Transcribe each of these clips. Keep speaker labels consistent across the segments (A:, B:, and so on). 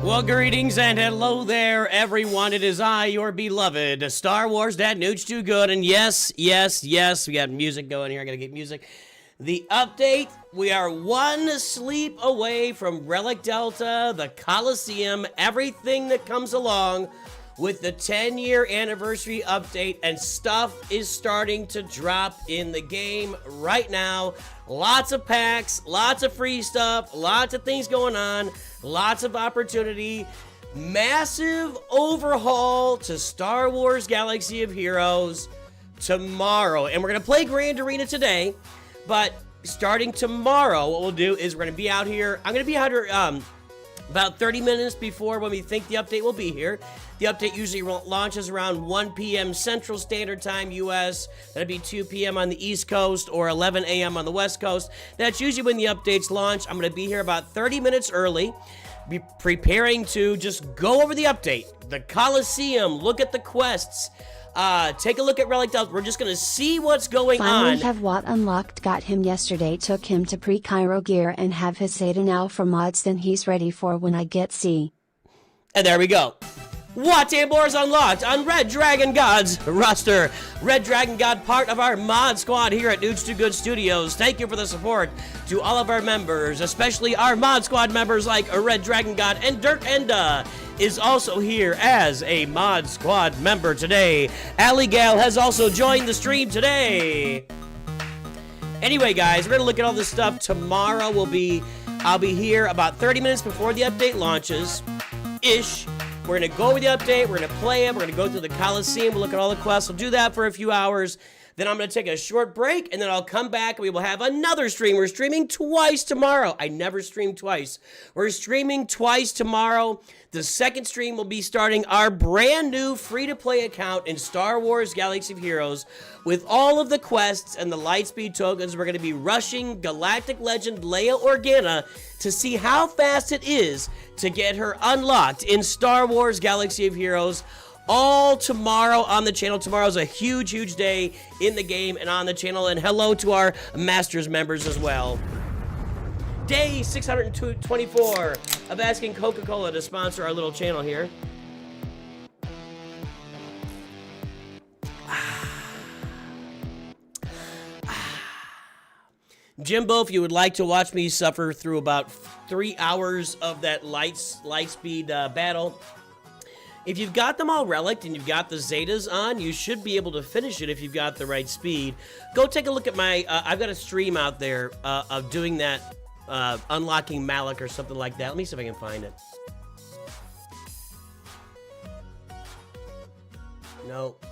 A: Well, greetings and hello there, everyone. It is I, your beloved Star Wars Dad, Nooch2Gud, and yes, we got music going here. I gotta get music. The update, we are one sleep away from Relic Delta, the Coliseum, everything that comes along with the 10-year anniversary update, and stuff is starting to drop in the game right now. Lots of packs, lots of free stuff, lots of things going on, lots of opportunity. Massive overhaul to Star Wars Galaxy of Heroes tomorrow. And we're going to play Grand Arena today, but starting tomorrow, what we'll do is we're going to be out here. I'm going to be out here about 30 minutes before when we think the update will be here. The update usually launches around 1 p.m. Central Standard Time, U.S. That'd be 2 p.m. on the East Coast or 11 a.m. on the West Coast. That's usually when the updates launch. I'm going to be here about 30 minutes early, be preparing to just go over the update, the Coliseum, look at the quests, take a look at Relic Delta. We're just going to see what's going on.
B: Finally have what unlocked got him yesterday, took him to pre-Cairo gear and have his Zeta now for mods, then he's ready for when I get C.
A: And there we go. What more is unlocked on Red Dragon God's roster. Red Dragon God, part of our mod squad here at Nooch2Gud Studios. Thank you for the support to all of our members, especially our mod squad members like Red Dragon God, and Dirt Enda is also here as a mod squad member today. Ali Gal has also joined the stream today. Anyway, guys, we're gonna look at all this stuff tomorrow. I'll be here about 30 minutes before the update launches, ish. We're going to go over the update, we're going to play it, we're going to go through the Coliseum, we'll look at all the quests, we'll do that for a few hours, then I'm going to take a short break, and then I'll come back, and we will have another stream. We're streaming twice tomorrow. I never stream twice. We're streaming twice tomorrow. The second stream will be starting our brand new free-to-play account in Star Wars Galaxy of Heroes with all of the quests and the Lightspeed tokens. We're going to be rushing Galactic Legend Leia Organa to see how fast it is to get her unlocked in Star Wars Galaxy of Heroes. All tomorrow on the channel. Tomorrow's a huge, huge day in the game and on the channel. And hello to our Masters members as well. Day 624 of asking Coca-Cola to sponsor our little channel here. Jimbo, if you would like to watch me suffer through about 3 hours of that Lightspeed battle, if you've got them all relicked and you've got the Zetas on, you should be able to finish it if you've got the right speed. Go take a look at my, I've got a stream out there of doing that, unlocking Malik or something like that. Let me see if I can find it. Nope.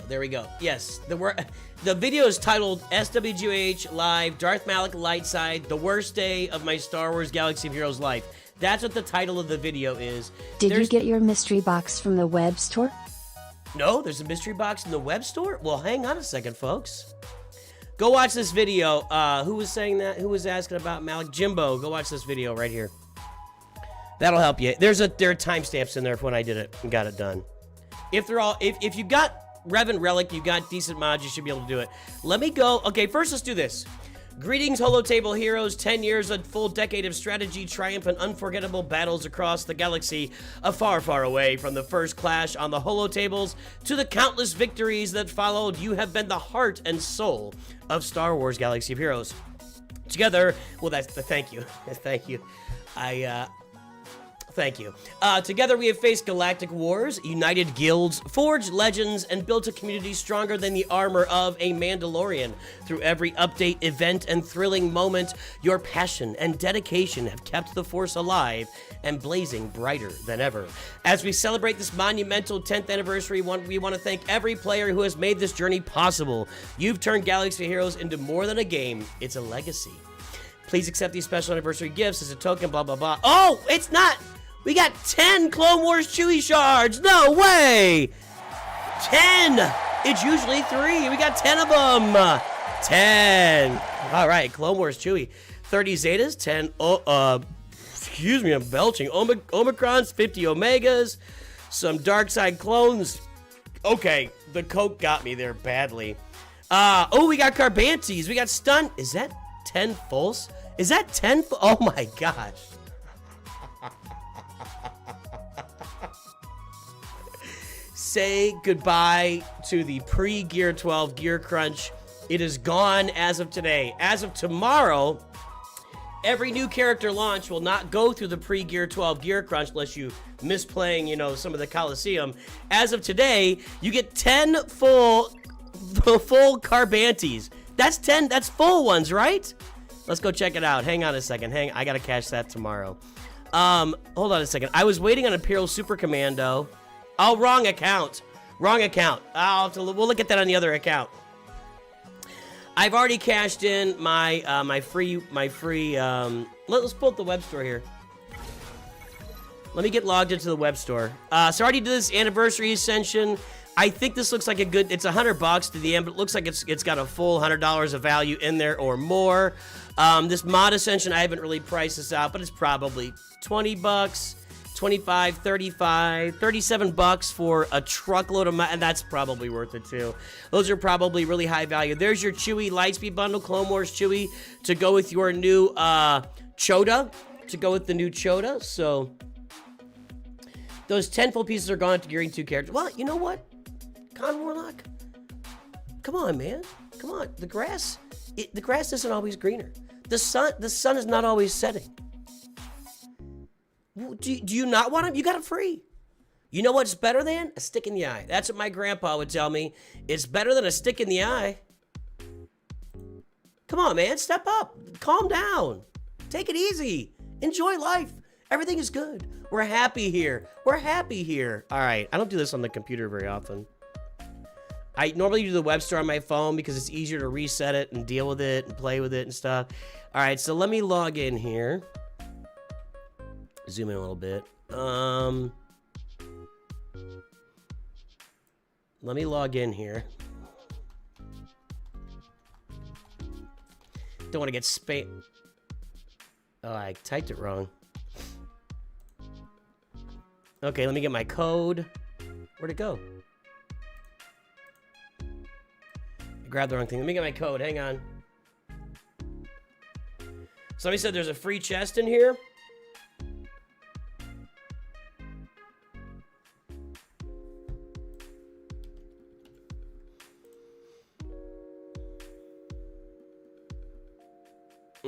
A: There we go. Yes, the video is titled SWGH Live Darth Malik Lightside, the worst day of my Star Wars Galaxy of Heroes life. That's what the title of the video is.
B: Did you get your mystery box from the web store?
A: No, there's a mystery box in the web store? Well, hang on a second, folks. Go watch this video. Who was saying that? Who was asking about Malik? Jimbo. Go watch this video right here. That'll help you. There are timestamps in there for when I did it and got it done. If you got Rev and Relic, you got decent mods, you should be able to do it. Let me go. Okay, first let's do this. Greetings, Holotable heroes. 10 years, a full decade of strategy, triumph, and unforgettable battles across the galaxy, far, far away from the first clash on the Holotables to the countless victories that followed. You have been the heart and soul of Star Wars Galaxy of Heroes. Together, well, that's the thank you. Thank you. Thank you. Together we have faced galactic wars, united guilds, forged legends, and built a community stronger than the armor of a Mandalorian. Through every update, event, and thrilling moment, your passion and dedication have kept the Force alive and blazing brighter than ever. As we celebrate this monumental 10th anniversary, we want to thank every player who has made this journey possible. You've turned Galaxy of Heroes into more than a game, it's a legacy. Please accept these special anniversary gifts as a token, blah, blah, blah. Oh, it's not... We got 10 Clone Wars Chewie shards. No way. 10. It's usually 3. We got 10 of them. 10. All right, Clone Wars Chewie. 30 Zetas, 10. Excuse me, I'm belching. Omicrons, 50 Omegas, some dark side clones. Okay, the Coke got me there badly. Oh, we got Carbantes. We got Stunt. Is that 10 fulls? Is that 10? Oh my gosh. Say goodbye to the pre-Gear 12 Gear Crunch. It is gone as of today. As of tomorrow, every new character launch will not go through the pre-Gear 12 Gear Crunch unless you miss playing, you know, some of the Coliseum. As of today, you get 10 full Carbantes. That's 10, that's full ones, right? Let's go check it out. Hang on a second. I gotta catch that tomorrow. Hold on a second. I was waiting on Imperial Super Commando. Oh, wrong account. Wrong account. We'll look at that on the other account. I've already cashed in my free. Let's pull up the web store here. Let me get logged into the web store. So I already did this anniversary ascension. I think this looks like a good. It's $100 to the end, but it looks like it's got a full $100 of value in there or more. This mod ascension, I haven't really priced this out, but it's probably $20. 25, 35, 37 bucks for a truckload of and that's probably worth it too. Those are probably really high value. There's your Chewie Lightspeed bundle, Clone Wars Chewie, to go with your new Chota, So those 10 full pieces are gone to gearing 2 characters. Well, you know what, Con Warlock? Come on, man. Come on. The grass isn't always greener. The sun is not always setting. Do you not want them? You got them free. You know what's better than? A stick in the eye. That's what my grandpa would tell me. It's better than a stick in the eye. Come on, man. Step up. Calm down. Take it easy. Enjoy life. Everything is good. We're happy here. We're happy here. All right. I don't do this on the computer very often. I normally do the web store on my phone because it's easier to reset it and deal with it and play with it and stuff. All right. So let me log in here. Zoom in a little bit. Let me log in here. Don't want to get spam. Oh, I typed it wrong. Okay, let me get my code. Where'd it go? I grabbed the wrong thing. Let me get my code. Hang on. Somebody said there's a free chest in here.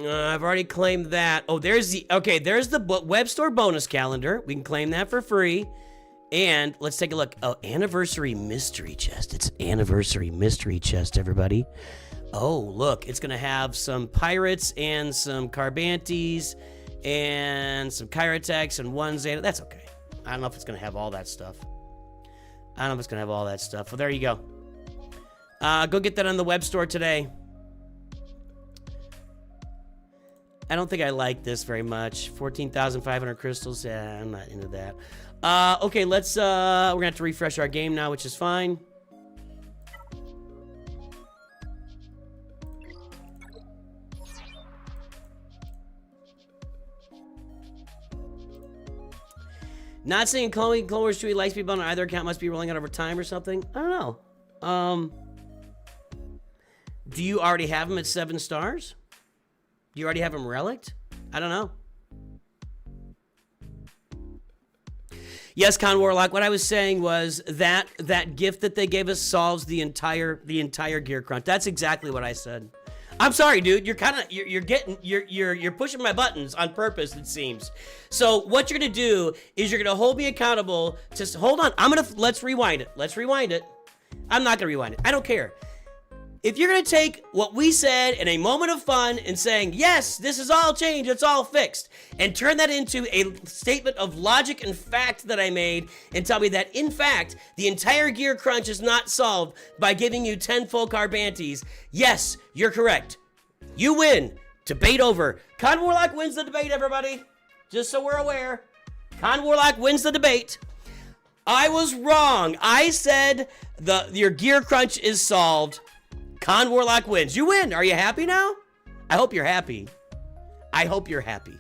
A: I've already claimed that. Oh, there's the web store bonus calendar. We can claim that for free. And let's take a look. Oh, anniversary mystery chest. It's anniversary mystery chest, everybody. Oh, look, it's gonna have some pirates and some Carbantes and some Kyratex and one Zeta. That's okay. I don't know if it's gonna have all that stuff. Well, there you go. Go get that on the web store today. I don't think I like this very much. 14,500 crystals. Yeah, I'm not into that. Okay, let's, we're gonna have to refresh our game now, which is fine. Not saying Chloe Clover's Chewy likes people on either account must be rolling out over time or something. I don't know. Do you already have him at 7 stars? Do you already have him relicked? I don't know. Yes, Con Warlock, what I was saying was that gift that they gave us solves the entire gear crunch. That's exactly what I said. I'm sorry, dude. You're kind of you're pushing my buttons on purpose, it seems. So what you're gonna do is you're gonna hold me accountable. Just hold on. Let's rewind it. Let's rewind it. I'm not gonna rewind it. I don't care. If you're gonna take what we said in a moment of fun and saying, yes, this is all changed, it's all fixed, and turn that into a statement of logic and fact that I made, and tell me that, in fact, the entire gear crunch is not solved by giving you 10 full Carbantes, yes, you're correct. You win. Debate over. Con Warlock wins the debate, everybody. Just so we're aware. Con Warlock wins the debate. I was wrong. I said your gear crunch is solved. Con Warlock wins. You win. Are you happy now? I hope you're happy. I hope you're happy.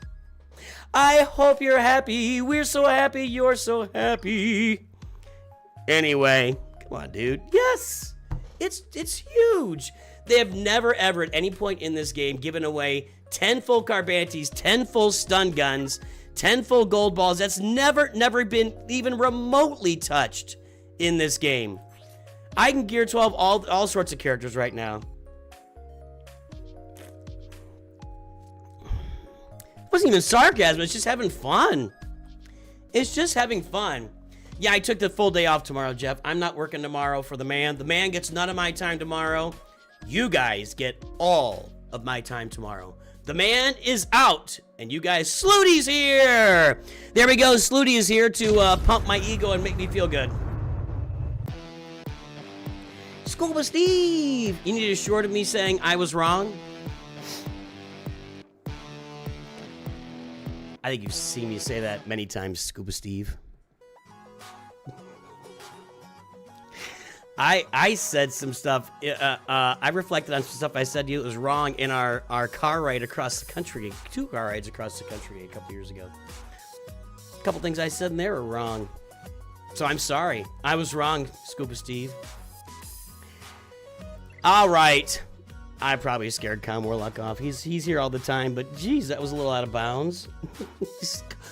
A: I hope you're happy. We're so happy. You're so happy. Anyway, come on, dude. Yes. It's huge. They have never, ever, at any point in this game, given away 10 full Carbantes, 10 full stun guns, 10 full gold balls. That's never been even remotely touched in this game. I can gear 12 all sorts of characters right now. It wasn't even sarcasm, it's just having fun. It's just having fun. Yeah, I took the full day off tomorrow, Jeff. I'm not working tomorrow for the man. The man gets none of my time tomorrow. You guys get all of my time tomorrow. The man is out, and you guys, Slooty's here. There we go, Slooty is here to pump my ego and make me feel good. Scuba Steve! You need a short of me saying I was wrong? I think you've seen me say that many times, Scuba Steve. I said some stuff, I reflected on some stuff I said to you. It was wrong in our car ride across the country, 2 car rides across the country a couple years ago. A couple things I said in there were wrong. So I'm sorry. I was wrong, Scuba Steve. All right. I probably scared Con Warlock off. He's here all the time, but geez, that was a little out of bounds.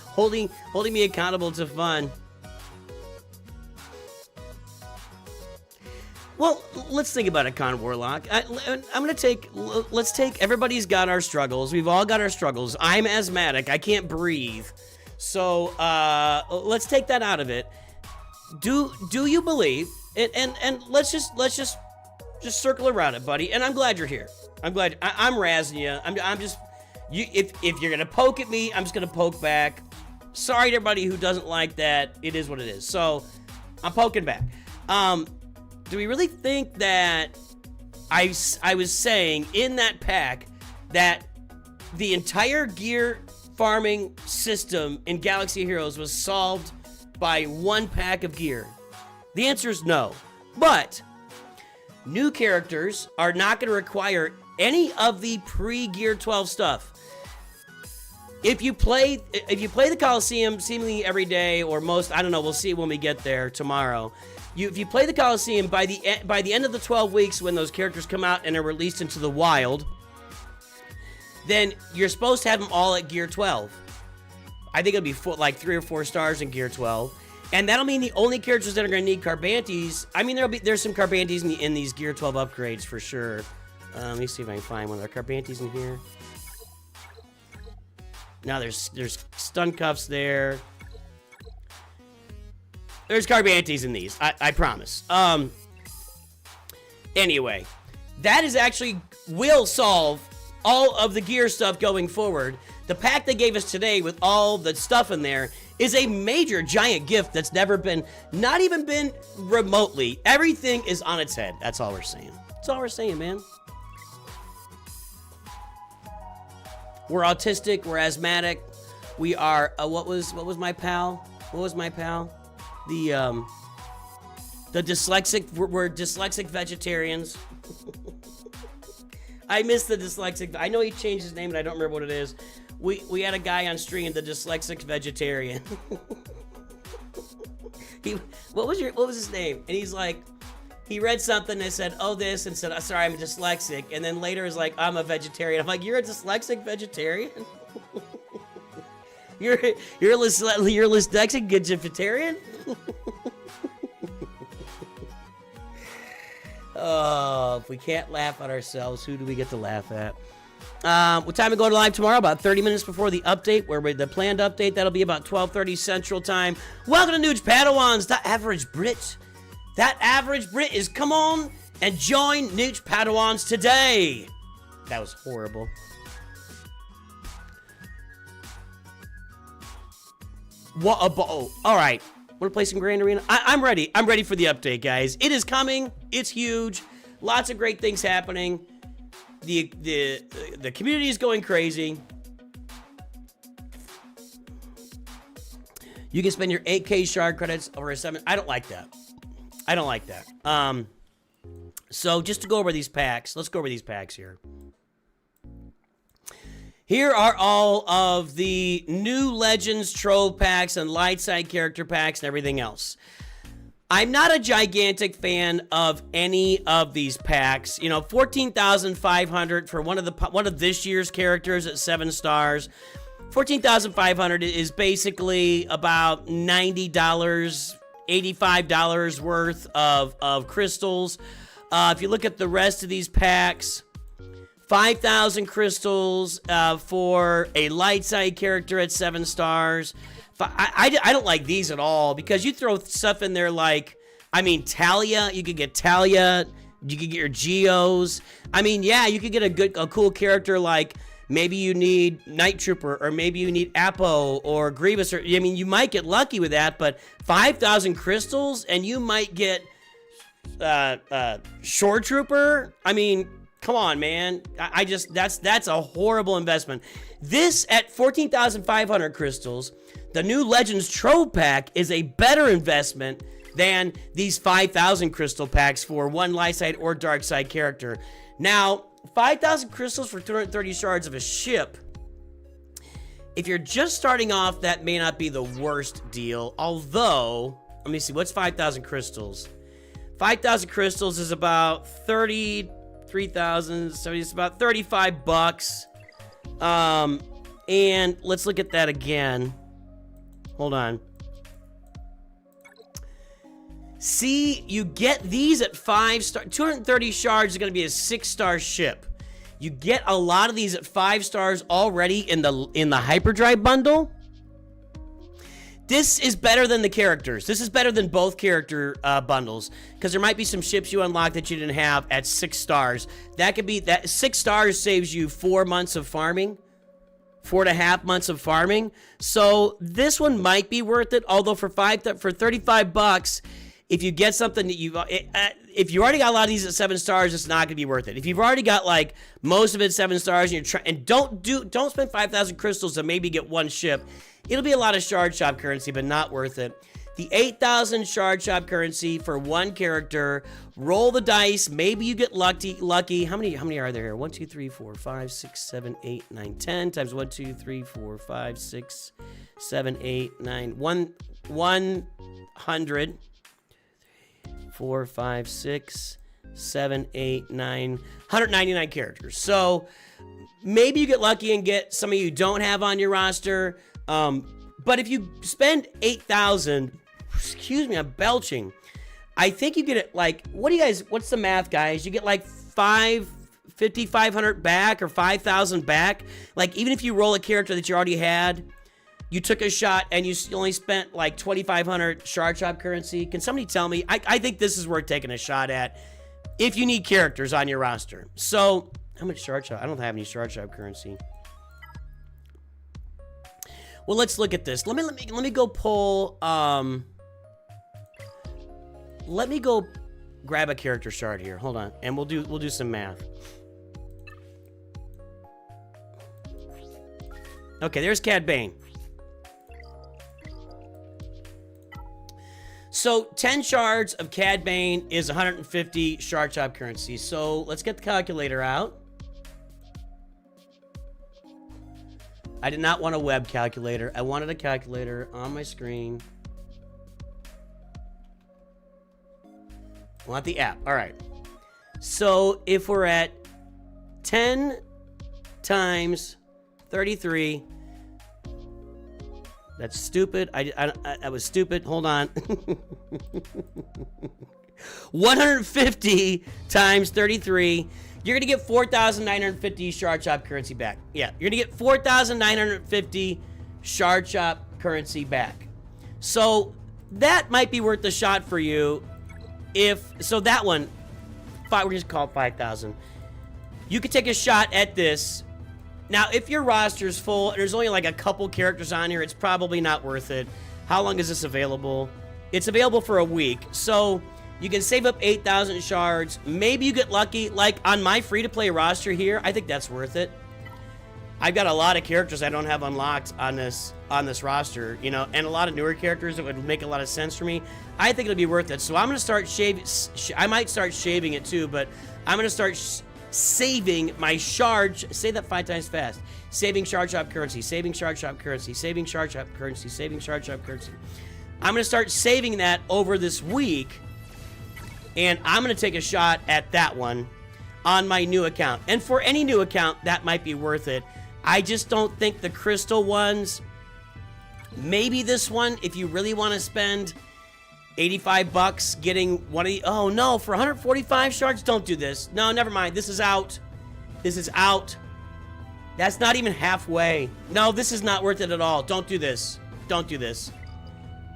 A: holding me accountable to fun. Well, let's think about it, Con Warlock. Let's take, everybody's got our struggles. We've all got our struggles. I'm asthmatic. I can't breathe. So, let's take that out of it. Do you believe, and let's just circle around it, buddy. And I'm glad you're here. I'm razzing you. I'm just, if you're gonna poke at me, I'm just gonna poke back. Sorry to everybody who doesn't like that. It is what it is. So, I'm poking back. Do we really think that I was saying in that pack that the entire gear farming system in Galaxy Heroes was solved by 1 pack of gear? The answer is no. But new characters are not going to require any of the pre-Gear 12 stuff. If you play the Coliseum seemingly every day or most, I don't know, we'll see when we get there tomorrow. If you play the Coliseum, by the end of the 12 weeks when those characters come out and are released into the wild, then you're supposed to have them all at Gear 12. I think it'll be like 3 or 4 stars in Gear 12. And that'll mean the only characters that are going to need Carbantes, I mean, there's some Carbantes in these Gear 12 upgrades for sure. Let me see if I can find one. Are there Carbantes in here? Now there's stun cuffs there. There's Carbantes in these, I promise. Anyway, that is actually will solve all of the gear stuff going forward. The pack they gave us today with all the stuff in there is a major giant gift that's never been, not even been remotely. Everything is on its head. That's all we're saying. That's all we're saying, man. We're autistic. We're asthmatic. We are. What was my pal? What was my pal? The dyslexic. We're dyslexic vegetarians. I miss the dyslexic. I know he changed his name, and I don't remember what it is. We had a guy on stream, the dyslexic vegetarian. What was his name? And he's like, he read something that said, oh, this, and said, sorry, I'm dyslexic. And then later is like, I'm a vegetarian. I'm like, you're a dyslexic vegetarian? you're a dyslexic vegetarian? Oh, if we can't laugh at ourselves, who do we get to laugh at? What time we go to live tomorrow? About 30 minutes before the update, where the planned update, that'll be about 12:30 Central Time. Welcome to Nooch Padawans, the average Brit. That average Brit is come on and join Nooch Padawans today. That was horrible. What a ball. All right. Want to play some Grand Arena? I'm ready. I'm ready for the update, guys. It is coming. It's huge. Lots of great things happening. The community is going crazy. You can spend your 8K shard credits over a 7. I don't like that. I don't like that. So just to go over these packs, let's go over these packs here. Here are all of the new Legends Trove packs and light side character packs and everything else. I'm not a gigantic fan of any of these packs. You know, 14,500 for one of this year's characters at 7 stars. 14,500 is basically about $90, $85 worth of crystals. If you look at the rest of these packs, 5,000 crystals for a light side character at 7 stars. I don't like these at all, because you throw stuff in there like, I mean, Talia. You could get Talia. You could get your Geos. I mean, yeah, you could get a cool character like maybe you need Night Trooper, or maybe you need Apo or Grievous. Or I mean, you might get lucky with that, but 5,000 crystals and you might get Shore Trooper. I mean, come on, man. I just, that's a horrible investment. This at 14,500 crystals, the new Legends Trove pack is a better investment than these 5,000 crystal packs for one light side or dark side character. Now, 5,000 crystals for 230 shards of a ship. If you're just starting off, that may not be the worst deal. Although, let me see, what's 5,000 crystals? 5,000 crystals is about 33,000, so it's about 35 bucks. And let's look at that again. Hold on. See, you get these at 5 star. 230 shards is going to be a 6-star ship. You get a lot of these at 5 stars already in the hyperdrive bundle. This is better than the characters. This is better than both character bundles, because there might be some ships you unlock that you didn't have at 6 stars. That could be that 6 stars saves you 4 months of farming. 4.5 months of farming. So this one might be worth it. Although for 35 bucks, if you get something that if you already got a lot of these at 7 stars, it's not gonna be worth it. If you've already got like most of it 7 stars, and don't spend 5,000 crystals to maybe get one ship, it'll be a lot of shard shop currency, but not worth it. The 8,000 shard shop currency for one character. Roll the dice. Maybe you get lucky. How many are there here? 1, 2, 3, 4, 5, 6, 7, 8, 9, 10 times 1, 2, 3, 4, 5, 6, 7, 8, 9, 100. 4, 5, 6, 7, 8, 9, 199 characters. So maybe you get lucky and get some of you don't have on your roster. But if you spend 8,000, excuse me, I'm belching. I think you get it like, what's the math, guys? You get like 5,500 back or 5,000 back. Like, even if you roll a character that you already had, you took a shot and you only spent like 2,500 shard shop currency. Can somebody tell me? I think this is worth taking a shot at if you need characters on your roster. So, how much shard shop? I don't have any shard shop currency. Well, let's look at this. Let me go pull. Let me go grab a character shard here. Hold on, and we'll do some math. Okay, there's Cad Bane. So 10 shards of Cad Bane is 150 shard chop currency. So let's get the calculator out. I did not want a web calculator. I wanted a calculator on my screen. I want the app. All right. So if we're at 10 times 33, that's stupid. I was stupid. Hold on. 150 times 33. You're going to get 4,950 shard chop currency back. Yeah, you're going to get 4,950 shard chop currency back. So that might be worth the shot for you. So that one, we're just call it 5,000. You could take a shot at this. Now, if your roster's full, and there's only like a couple characters on here, it's probably not worth it. How long is this available? It's available for a week. So you can save up 8,000 shards. Maybe you get lucky. Like on my free-to-play roster here, I think that's worth it. I've got a lot of characters I don't have unlocked on this roster, you know, and a lot of newer characters that would make a lot of sense for me. I think it'll be worth it. So I'm going to start shaving. I might start shaving it too, but I'm going to start saving my shards. Say that 5 times fast. Saving shard chop currency, saving shard chop currency, saving shard chop currency, saving shard chop currency. I'm going to start saving that over this week, and I'm going to take a shot at that one on my new account. And for any new account, that might be worth it. I just don't think the crystal ones, maybe this one, if you really want to spend 85 bucks getting one of the, oh no, for 145 shards, don't do this. No, never mind. This is out. This is out. That's not even halfway. No, this is not worth it at all. Don't do this. Don't do this.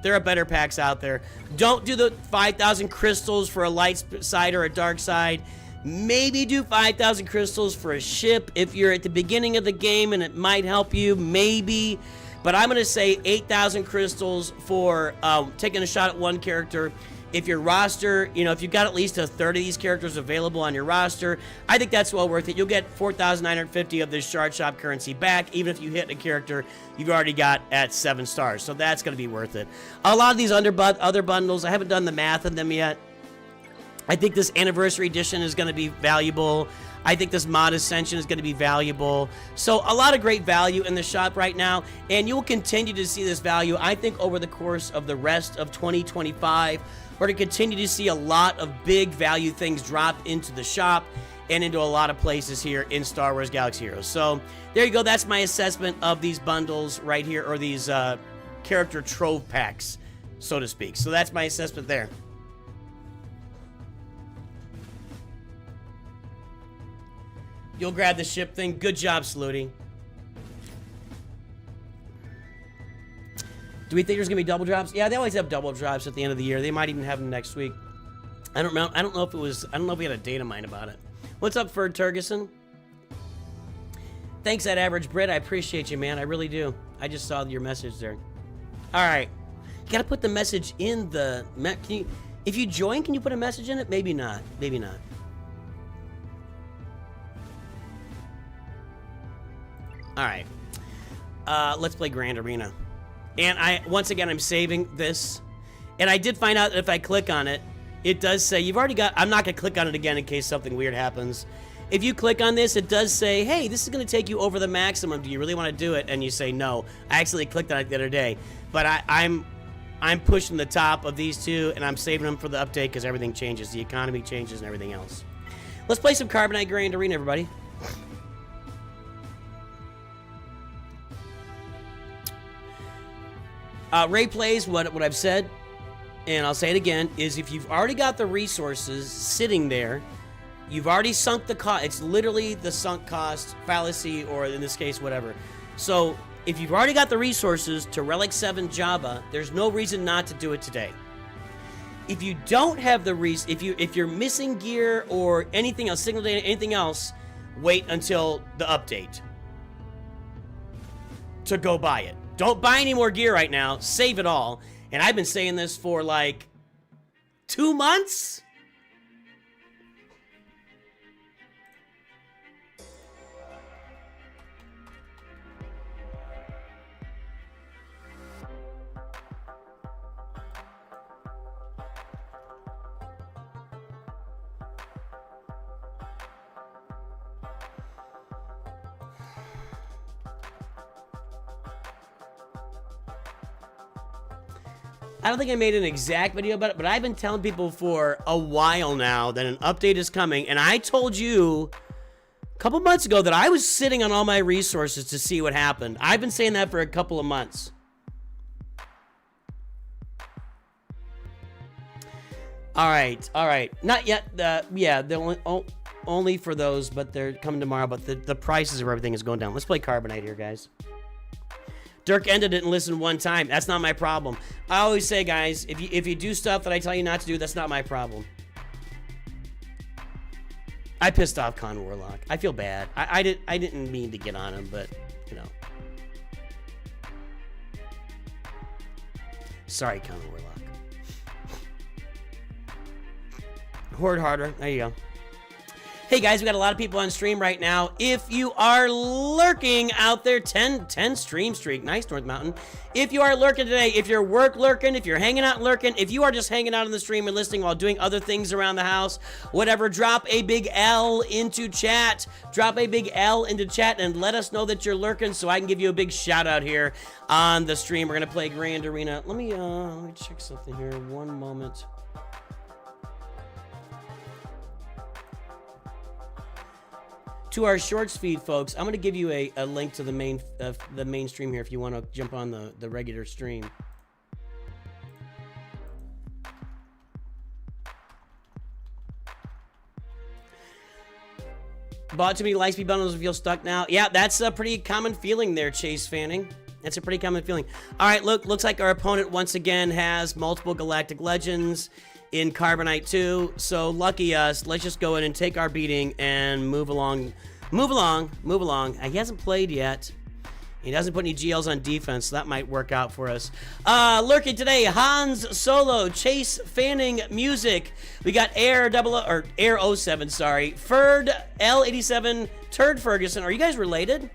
A: There are better packs out there. Don't do the 5,000 crystals for a light side or a dark side. Maybe do 5,000 crystals for a ship if you're at the beginning of the game and it might help you. Maybe. But I'm going to say 8,000 crystals for taking a shot at one character. If your roster, you know, if you've got at least a third of these characters available on your roster, I think that's well worth it. You'll get 4,950 of this shard shop currency back, even if you hit a character you've already got at 7 stars. So that's going to be worth it. A lot of these other bundles, I haven't done the math on them yet. I think this Anniversary Edition is going to be valuable. I think this Mod Ascension is going to be valuable. So a lot of great value in the shop right now, and you will continue to see this value, I think, over the course of the rest of 2025. We're going to continue to see a lot of big value things drop into the shop and into a lot of places here in Star Wars Galaxy Heroes. So there you go. That's my assessment of these bundles right here, or these character trove packs, so to speak. So that's my assessment there. You'll grab the ship thing. Good job, Slooty. Do we think there's gonna be double drops? Yeah, they always have double drops at the end of the year. They might even have them next week. I don't know. I don't know if we had a data mine about it. What's up, Ferd Turgeson? Thanks, that average Brit. I appreciate you, man. I really do. I just saw your message there. All right, you gotta put the message in the. If you join, can you put a message in it? Maybe not. Maybe not. All right, let's play Grand Arena. And once again, I'm saving this. And I did find out that if I click on it, it does say, you've already got, I'm not gonna click on it again in case something weird happens. If you click on this, it does say, hey, this is gonna take you over the maximum. Do you really wanna do it? And you say no. I actually clicked on it the other day. But I'm pushing the top of these two, and I'm saving them for the update because everything changes. The economy changes and everything else. Let's play some Carbonite Grand Arena, everybody. Ray plays what I've said, and I'll say it again, is if you've already got the resources sitting there, you've already sunk the cost. It's literally the sunk cost fallacy, or in this case, whatever. So if you've already got the resources to Relic 7 Jabba, there's no reason not to do it today. If you don't have the if you're missing gear or anything else, signal data, anything else, wait until the update to go buy it. Don't buy any more gear right now. Save it all. And I've been saying this for like 2 months. I don't think I made an exact video about it, but I've been telling people for a while now that an update is coming, and I told you a couple months ago that I was sitting on all my resources to see what happened. I've been saying that for a couple of months. All right. Not yet. Yeah, they're only for those, but they're coming tomorrow. But the prices of everything is going down. Let's play Carbonite here, guys. Dirk Enda didn't listen one time. That's not my problem. I always say, guys, if you do stuff that I tell you not to do, that's not my problem. I pissed off Con Warlock. I feel bad. I didn't mean to get on him, but you know. Sorry, Con Warlock. Horde harder. There you go. Hey guys, we got a lot of people on stream right now. If you are lurking out there, 10 stream streak. Nice, North Mountain. If you are lurking today, if you're work lurking, if you're hanging out lurking, if you are just hanging out on the stream and listening while doing other things around the house, whatever, drop a big L into chat. Drop a big L into chat and let us know that you're lurking so I can give you a big shout out here on the stream. We're going to play Grand Arena. Let me check something here. One moment. To our shorts feed, folks, I'm going to give you a link to the main stream here if you want to jump on the regular stream. Bought too many Lightspeed bundles and feel stuck now. Yeah, that's a pretty common feeling there, Chase Fanning. That's a pretty common feeling. All right, looks like our opponent once again has multiple Galactic Legends in Carbonite 2, so lucky us. Let's just go in and take our beating and move along. He hasn't played yet. He doesn't put any GLs on defense, so that might work out for us. Lurking today, Hans Solo, Chase Fanning Music. We got Air 07, sorry. Ferd L87, Turd Ferguson. Are you guys related?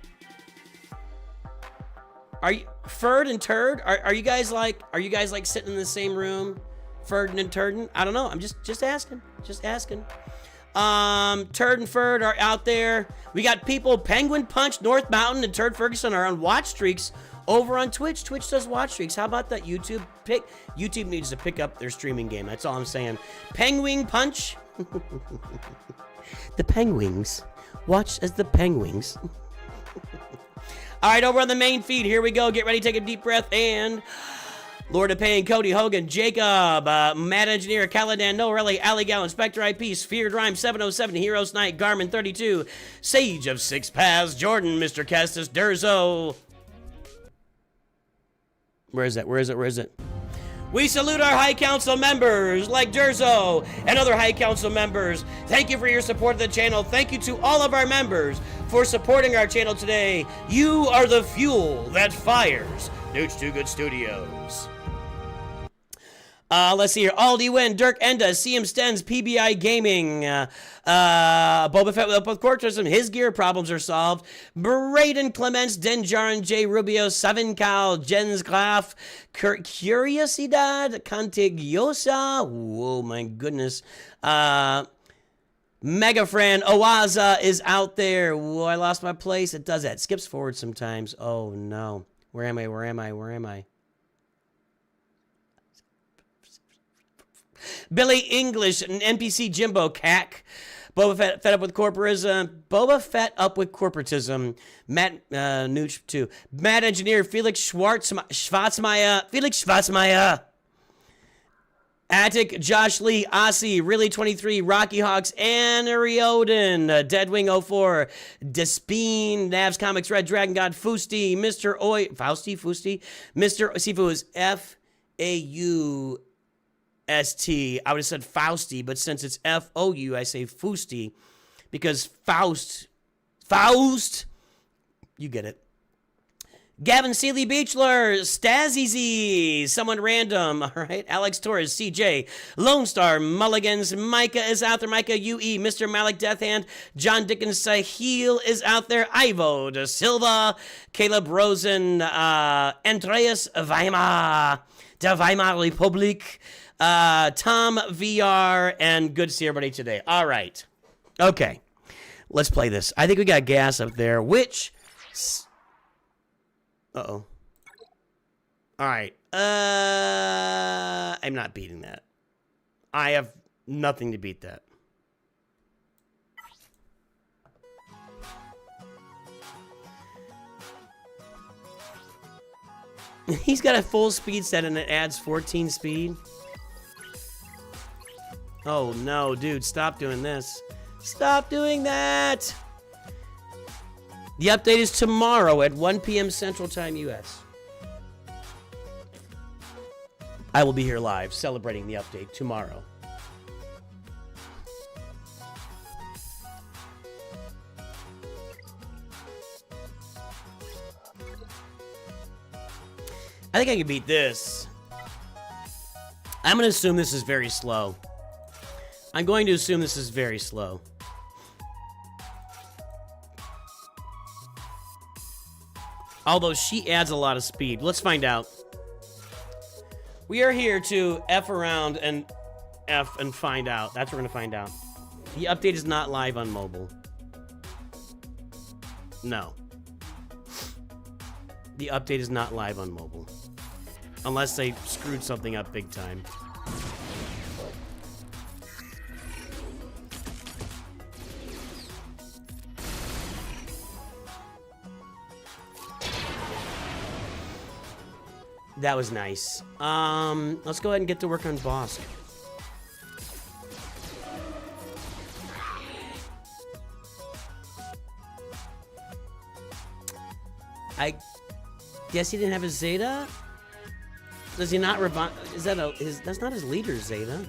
A: Are you Ferd and Turd? Are you guys like sitting in the same room? Ferdin and Turdin? I don't know. I'm just asking. Just asking. Turd and Ferd are out there. We got people, Penguin Punch, North Mountain, and Turd Ferguson are on watch streaks over on Twitch. Twitch does watch streaks. How about that? YouTube needs to pick up their streaming game. That's all I'm saying. Penguin Punch. The Penguins. Watch as the Penguins. All right, over on the main feed. Here we go. Get ready, take a deep breath, and Lord of Pain, Cody Hogan, Jacob, Mad Engineer, Caladan, Noarelli, Ali Gallon, Spectre IP, Feared Rhyme, 707, Heroes Night, Garmin 32, Sage of Six Paths, Jordan, Mr. Kestis, Durzo. Where is it? We salute our High Council members like Durzo and other High Council members. Thank you for your support of the channel. Thank you to all of our members for supporting our channel today. You are the fuel that fires Nooch2Gud Studios. Let's see here. Aldi Win, Dirk Enda, CM Stens, PBI Gaming, Boba Fett with Cortism, his gear problems are solved. Braden Clements, Denjarin, J. Rubio, Seven Cal, Jens Graff, Curiosidad, Contagiosa, whoa, my goodness. Mega Fran, Owaza is out there. Whoa, I lost my place. It does that. It skips forward sometimes. Oh, no. Where am I? Billy English, an NPC Jimbo, Cack. Boba Fett up with corporatism. Matt Nooch2. Mad Engineer, Felix Schwarzmeier. Attic, Josh Lee, Aussie, Really 23, Rocky Hawks, Anarioden, Deadwing 04, Despeen, Navs Comics, Red Dragon God, Fusty, Mr. Fusty, Mr. Sifu is F-A-U. S-T. I would have said Fausty, but since it's F-O-U, I say Fusty, because Faust, you get it. Gavin Seeley Beachler, Stazzy Z, someone random, all right. Alex Torres, CJ, Lone Star, Mulligans, Micah is out there, Micah UE, Mr. Malik Deathhand, John Dickens Sahil is out there, Ivo De Silva, Caleb Rosen, Andreas Weimar, Der Weimar Republik, Tom VR, and good to see everybody today. All right. Okay. Let's play this. I think we got gas up there, which... Uh-oh. All right. I'm not beating that. I have nothing to beat that. He's got a full speed set and it adds 14 speed. Oh no, dude, stop doing this. Stop doing that! The update is tomorrow at 1 p.m. Central Time, US. I will be here live celebrating the update tomorrow. I think I can beat this. I'm going to assume this is very slow. I'm going to assume this is very slow. Although she adds a lot of speed. Let's find out. We are here to F around and F and find out. That's what we're going to find out. The update is not live on mobile. No. The update is not live on mobile. Unless they screwed something up big time. That was nice. Let's go ahead and get to work on Bosk. I guess he didn't have a Zeta? Does he not revive? Is that that's not his leader, Zeta.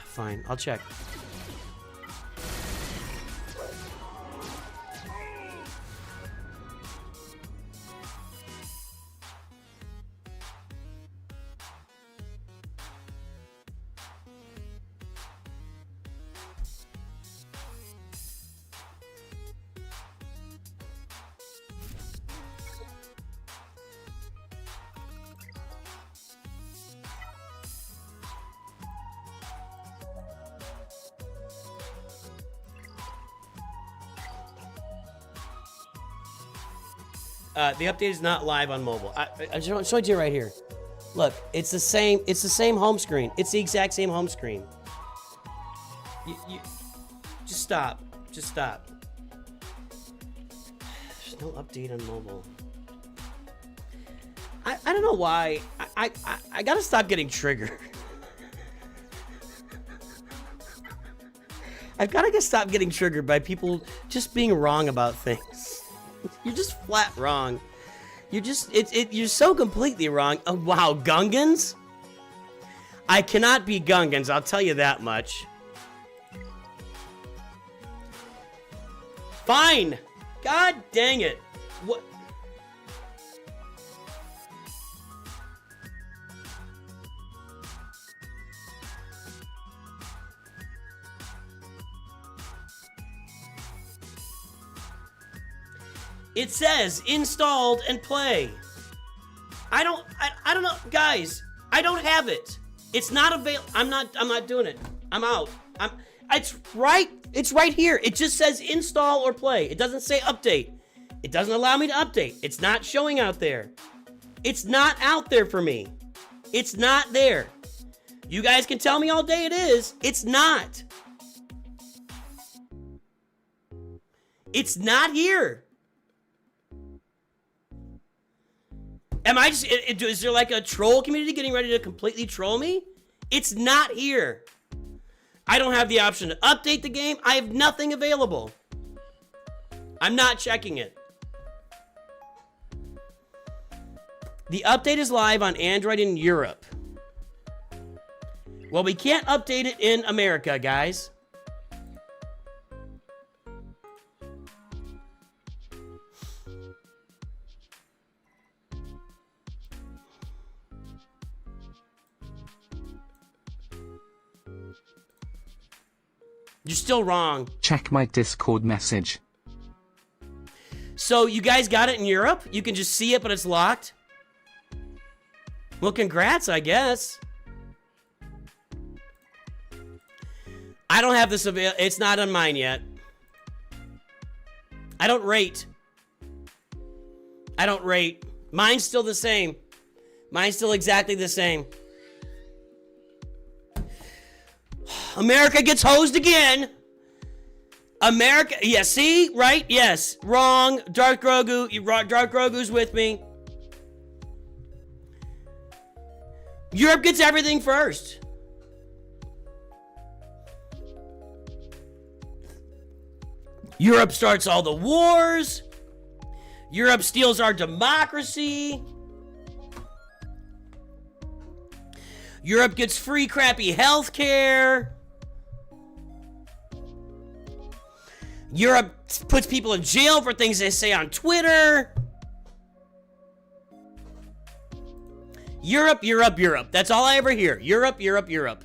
A: Fine, I'll check. The update is not live on mobile. I showed you right here. Look, it's the same home screen. It's the exact same home screen. You just stop. Just stop. There's no update on mobile. I don't know why. I gotta stop getting triggered. I've gotta stop getting triggered by people just being wrong about things. You're just flat wrong. You're so completely wrong. Oh, wow, Gungans? I cannot be Gungans, I'll tell you that much. Fine. God dang it. What? It says installed and play. I don't know, guys. I don't have it. It's not available. I'm not doing it. I'm out. It's right here. It just says install or play. It doesn't say update. It doesn't allow me to update. It's not showing out there. It's not out there for me. It's not there. You guys can tell me all day it is. It's not. It's not here. Am I just, is there like a troll community getting ready to completely troll me? It's not here. I don't have the option to update the game. I have nothing available. I'm not checking it. The update is live on Android in Europe. Well, we can't update it in America, guys. You're still wrong.
C: Check my Discord message.
A: So you guys got it in Europe? You can just see it, but it's locked? Well, congrats, I guess. I don't have this available. It's not on mine yet. I don't rate. I don't rate. Mine's still the same. Mine's still exactly the same. America gets hosed again. America, yeah, see? Right? Yes. Wrong. Dark Grogu. Dark Grogu's with me. Europe gets everything first. Europe starts all the wars. Europe steals our democracy. Europe gets free crappy health care. Europe puts people in jail for things they say on Twitter. Europe, Europe, Europe. That's all I ever hear. Europe, Europe, Europe.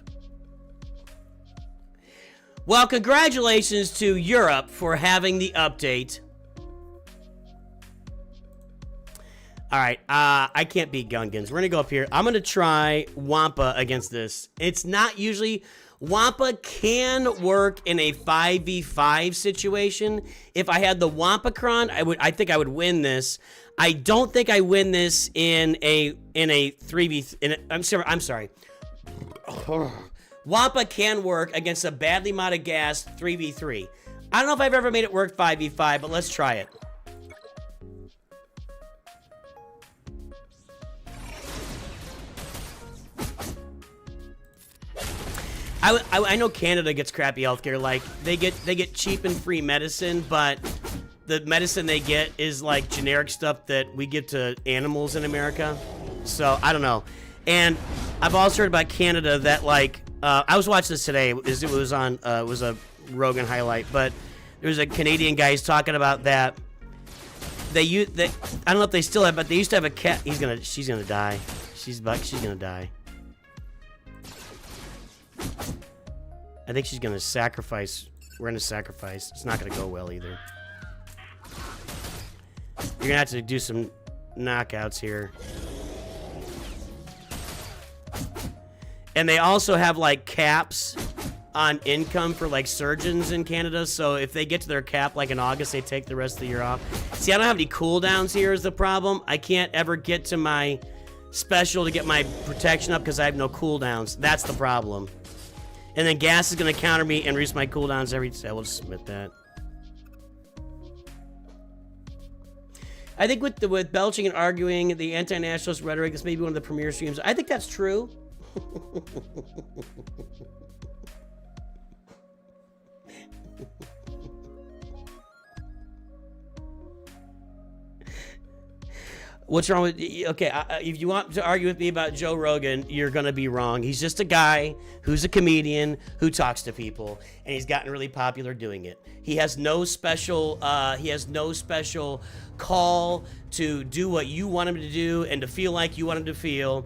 A: Well, congratulations to Europe for having the update. All right, I can't beat Gungans. We're gonna go up here. I'm gonna try Wampa against this. It's not usually... Wampa can work in a 5v5 situation. If I had the Wampacron, I think I would win this. I don't think I win this in a 3v. I'm sorry. Wampa can work against a badly modded gas 3v3. I don't know if I've ever made it work 5v5, but let's try it. I know Canada gets crappy healthcare. Like they get cheap and free medicine, but the medicine they get is like generic stuff that we give to animals in America. So I don't know. And I've also heard about Canada that like I was watching this today. It was a Rogan highlight, but there was a Canadian guy who's talking about that. I don't know if they still have, but they used to have a cat. She's gonna die. She's gonna die. I think she's gonna sacrifice. We're gonna sacrifice. It's not gonna go well either. You're gonna have to do some knockouts here. And they also have like caps on income for like surgeons in Canada. So if they get to their cap like in August, they take the rest of the year off. See, I don't have any cooldowns here is the problem. I can't ever get to my special to get my protection up because I have no cooldowns. That's the problem. And then gas is going to counter me and reduce my cooldowns every... I will submit that. I think with belching and arguing, the anti-nationalist rhetoric is maybe one of the premier streams. I think that's true. What's wrong with... Okay, if you want to argue with me about Joe Rogan, you're going to be wrong. He's just a guy who's a comedian who talks to people, and he's gotten really popular doing it. He has no special call to do what you want him to do and to feel like you want him to feel.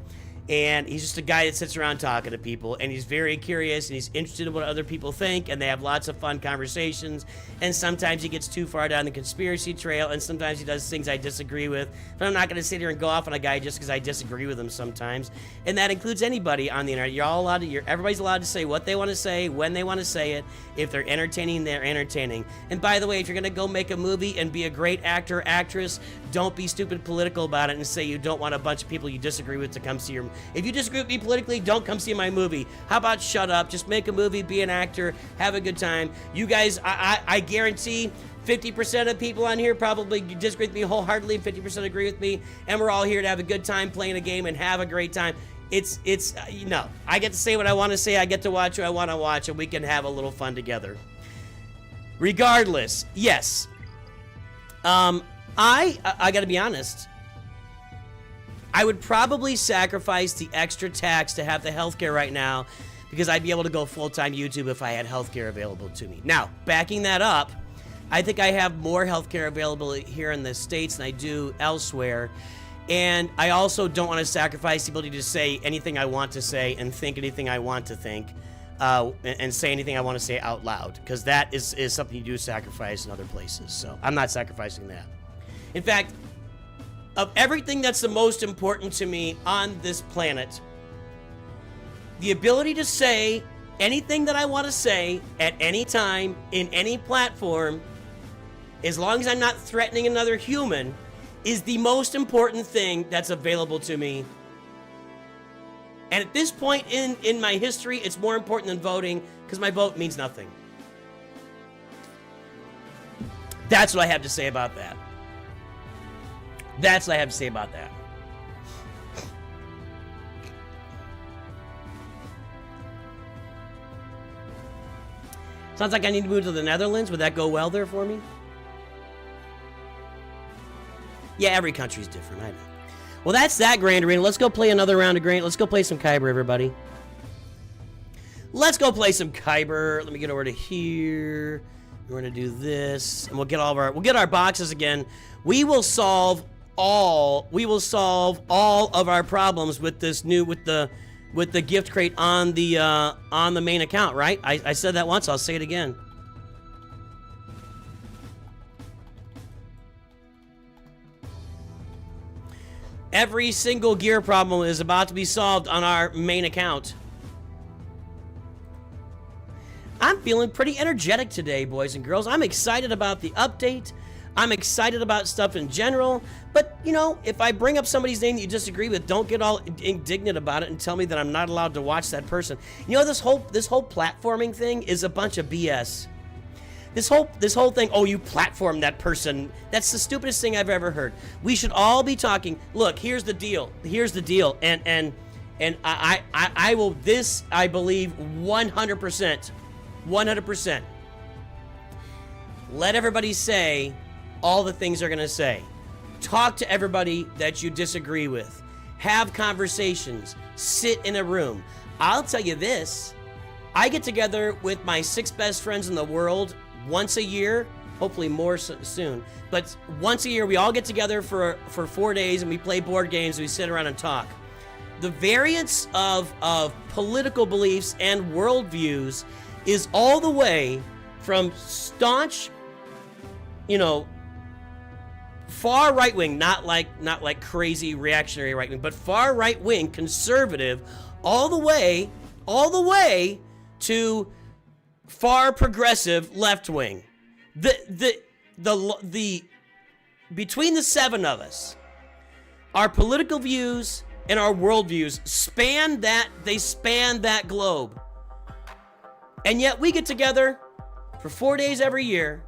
A: And he's just a guy that sits around talking to people, and he's very curious, and he's interested in what other people think, and they have lots of fun conversations. And sometimes he gets too far down the conspiracy trail, and sometimes he does things I disagree with. But I'm not going to sit here and go off on a guy just because I disagree with him sometimes. And that includes anybody on the internet. You're all allowed to. Everybody's allowed to say what they want to say, when they want to say it. If they're entertaining, they're entertaining. And by the way, if you're going to go make a movie and be a great actor, actress, don't be stupid political about it and say you don't want a bunch of people you disagree with to come see your movie. If you disagree with me politically, don't come see my movie. How about shut up? Just make a movie, be an actor, have a good time. You guys, I guarantee 50% of people on here probably disagree with me wholeheartedly, 50% agree with me, and we're all here to have a good time playing a game and have a great time. No, I get to say what I want to say, I get to watch what I want to watch, and we can have a little fun together. Regardless, yes. I gotta be honest. I would probably sacrifice the extra tax to have the healthcare right now because I'd be able to go full-time YouTube if I had healthcare available to me. Now, backing that up, I think I have more healthcare available here in the States than I do elsewhere. And I also don't want to sacrifice the ability to say anything I want to say and think anything I want to think and say anything I want to say out loud, because that is something you do sacrifice in other places. So I'm not sacrificing that. In fact, of everything that's the most important to me on this planet, the ability to say anything that I want to say at any time, in any platform, as long as I'm not threatening another human, is the most important thing that's available to me. And at this point in my history, it's more important than voting, because my vote means nothing. That's what I have to say about that. That's what I have to say about that. Sounds like I need to move to the Netherlands. Would that go well there for me? Yeah, every country's different, I know. Well, that's that, Grand Arena. Let's go play another round of Grand. Let's go play some Kyber, everybody. Let's go play some Kyber. Let me get over to here. We're gonna do this, and we'll get our boxes again. We will solve all of our problems with this new with the gift crate on the main account, right? I said that once, I'll say it again. Every single gear problem is about to be solved on our main account. I'm feeling pretty energetic today, boys and girls. I'm excited about the update. I'm excited about stuff in general. But, you know, if I bring up somebody's name that you disagree with, don't get all indignant about it and tell me that I'm not allowed to watch that person. You know, this whole platforming thing is a bunch of BS. This whole thing, oh, you platform that person. That's the stupidest thing I've ever heard. We should all be talking. Look, here's the deal. Here's the deal. And I will, this, I believe, 100%. 100%. Let everybody say all the things they're going to say. Talk to everybody that you disagree with. Have conversations. Sit in a room. I'll tell you this. I get together with my 6 best friends in the world once a year. Hopefully more soon. But once a year, we all get together for 4 days and we play board games. And we sit around and talk. The variance of political beliefs and worldviews is all the way from staunch, you know, far right-wing, not like crazy reactionary right-wing, but far right-wing conservative, all the way to far progressive left-wing. The between the 7 of us, our political views and our worldviews span that globe. And yet we get together for 4 days every year.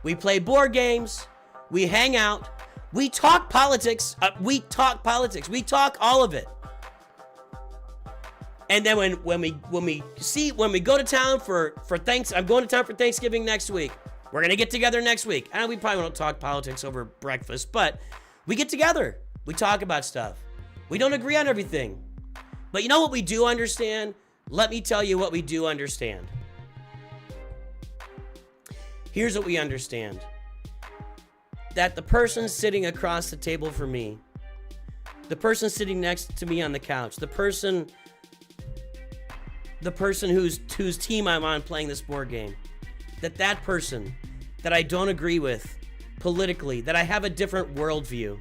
A: We play board games. We hang out. We talk politics. We talk all of it. And then when we go to town for I'm going to town for Thanksgiving next week. We're gonna get together next week. And we probably won't talk politics over breakfast, but we get together. We talk about stuff. We don't agree on everything. But you know what we do understand? Let me tell you what we do understand. Here's what we understand. That the person sitting across the table from me, the person sitting next to me on the couch, the person whose team I'm on playing this board game, that person that I don't agree with politically, that I have a different worldview,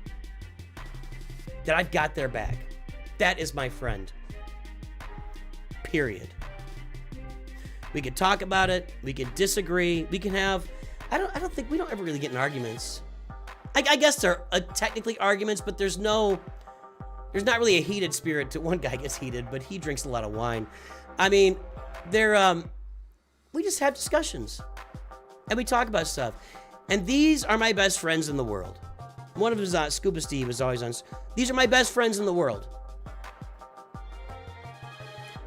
A: that I've got their back. That is my friend. Period. We could talk about it. We could disagree. We can have. I don't think we don't ever really get in arguments. I guess there are technically arguments, but there's not really a heated spirit to. One guy gets heated, but he drinks a lot of wine. I mean, we just have discussions, and we talk about stuff. And these are my best friends in the world. One of them is Scuba Steve is always on. These are my best friends in the world.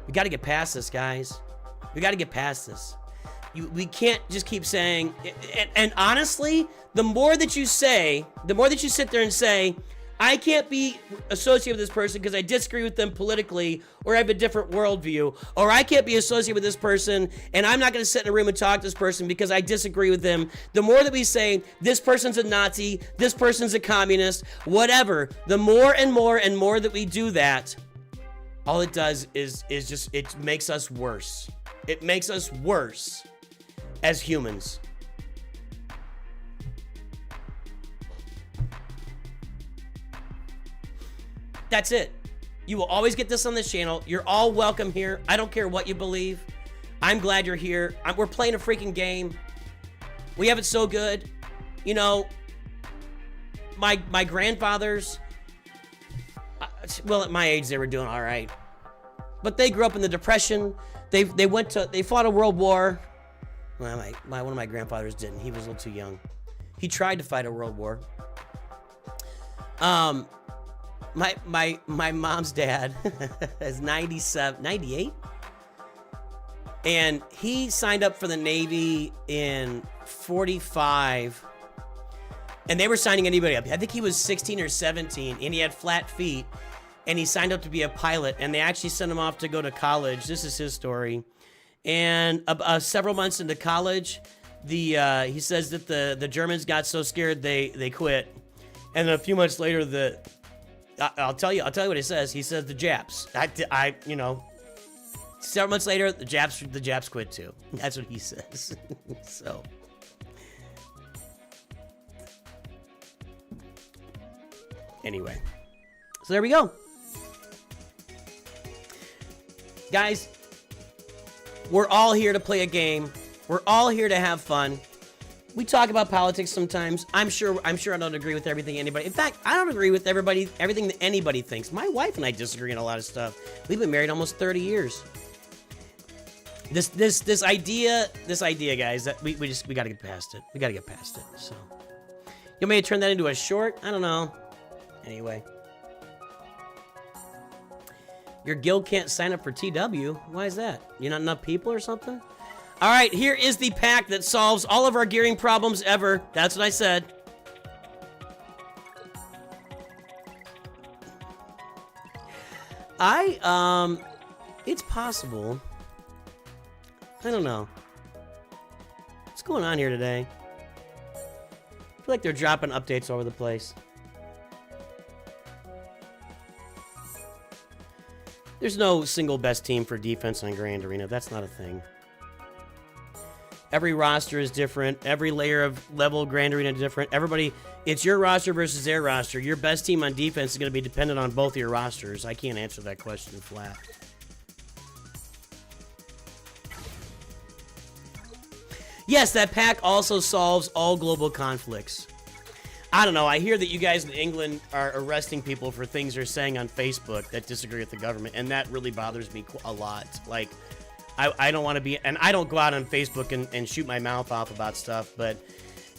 A: We got to get past this, guys. We got to get past this. We can't just keep saying, and honestly, the more that you sit there and say, I can't be associated with this person because I disagree with them politically or have a different worldview, or I can't be associated with this person and I'm not going to sit in a room and talk to this person because I disagree with them. The more that we say, this person's a Nazi, this person's a communist, whatever, the more and more and more that we do that, all it does is just, it makes us worse. It makes us worse as humans. That's it. You will always get this on this channel. You're all welcome here. I don't care what you believe. I'm glad you're here. We're playing a freaking game. We have it so good. You know, my grandfathers, well, at my age, they were doing all right. But they grew up in the Depression. They fought a world war. Well, one of my grandfathers didn't. He was a little too young. He tried to fight a world war. My mom's dad is 97, 98. And he signed up for the Navy in 45. And they were signing anybody up. I think he was 16 or 17, and he had flat feet. And he signed up to be a pilot, and they actually sent him off to go to college. This is his story. And several months into college, he says that the Germans got so scared they quit. And then a few months later, I'll tell you what he says. He says the Japs. Several months later, the Japs quit too. That's what he says. So. Anyway, so there we go. Guys, we're all here to play a game. We're all here to have fun. We talk about politics sometimes. I'm sure I don't agree with everything anybody. In fact, I don't agree with everything that anybody thinks. My wife and I disagree on a lot of stuff. We've been married almost 30 years. This idea, guys, that we gotta get past it. We gotta get past it. So, you want me to turn that into a short? I don't know. Anyway. Your guild can't sign up for TW. Why is that? You not enough people or something? All right, here is the pack that solves all of our gearing problems ever. That's what I said. It's possible. I don't know. What's going on here today? I feel like they're dropping updates all over the place. There's no single best team for defense on Grand Arena. That's not a thing. Every roster is different. Every layer of level Grand Arena is different. Everybody, it's your roster versus their roster. Your best team on defense is going to be dependent on both of your rosters. I can't answer that question flat. Yes, that pack also solves all global conflicts. I don't know. I hear that you guys in England are arresting people for things they're saying on Facebook that disagree with the government, and that really bothers me a lot. Like, I don't want to be, and I don't go out on Facebook and shoot my mouth off about stuff, but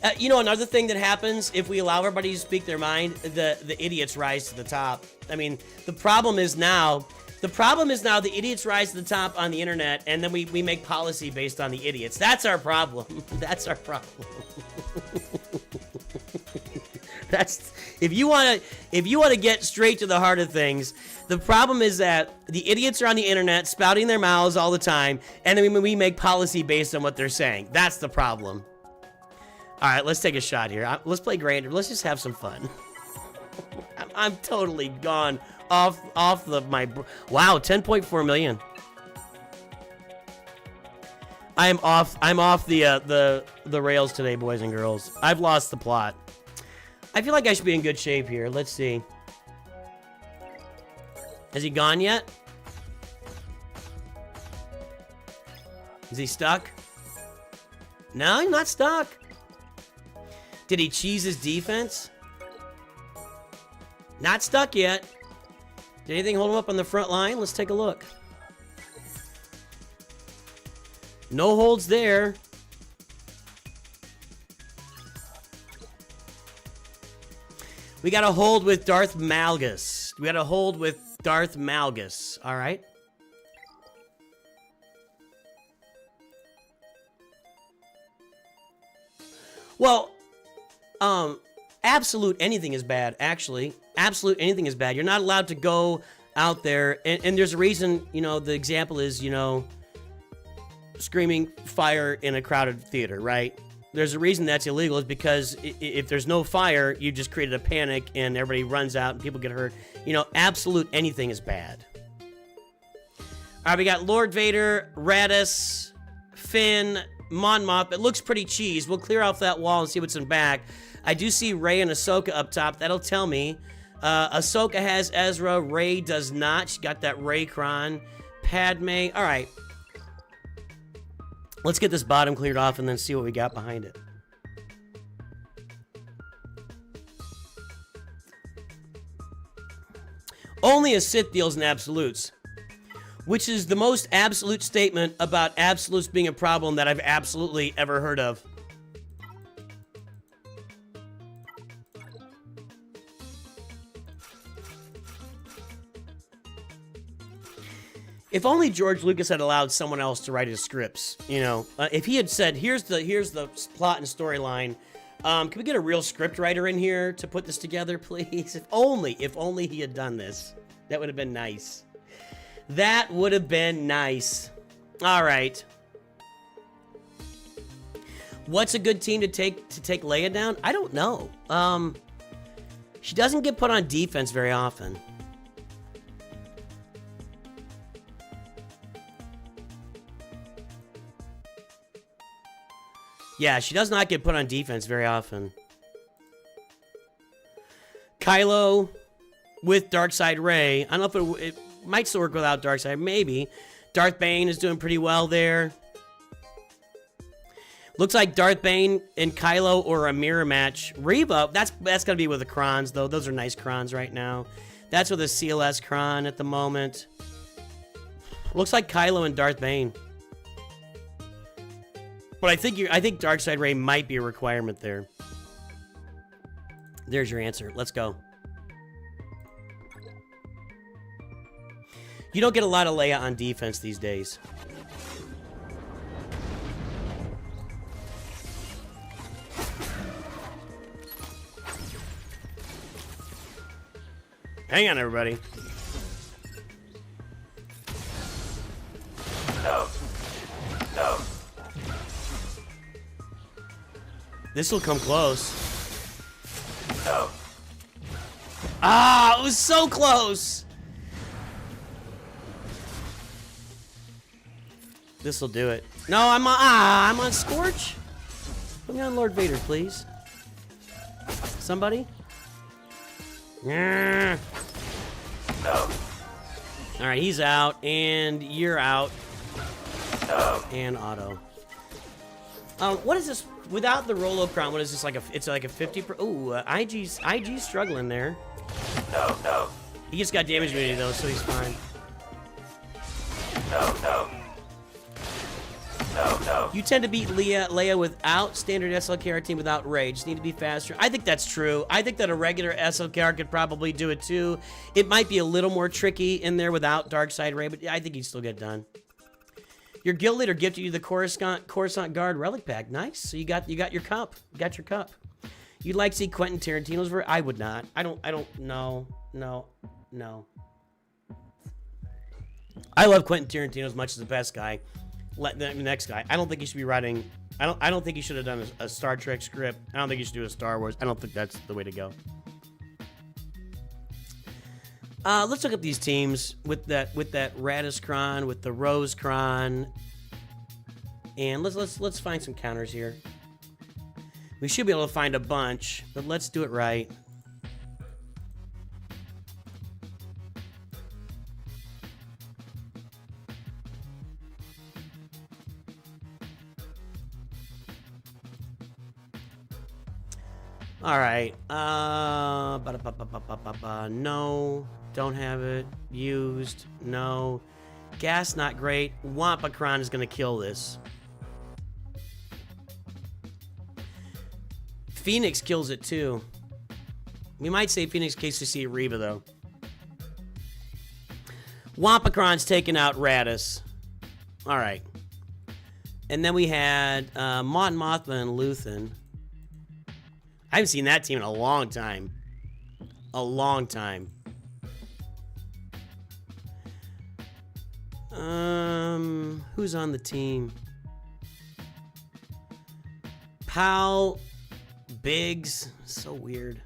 A: another thing that happens if we allow everybody to speak their mind, the idiots rise to the top. I mean, the problem is now the idiots rise to the top on the internet, and then we make policy based on the idiots. That's our problem. That's our problem. That's if you want to get straight to the heart of things. The problem is that the idiots are on the internet spouting their mouths all the time, and then we make policy based on what they're saying. That's the problem. All right, let's take a shot here. Let's play Grander. Let's just have some fun. I'm totally gone off my wow, 10.4 million. I'm off the rails today, boys and girls. I've lost the plot. I feel like I should be in good shape here. Let's see. Has he gone yet? Is he stuck? No, he's not stuck. Did he cheese his defense? Not stuck yet. Did anything hold him up on the front line? Let's take a look. No holds there. We got a hold with Darth Malgus. We got a hold with Darth Malgus. All right. Well, absolute anything is bad, actually. Absolute anything is bad. You're not allowed to go out there, and there's a reason, the example is, screaming fire in a crowded theater, right? There's a reason that's illegal, is because if there's no fire, you just created a panic and everybody runs out and people get hurt. Absolute anything is bad. All right, we got Lord Vader, Radis, Finn, Mon Mothma. It looks pretty cheese. We'll clear off that wall and see what's in back. I do see Rey and Ahsoka up top. That'll tell me. Ahsoka has Ezra. Rey does not. She got that Raycron. Padme. All right. Let's get this bottom cleared off and then see what we got behind it. Only a Sith deals in absolutes. Which is the most absolute statement about absolutes being a problem that I've absolutely ever heard of. If only George Lucas had allowed someone else to write his scripts, you know. If he had said, here's the plot and storyline, can we get a real script writer in here to put this together, please? If only he had done this. That would have been nice. That would have been nice. All right. What's a good team to take Leia down? I don't know. She doesn't get put on defense very often. Yeah, she does not get put on defense very often. Kylo with Darkseid Rey. I don't know if it might still work without Darkseid. Maybe. Darth Bane is doing pretty well there. Looks like Darth Bane and Kylo or a mirror match. Reva, that's gonna be with the Krons though. Those are nice Krons right now. That's with a CLS Kron at the moment. Looks like Kylo and Darth Bane. But I think Darkseid Rey might be a requirement there. There's your answer. Let's go. You don't get a lot of Leia on defense these days. Hang on, everybody. No. No. This will come close. No. Ah, it was so close. This will do it. No, I'm on Scorch. Put me on Lord Vader, please. Somebody? Yeah. No. All right, he's out, and you're out. No. And Otto. What is this? Without the Rolo Crown, what is this, like a, it's like a 50 per, ooh, IG's struggling there. No, no. He just got damage immunity though, so he's fine. No, no. No, no. You tend to beat Leia without standard SLKR team without rage. Just need to be faster. I think that's true. I think that a regular SLKR could probably do it too. It might be a little more tricky in there without Darkseid Rey, but I think he'd still get done. Your guild leader gifted you the Coruscant Guard relic pack. Nice. So you got your cup. You got your cup. You'd like to see Quentin Tarantino's version? I would not. I don't know. No. I love Quentin Tarantino as much as the best guy. The next guy. I don't think he should be writing. I don't think he should have done a Star Trek script. I don't think he should do a Star Wars. I don't think that's the way to go. Let's look up these teams with that Radis Kron, with the Rose Kron, and let's find some counters here. We should be able to find a bunch, but let's do it right. All right. No. Don't have it. Used. No. Gas, not great. Wampakron is going to kill this. Phoenix kills it too. We might say Phoenix in case we see Reba though. Wampakron's taking out Radis. All right. And then we had Mon Mothma and Luthen. I haven't seen that team in a long time. A long time. Who's on the team? Pal, Biggs. So weird.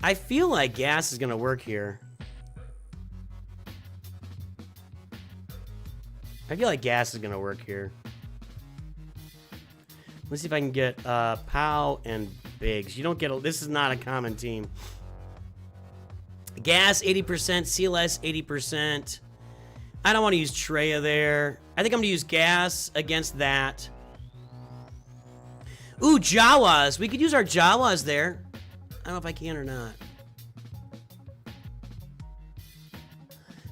A: I feel like Gas is gonna work here. I feel like Gas is gonna work here. Let's see if I can get Pow and Biggs. You don't get this is not a common team. Gas 80%, CLS 80%. I don't want to use Treya there. I think I'm gonna use Gas against that. Ooh, Jawas. We could use our Jawas there. I don't know if I can or not.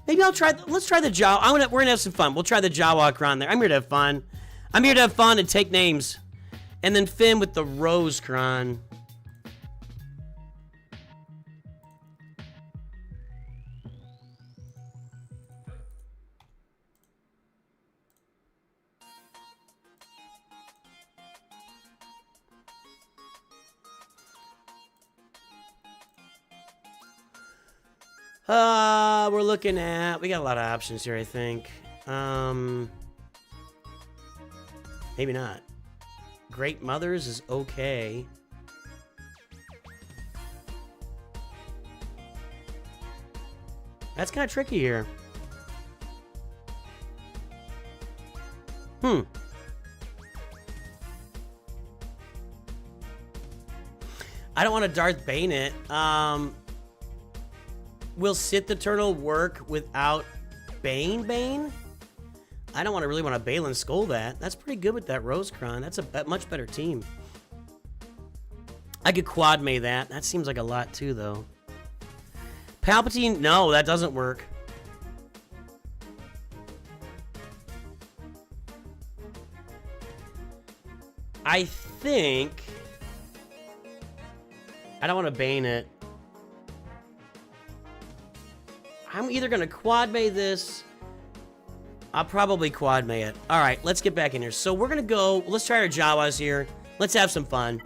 A: Maybe I'll try. Let's try the Jawa. We're gonna have some fun. We'll try the Jawa Kron there. I'm here to have fun. I'm here to have fun and take names. And then Finn with the Rose Kron. We're looking at, we got a lot of options here, I think. Maybe not. Great Mothers is okay. That's kind of tricky here. I don't want to Darth Bane it. Will Sith Eternal work without Bane? I don't really want to Balon Skull that. That's pretty good with that Rose Kron. That's a much better team. I could quad May that. That seems like a lot too, though. Palpatine, no, that doesn't work. I think I don't want to Bane it. I'm either going to quad May this. I'll probably quad May it. All right, let's get back in here. So we're going to go. Let's try our Jawas here. Let's have some fun.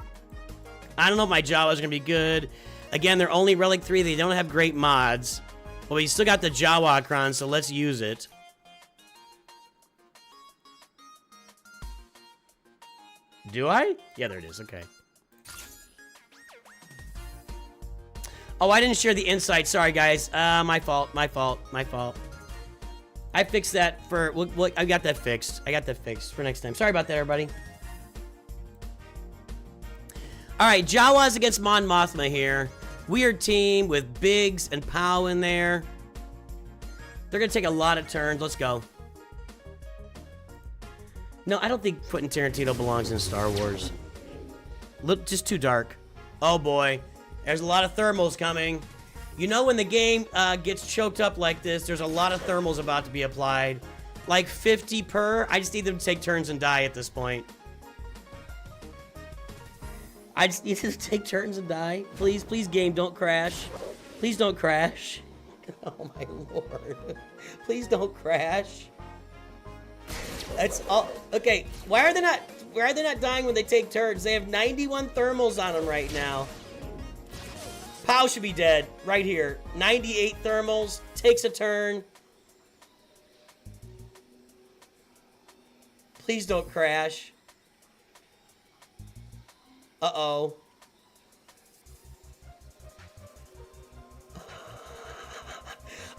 A: I don't know if my Jawas are going to be good. Again, they're only Relic 3. They don't have great mods. But we still got the Jawa Kron, so let's use it. Do I? Yeah, there it is. Okay. Oh, I didn't share the insight. Sorry, guys. My fault. I fixed that for... Well, I got that fixed. For next time. Sorry about that, everybody. All right, Jawas against Mon Mothma here. Weird team with Biggs and Pow in there. They're going to take a lot of turns. Let's go. No, I don't think Quentin Tarantino belongs in Star Wars. Look, just too dark. Oh, boy. There's a lot of thermals coming. You know when the game gets choked up like this, there's a lot of thermals about to be applied. Like 50 per. I just need them to take turns and die at this point. I just need them to take turns and die. Please, please, game, don't crash. Please don't crash. Oh, my Lord. Please don't crash. That's all. Okay, why are they not dying when they take turns? They have 91 thermals on them right now. Pow should be dead right here. 98 thermals, takes a turn. Please don't crash. Uh-oh.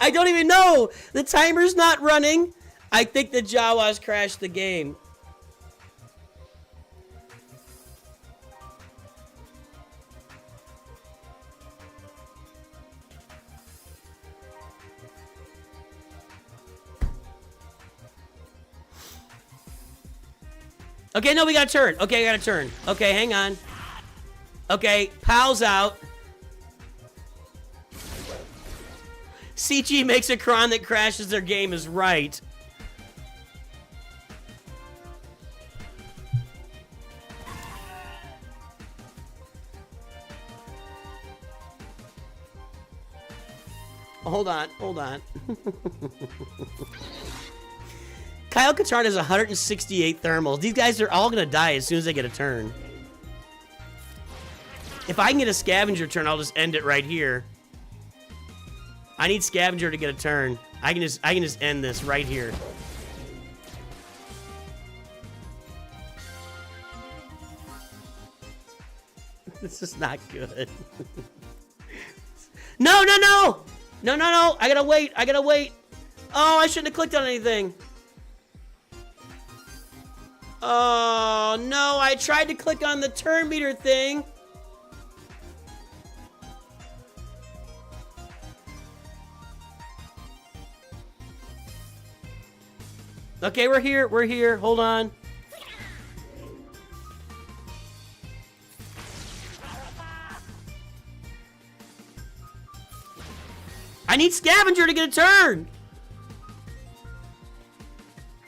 A: I don't even know. The timer's not running. I think the Jawas crashed the game. Okay, no, we got a turn. Okay, I got a turn. Okay, hang on. Okay, Pow's out. CG makes a Kron that crashes their game is right. Hold on, hold on. Kyle Katarn has 168 thermals. These guys are all gonna die as soon as they get a turn. If I can get a scavenger turn, I'll just end it right here. I need scavenger to get a turn. I can just end this right here. This is not good. No, no, no! No, no, no! I gotta wait! I gotta wait! Oh, I shouldn't have clicked on anything. Oh, no, I tried to click on the turn meter thing. Okay, we're here, hold on. I need Scavenger to get a turn.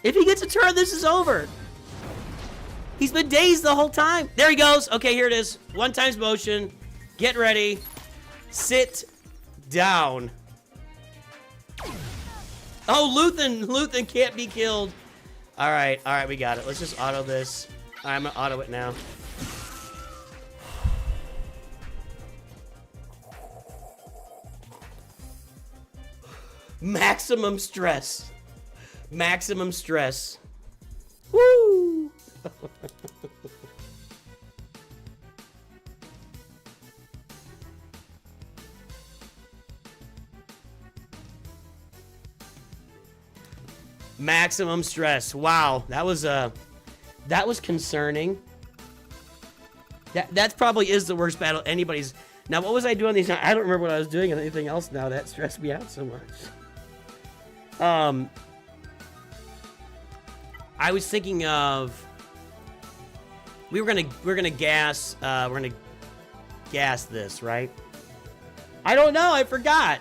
A: If he gets a turn, this is over. He's been dazed the whole time. There he goes. Okay, here it is. 1 times motion. Get ready. Sit down. Oh, Luthen can't be killed. All right, we got it. Let's just auto this. All right, I'm gonna auto it now. Maximum stress. Maximum stress. Woo! Maximum stress. Wow, that was concerning. That probably is the worst battle anybody's. Now, what was I doing these? I don't remember what I was doing and anything else now. That stressed me out so much. I was thinking of we're gonna gas this, right? I don't know, I forgot.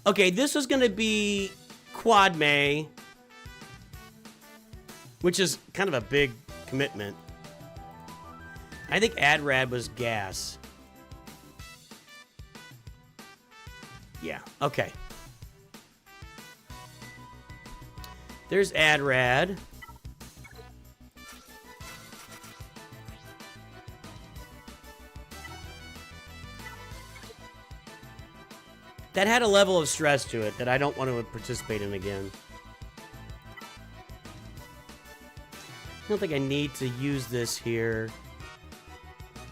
A: Okay, this was gonna be Quad May, which is kind of a big commitment. I think Adrad was gas. Yeah, okay. There's Adrad. That had a level of stress to it that I don't want to participate in again. I don't think I need to use this here.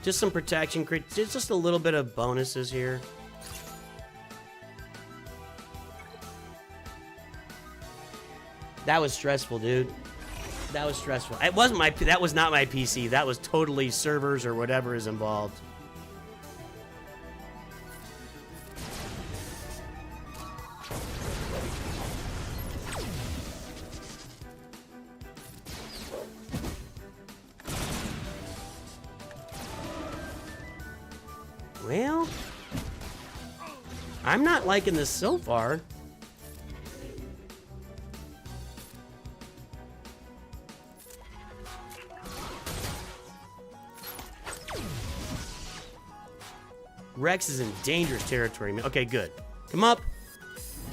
A: Just some protection, just a little bit of bonuses here. That was stressful, dude. That was stressful. It wasn't my. That was not my PC. That was totally servers or whatever is involved. Well, I'm not liking this so far. Rex is in dangerous territory, man. Okay, good. Come up.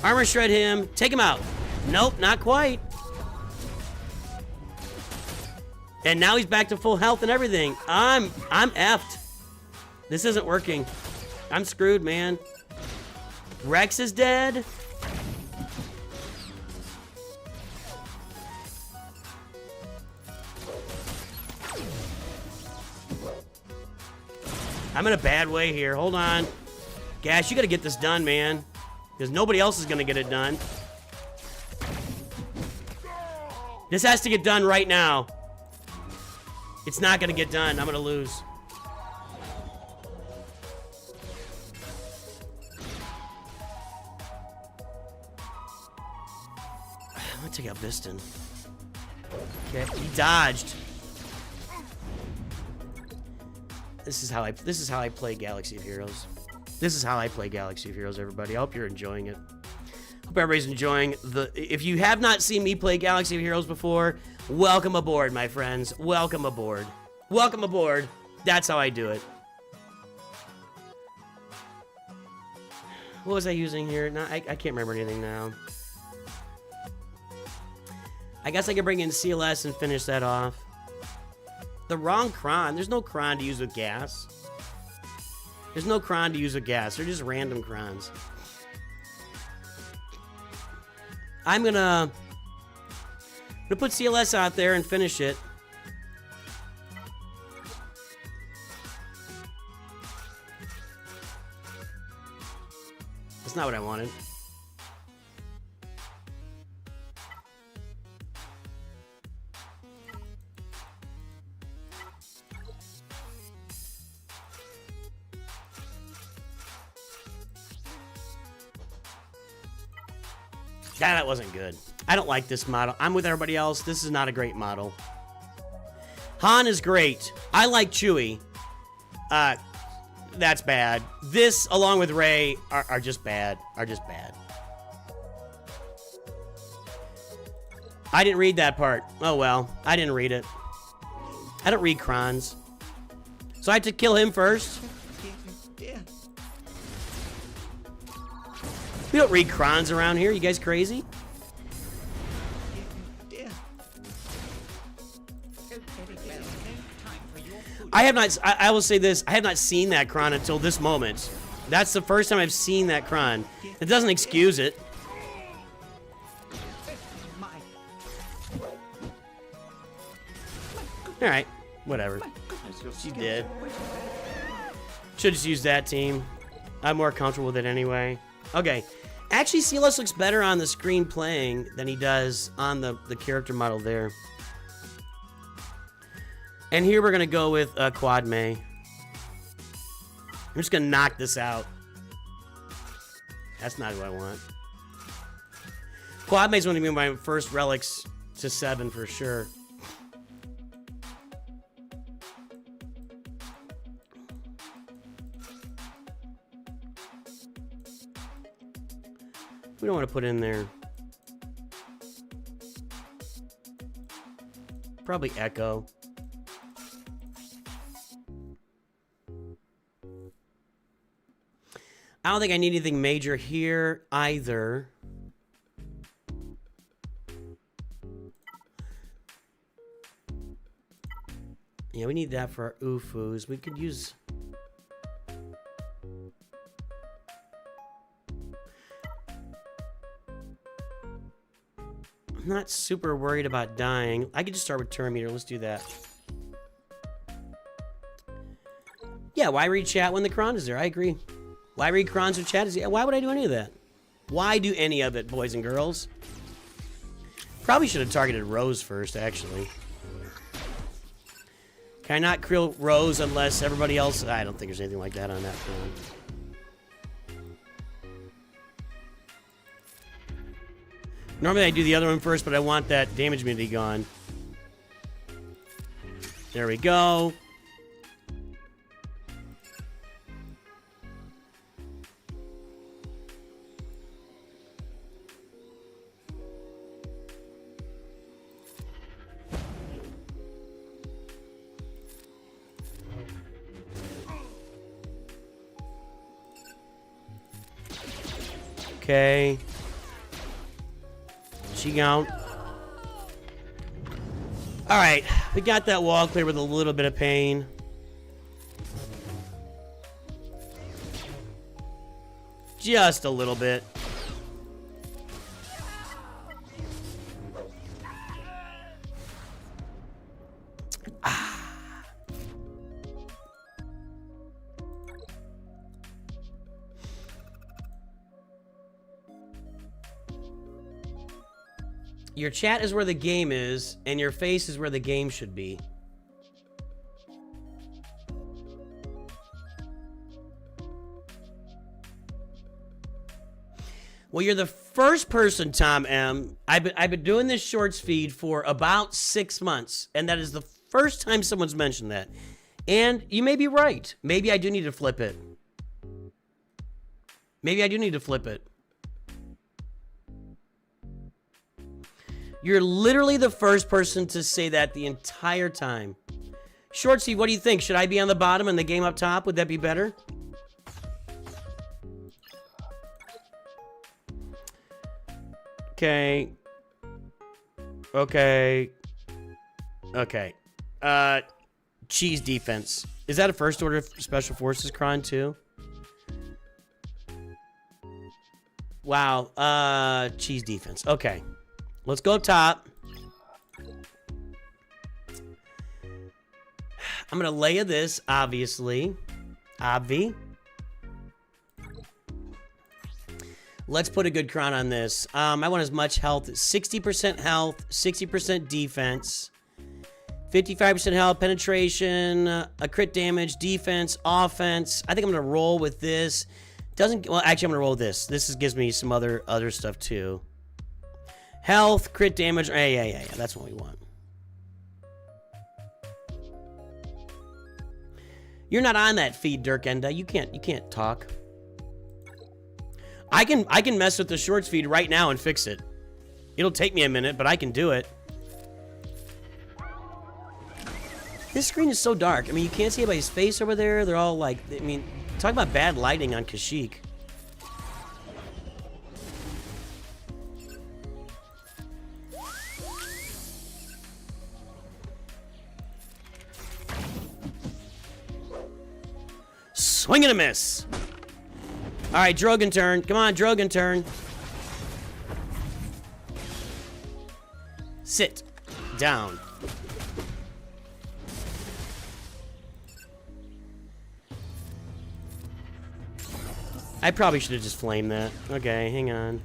A: Armor shred him. Take him out. Nope, not quite. And now he's back to full health and everything. I'm effed. This isn't working. I'm screwed, man. Rex is dead. I'm in a bad way here. Hold on. Gash, you gotta get this done, man. Because nobody else is gonna get it done. This has to get done right now. It's not gonna get done. I'm gonna lose. I'm gonna take out Biston. Okay, he dodged. This is how I play Galaxy of Heroes. This is how I play Galaxy of Heroes, everybody. I hope you're enjoying it. Hope everybody's enjoying the. If you have not seen me play Galaxy of Heroes before, welcome aboard, my friends. Welcome aboard. Welcome aboard. That's how I do it. What was I using here? No, I can't remember anything now. I guess I can bring in CLS and finish that off. The wrong cron. There's no cron to use with gas. There's no cron to use with gas. They're just random crons. I'm gonna put CLS out there and finish it. That's not what I wanted. That wasn't good. I don't like this model. I'm with everybody else. This is not a great model. Han is great. I like Chewie. That's bad. This, along with Ray, are just bad. Are just bad. I didn't read that part. Oh well, I didn't read it. I don't read crons. So I had to kill him first. We don't read crons around here. You guys crazy? I have not. I will say this. I have not seen that cron until this moment. That's the first time I've seen that cron. It doesn't excuse it. All right, whatever. She did. Should just use that team. I'm more comfortable with it anyway. Okay. Actually, Silas looks better on the screen playing than he does on the character model there. And here we're going to go with Quad May. I'm just going to knock this out. That's not who I want. Quad May's going to be my first relics to 7 for sure. We don't want to put in there. Probably Echo. I don't think I need anything major here either. Yeah, we need that for our UFUs. We could use... I'm not super worried about dying. I could just start with Terminator. Let's do that. Yeah, why read chat when the cron is there? I agree. Why read crons or chat? Why would I do any of that? Why do any of it, boys and girls? Probably should have targeted Rose first, actually. Can I not kill Rose unless everybody else... I don't think there's anything like that on that cron. Normally I do the other one first, but I want that damage immunity gone. There we go. Okay. She gone. Alright, we got that wall clear with a little bit of pain. Just a little bit. Your chat is where the game is, and your face is where the game should be. Well, you're the first person, Tom M. I've been doing this shorts feed for about 6 months, and that is the first time someone's mentioned that. And you may be right. Maybe I do need to flip it. Maybe I do need to flip it. You're literally the first person to say that the entire time. Shortsy, what do you think? Should I be on the bottom and the game up top? Would that be better? Okay. Okay. Okay. Cheese defense. Is that a first order special forces cron too? Wow. Cheese defense. Okay. Let's go up top. I'm gonna lay this, obviously. Obvi. Let's put a good crown on this. I want as much health. 60% health, 60% defense, 55% health, penetration, a crit damage, defense, offense. I think I'm gonna roll with this. Well, actually, I'm gonna roll with this. This gives me some other stuff too. Health, crit damage. Yeah. That's what we want. You're not on that feed, Dirkenda. You can't talk. I can mess with the shorts feed right now and fix it. It'll take me a minute, but I can do it. This screen is so dark. I mean, you can't see anybody's face over there. They're all like, I mean, talk about bad lighting on Kashyyyk. Swing and a miss. All right, Drogon turn. Come on, Drogon turn. Sit down. I probably should have just flamed that. Okay, hang on.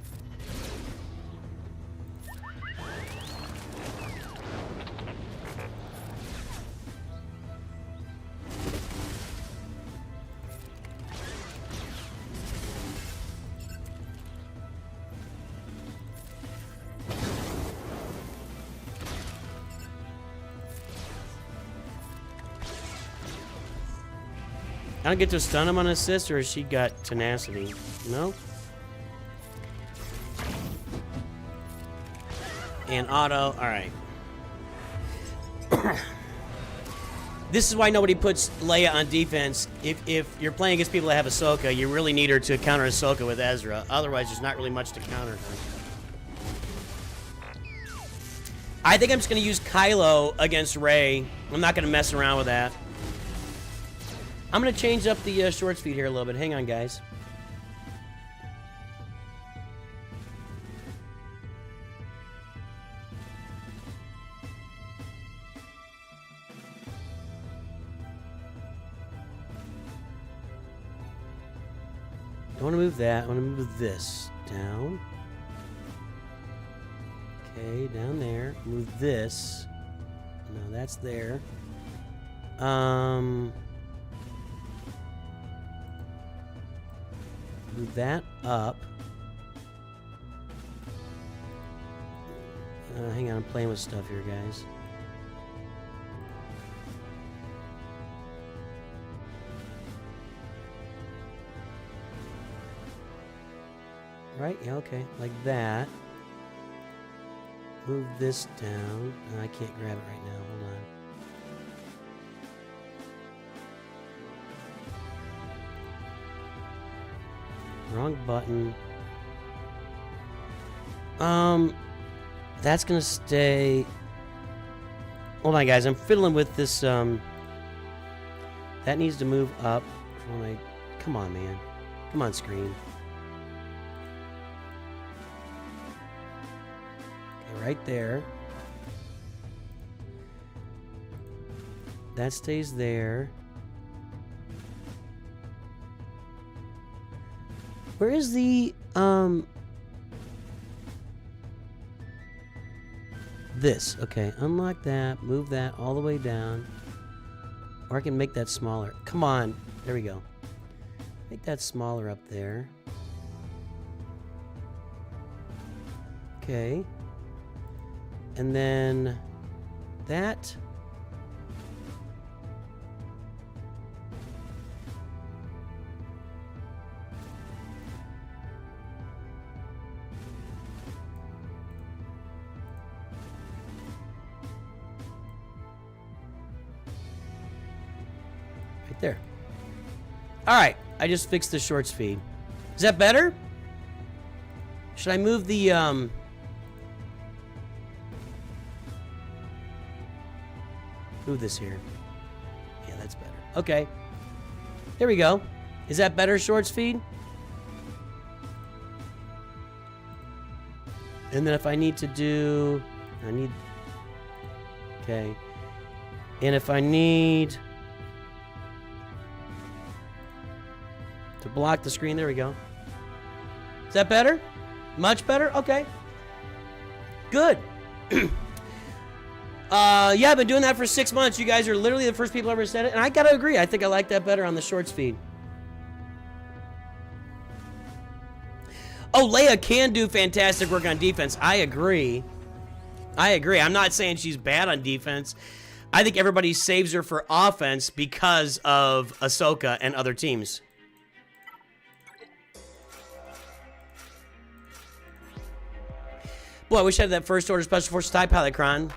A: I don't get to stun him on assist, or has she got tenacity? No? And auto, alright. This is why nobody puts Leia on defense. If you're playing against people that have Ahsoka, you really need her to counter Ahsoka with Ezra. Otherwise, there's not really much to counter her. I think I'm just going to use Kylo against Rey. I'm not going to mess around with that. I'm going to change up the short speed here a little bit. Hang on, guys. I want to move that. I want to move this down. Okay, down there. Move this. No, that's there. Move that up. Hang on, I'm playing with stuff here, guys. Right? Yeah, okay. Like that. Move this down. I can't grab it right now. Hold on. Wrong button. That's gonna stay. Hold on, guys. I'm fiddling with this. That needs to move up. Come on, man. Come on, screen. Okay, right there. That stays there. Where is the, this. Okay, unlock that, move that all the way down. Or I can make that smaller. Come on. There we go. Make that smaller up there. Okay. And then that. There. All right, I just fixed the short speed. Is that better? Should I move the move this here? Yeah, that's better. Okay. There we go. Is that better, short speed? And then if I need to do, okay. And if I need to block the screen, there we go. Is that better? Much better? Okay. Good. Yeah, I've been doing that for 6 months. You guys are literally the first people ever said it, and I gotta agree. I think I like that better on the short speed. Oh, Leia can do fantastic work on defense. I agree. I'm not saying she's bad on defense, I think everybody saves her for offense because of Ahsoka and other teams. Boy, I wish I had that First Order Special Forces TIE Pilot Cron.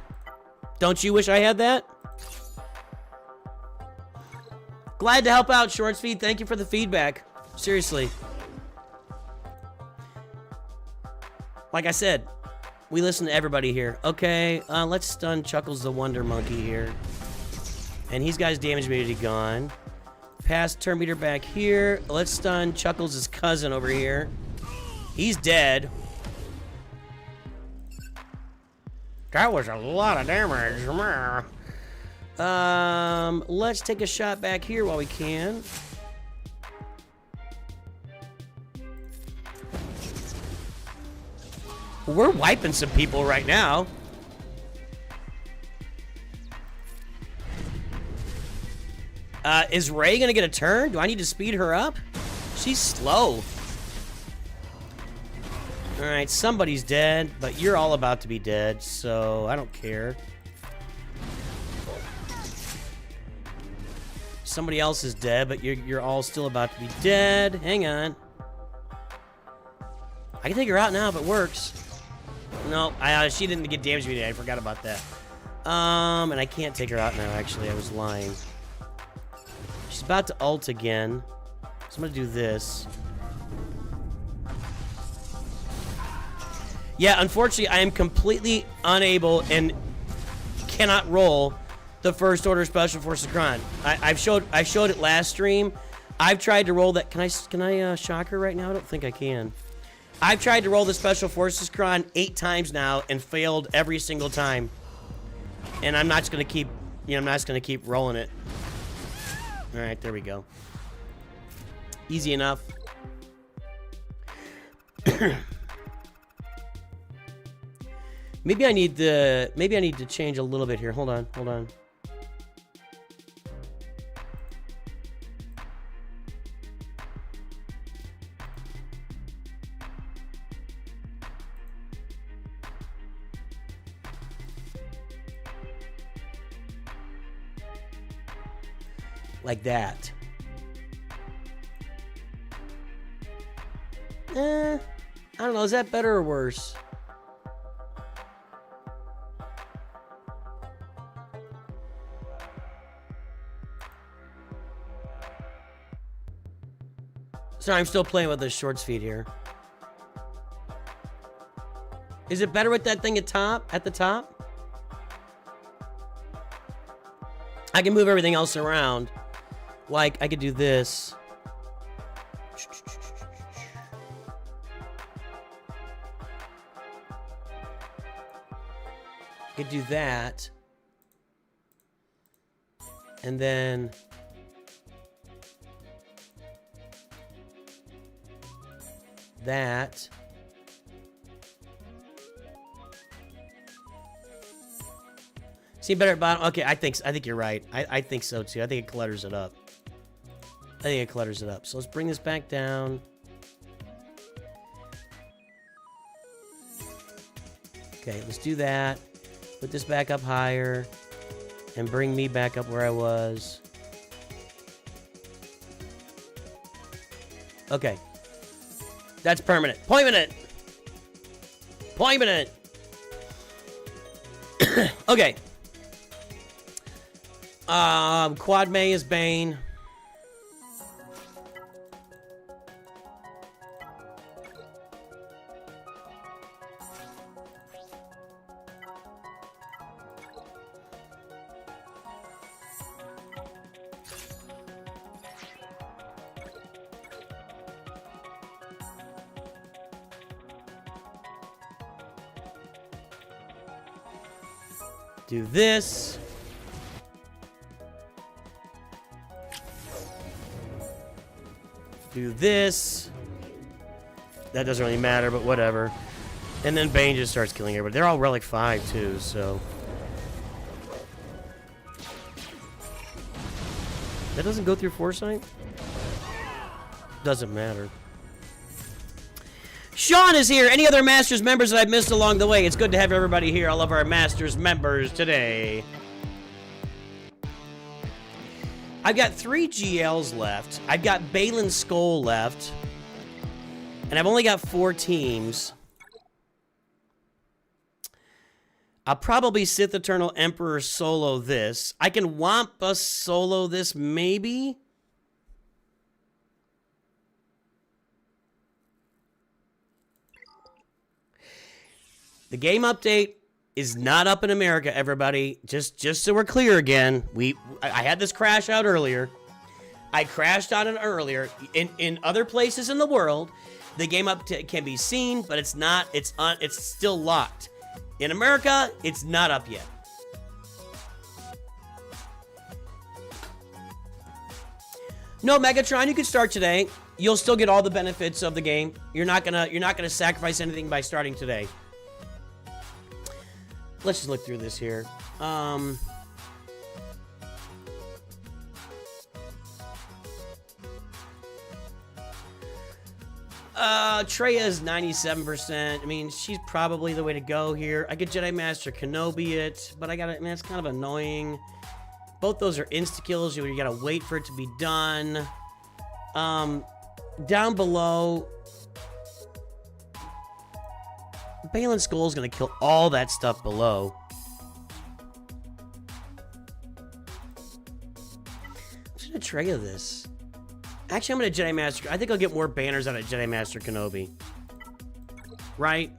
A: Don't you wish I had that? Glad to help out, Shorts Feed. Thank you for the feedback. Seriously. Like I said, we listen to everybody here. Okay, let's stun Chuckles the Wonder Monkey here. And he's got his damage immunity gone. Pass turn meter back here. Let's stun Chuckles' cousin over here. He's dead. That was a lot of damage. Let's take a shot back here while we can. We're wiping some people right now. Is Rey gonna get a turn? Do I need to speed her up? She's slow. Alright, somebody's dead, but you're all about to be dead, so I don't care. Somebody else is dead, but you're all still about to be dead. Hang on. I can take her out now if it works. No, she didn't get damage me today. I forgot about that. And I can't take her out now, actually. I was lying. She's about to ult again. So I'm going to do this. Yeah, unfortunately, I am completely unable and cannot roll the First Order Special Forces Cron. I showed it last stream. I've tried to roll that. Can I shock her right now? I don't think I can. I've tried to roll the Special Forces Cron 8 times now and failed every single time. And I'm not just gonna keep, I'm not just gonna keep rolling it. All right, there we go. Easy enough. Maybe I need to change a little bit here. Hold on. Like that. I don't know, is that better or worse? Sorry, I'm still playing with the shorts feed here. Is it better with that thing at the top? I can move everything else around. Like, I could do this. I could do that. And then... that. See better at bottom? Okay, I think you're right. I think so too. I think it clutters it up. So let's bring this back down. Okay, let's do that. Put this back up higher. And bring me back up where I was. Okay. That's permanent. Permanent! Okay. Quad May is Bane. Do this. Do this. That doesn't really matter, but whatever. And then Bane just starts killing everybody. They're all Relic 5 too, so. That doesn't go through Foresight? Doesn't matter. Sean is here. Any other Masters members that I've missed along the way? It's good to have everybody here. All of our Masters members today. I've got 3 GLs left. I've got Balon Skull left. And I've only got 4 teams. I'll probably Sith Eternal Emperor solo this. I can Wampa solo this, maybe. The game update is not up in America, everybody. Just so we're clear again. I had this crash out earlier. I crashed on it earlier. In other places in the world, the game update can be seen, but it's not. It's still locked. In America, it's not up yet. No, Megatron, you can start today. You'll still get all the benefits of the game. You're not gonna sacrifice anything by starting today. Let's just look through this here. Traya is 97%. I mean, she's probably the way to go here. I could Jedi Master Kenobi it, but I mean, it's kind of annoying. Both those are insta-kills. You gotta wait for it to be done. Down below, Balon Skull is gonna kill all that stuff below. I'm just gonna Traya this. Actually, I'm gonna Jedi Master. I think I'll get more banners out of Jedi Master Kenobi. Right?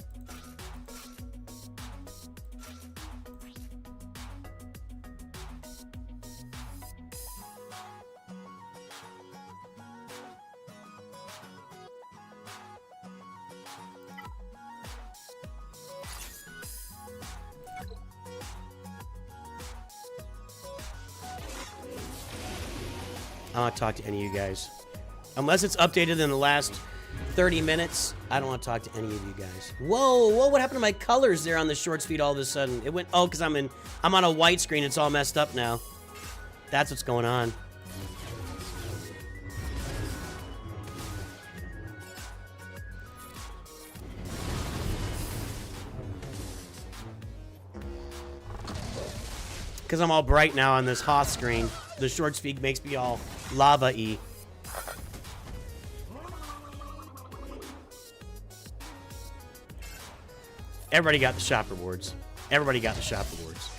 A: I don't want to talk to any of you guys. Unless it's updated in the last 30 minutes, I don't want to talk to any of you guys. Whoa, what happened to my colors there on the shorts feed all of a sudden? It went, oh, because I'm on a white screen. It's all messed up now. That's what's going on. Because I'm all bright now on this Hoth screen. The shorts feed makes me all lava-y. Everybody got the shop rewards. Everybody got the shop rewards.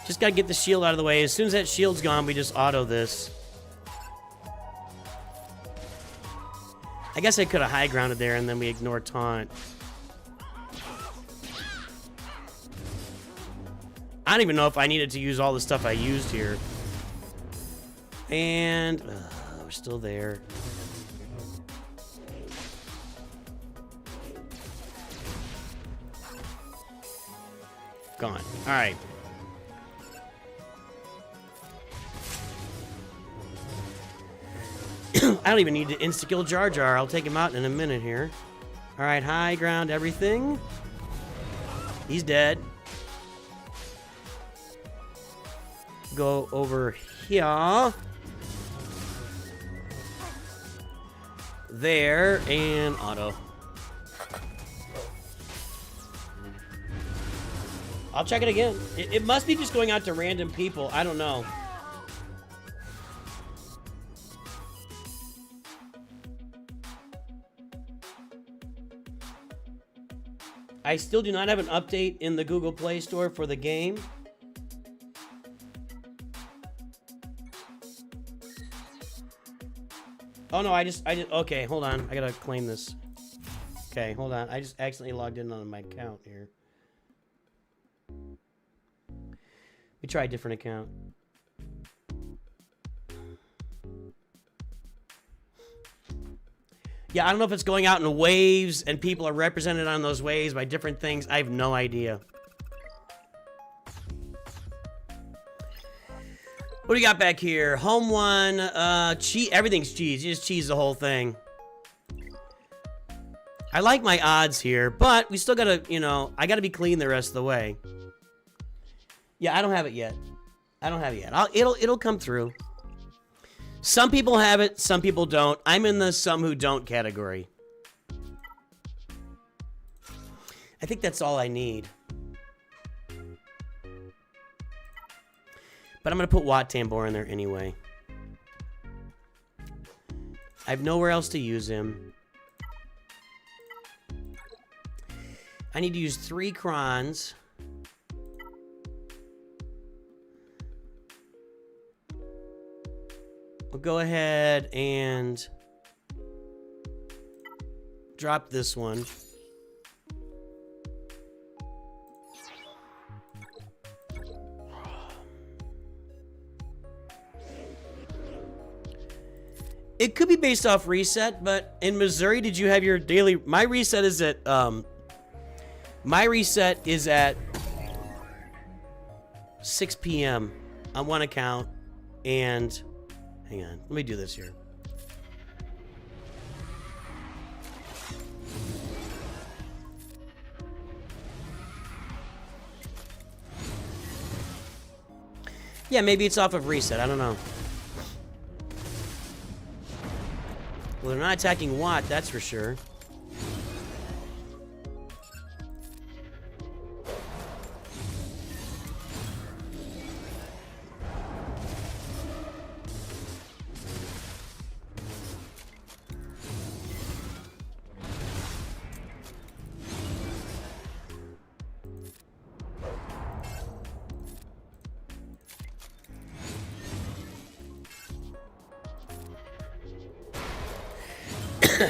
A: Just gotta get the shield out of the way. As soon as that shield's gone, we just auto this. I guess I could have high grounded there and then we ignore taunt. I don't even know if I needed to use all the stuff I used here. And we're still there. Gone. All right. I don't even need to insta-kill Jar Jar. I'll take him out in a minute here. All right, high ground everything. He's dead. Go over here. There, and auto. I'll check it again. It must be just going out to random people. I don't know. I still do not have an update in the Google Play Store for the game. Oh no, I just, okay, hold on. I gotta claim this. Okay, hold on. I just accidentally logged in on my account here. We try a different account. Yeah, I don't know if it's going out in waves and people are represented on those waves by different things. I have no idea. What do you got back here? Home one, everything's cheese. You just cheese the whole thing. I like my odds here, but we still gotta, you know, I gotta be clean the rest of the way. Yeah, I don't have it yet. I don't have it yet. It'll come through. Some people have it, some people don't. I'm in the some who don't category. I think that's all I need. But I'm going to put Wat Tambor in there anyway. I have nowhere else to use him. I need to use 3 crons. We'll go ahead and drop this one. It could be based off reset, but in Missouri, did you have your daily... My reset is at... my reset is at 6 p.m. on one account, and... Hang on, let me do this here. Yeah, maybe it's off of reset, I don't know. Well, they're not attacking Wat, that's for sure.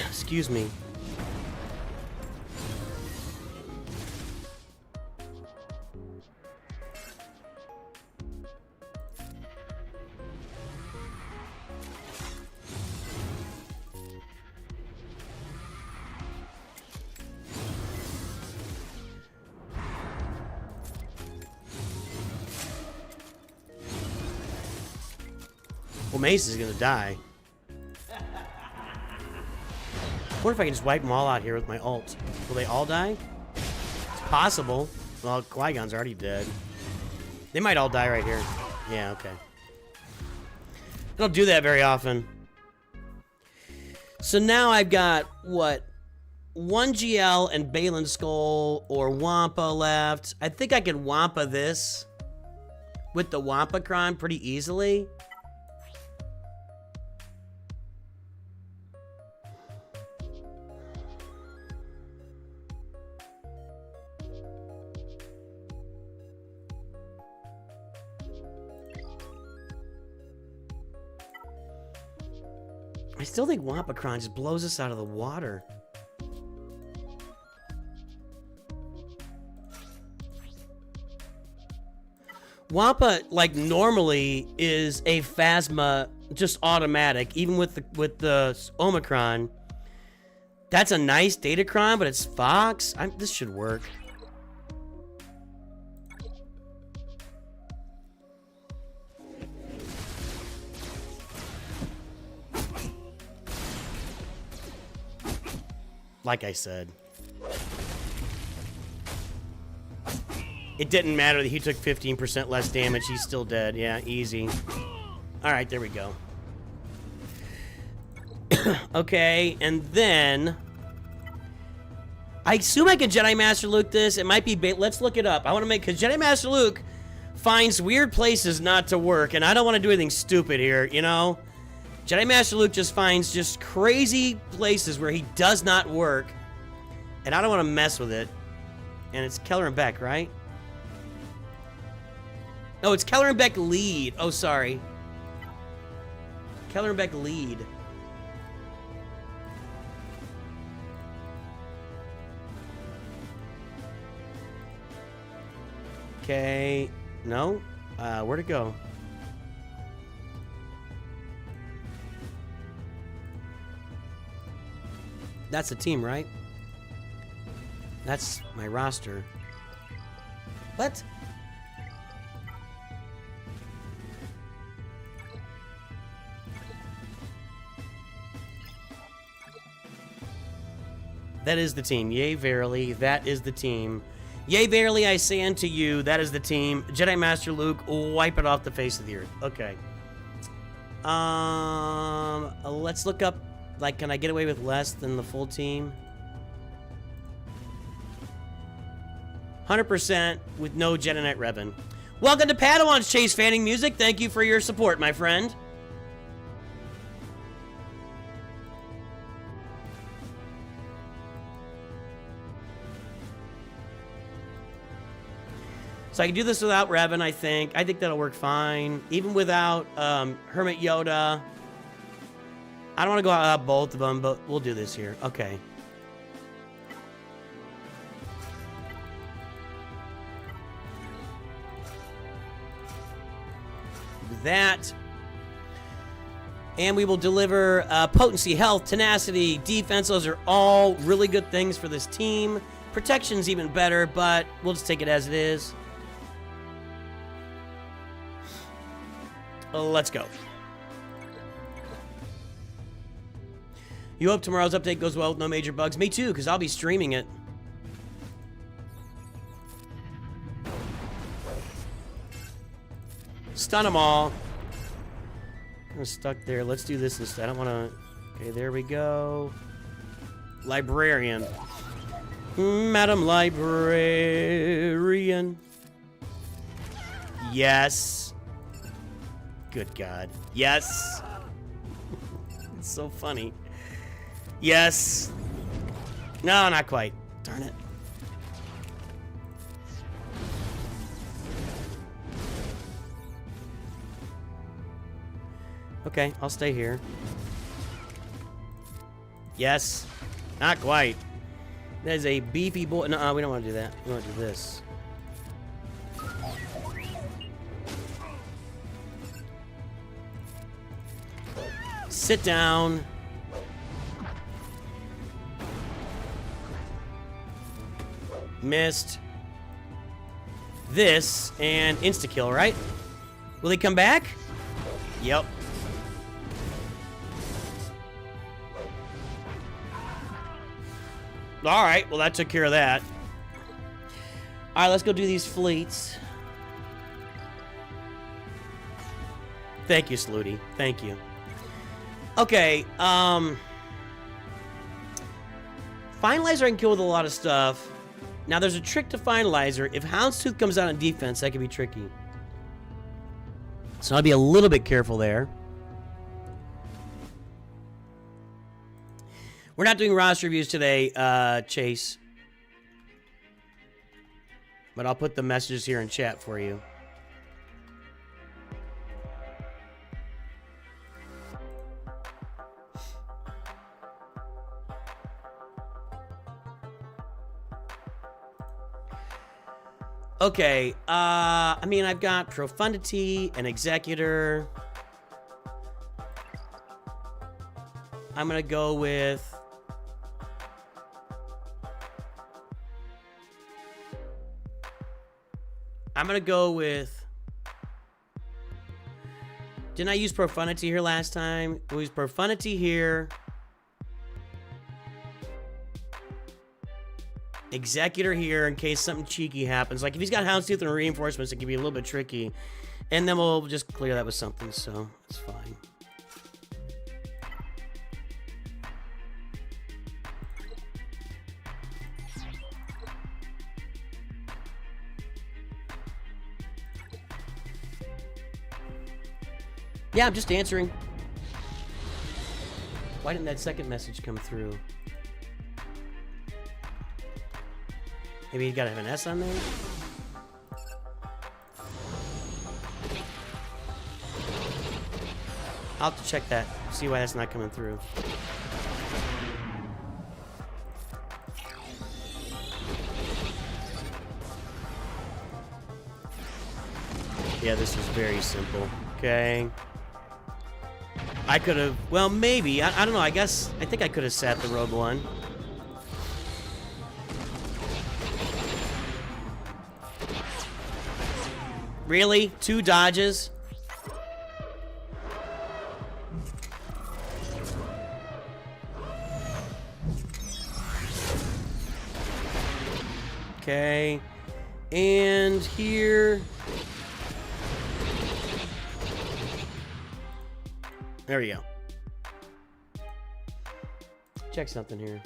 A: Excuse me. Well, Mace is gonna die. I wonder if I can just wipe them all out here with my ult. Will they all die? It's possible. Well, Qui-Gon's already dead. They might all die right here. Yeah, okay. I don't do that very often. So now I've got, what? 1 GL and Balon Skull or Wampa left. I think I can Wampa this with the Wampa Cron pretty easily. I still think Wampacron just blows us out of the water. Wampa, like, normally is a Phasma just automatic, even with the Omicron. That's a nice Datacron, but it's Fox. This should work. Like I said. It didn't matter that he took 15% less damage. He's still dead. Yeah, easy. Alright, there we go. Okay, and then... I assume I can Jedi Master Luke this. It might be... Let's look it up. I want to make... Because Jedi Master Luke finds weird places not to work, and I don't want to do anything stupid here, you know? Jedi Master Luke just finds just crazy places where he does not work, and I don't want to mess with it. And it's Keller and Beck, right? No, it's Keller and Beck lead. Oh, sorry. Keller and Beck lead. Okay. No? Where'd it go? That's the team, right? That's my roster. What? That is the team. Yea, verily, that is the team. Yea, verily, I say unto you, that is the team. Jedi Master Luke, wipe it off the face of the earth. Okay. Let's look up, like, can I get away with less than the full team? 100% with no Jedi Revan. Welcome to Padawan's Chase Fanning Music. Thank you for your support, my friend. So I can do this without Revan, I think. I think that'll work fine. Even without Hermit Yoda. I don't want to go out both of them, but we'll do this here. Okay. Do that. And we will deliver potency, health, tenacity, defense. Those are all really good things for this team. Protection's even better, but we'll just take it as it is. Let's go. You hope tomorrow's update goes well with no major bugs? Me too, because I'll be streaming it. Stun them all. I'm stuck there. Let's do this instead. I don't want to... Okay, there we go. Librarian. Madam Librarian. Yes. Good God. Yes. It's so funny. Yes. No, not quite. Darn it. Okay, I'll stay here. Yes. Not quite. That is a beefy boy. No, we don't want to do that. We want to do this. Sit down. Missed. This and insta-kill, right? Will he come back? Yep. Alright, well that took care of that. Alright, let's go do these fleets. Thank you, Slooty. Thank you. Okay, Finalizer I can kill with a lot of stuff. Now there's a trick to Finalizer. If Houndstooth comes out on defense, that can be tricky. So I'll be a little bit careful there. We're not doing roster reviews today, Chase. But I'll put the messages here in chat for you. Okay, I mean, I've got Profundity and Executor. I'm gonna go with... Didn't I use Profundity here last time? We'll use Profundity here. Executor here in case something cheeky happens. Like if he's got Houndstooth and reinforcements, it can be a little bit tricky. And then we'll just clear that with something, so it's fine. Yeah, I'm just answering. Why didn't that second message come through? Maybe you gotta have an S on there? I'll have to check that. See why that's not coming through. Yeah, this is very simple. Okay. I could have... Well, maybe. I don't know. I think I could have sat the Rogue One. Really? 2 dodges? Okay. And here... There we go. Check something here.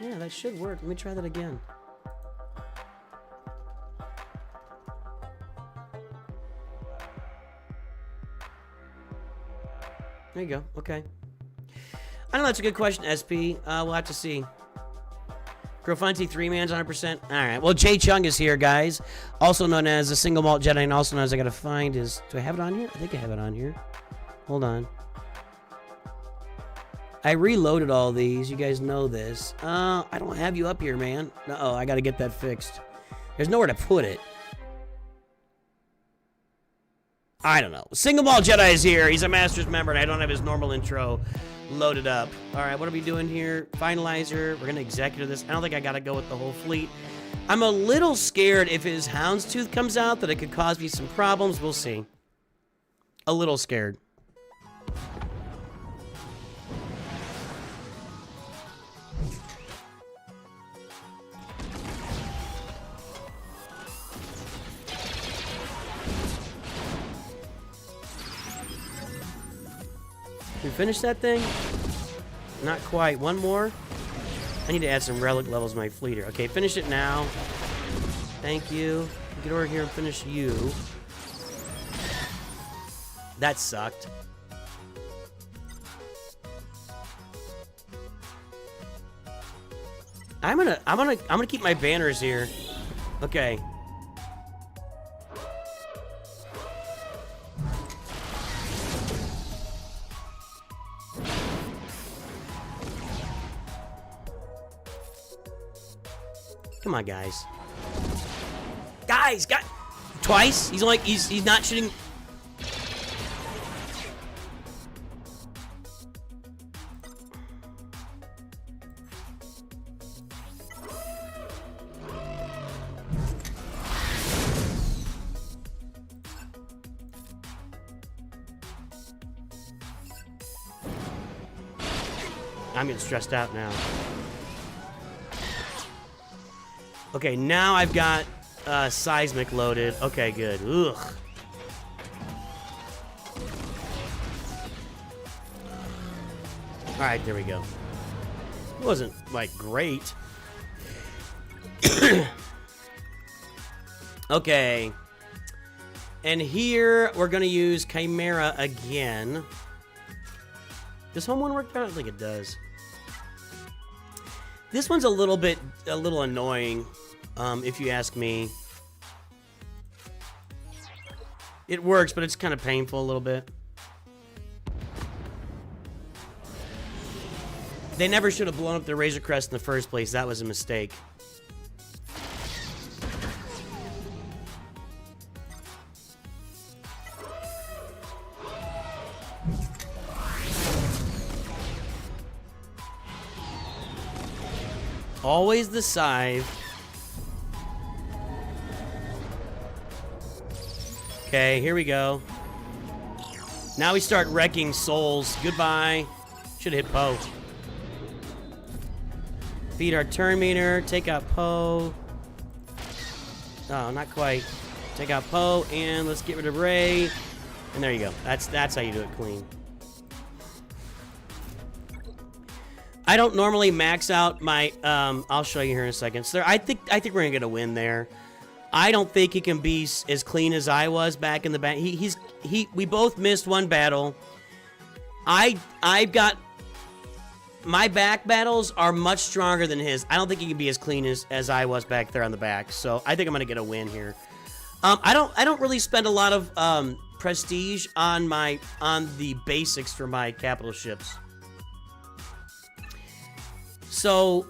A: Yeah, that should work. Let me try that again. There you go. Okay. I know that's a good question, SP. We'll have to see. Grofanti 3-man's 100%. Alright, well, Jay Chung is here, guys. Also known as the Single Malt Jedi, and also known as I gotta find his... Do I have it on here? I think I have it on here. Hold on. I reloaded all these. You guys know this. I don't have you up here, man. Uh-oh, I gotta get that fixed. There's nowhere to put it. I don't know. Single Malt Jedi is here. He's a Masters member, and I don't have his normal intro loaded up. All right, what are we doing here? Finalizer. We're going to executive this. I don't think I got to go with the whole fleet. I'm a little scared if his Houndstooth comes out that it could cause me some problems. We'll see. A little scared. We finish that thing? Not quite. One more? I need to add some relic levels to my fleeter. Okay, finish it now. Thank you. Get over here and finish you. That sucked. I'm gonna keep my banners here. Okay. Come on, guys. Guys, twice? He's not shooting. I'm getting stressed out now. Okay, now I've got seismic loaded. Okay, good. Ugh. Alright, there we go. It wasn't, like, great. Okay. And here, we're going to use Chimera again. Does home one work? I don't think it does. This one's a little annoying, if you ask me. It works, but it's kind of painful a little bit. They never should have blown up the Razor Crest in the first place. That was a mistake. Always the scythe. Okay, here we go. Now we start wrecking souls. Goodbye. Should have hit Poe. Feed our turn meter. Take out Poe. Oh, not quite. Take out Poe, and let's get rid of Rey. And there you go. That's how you do it clean. I don't normally max out my, I'll show you here in a second. So I think we're gonna get a win there. I don't think he can be as clean as I was back in the back. We both missed one battle. I've got, my back battles are much stronger than his. I don't think he can be as clean as I was back there on the back. So I think I'm gonna get a win here. I don't really spend a lot of prestige on the basics for my capital ships. So,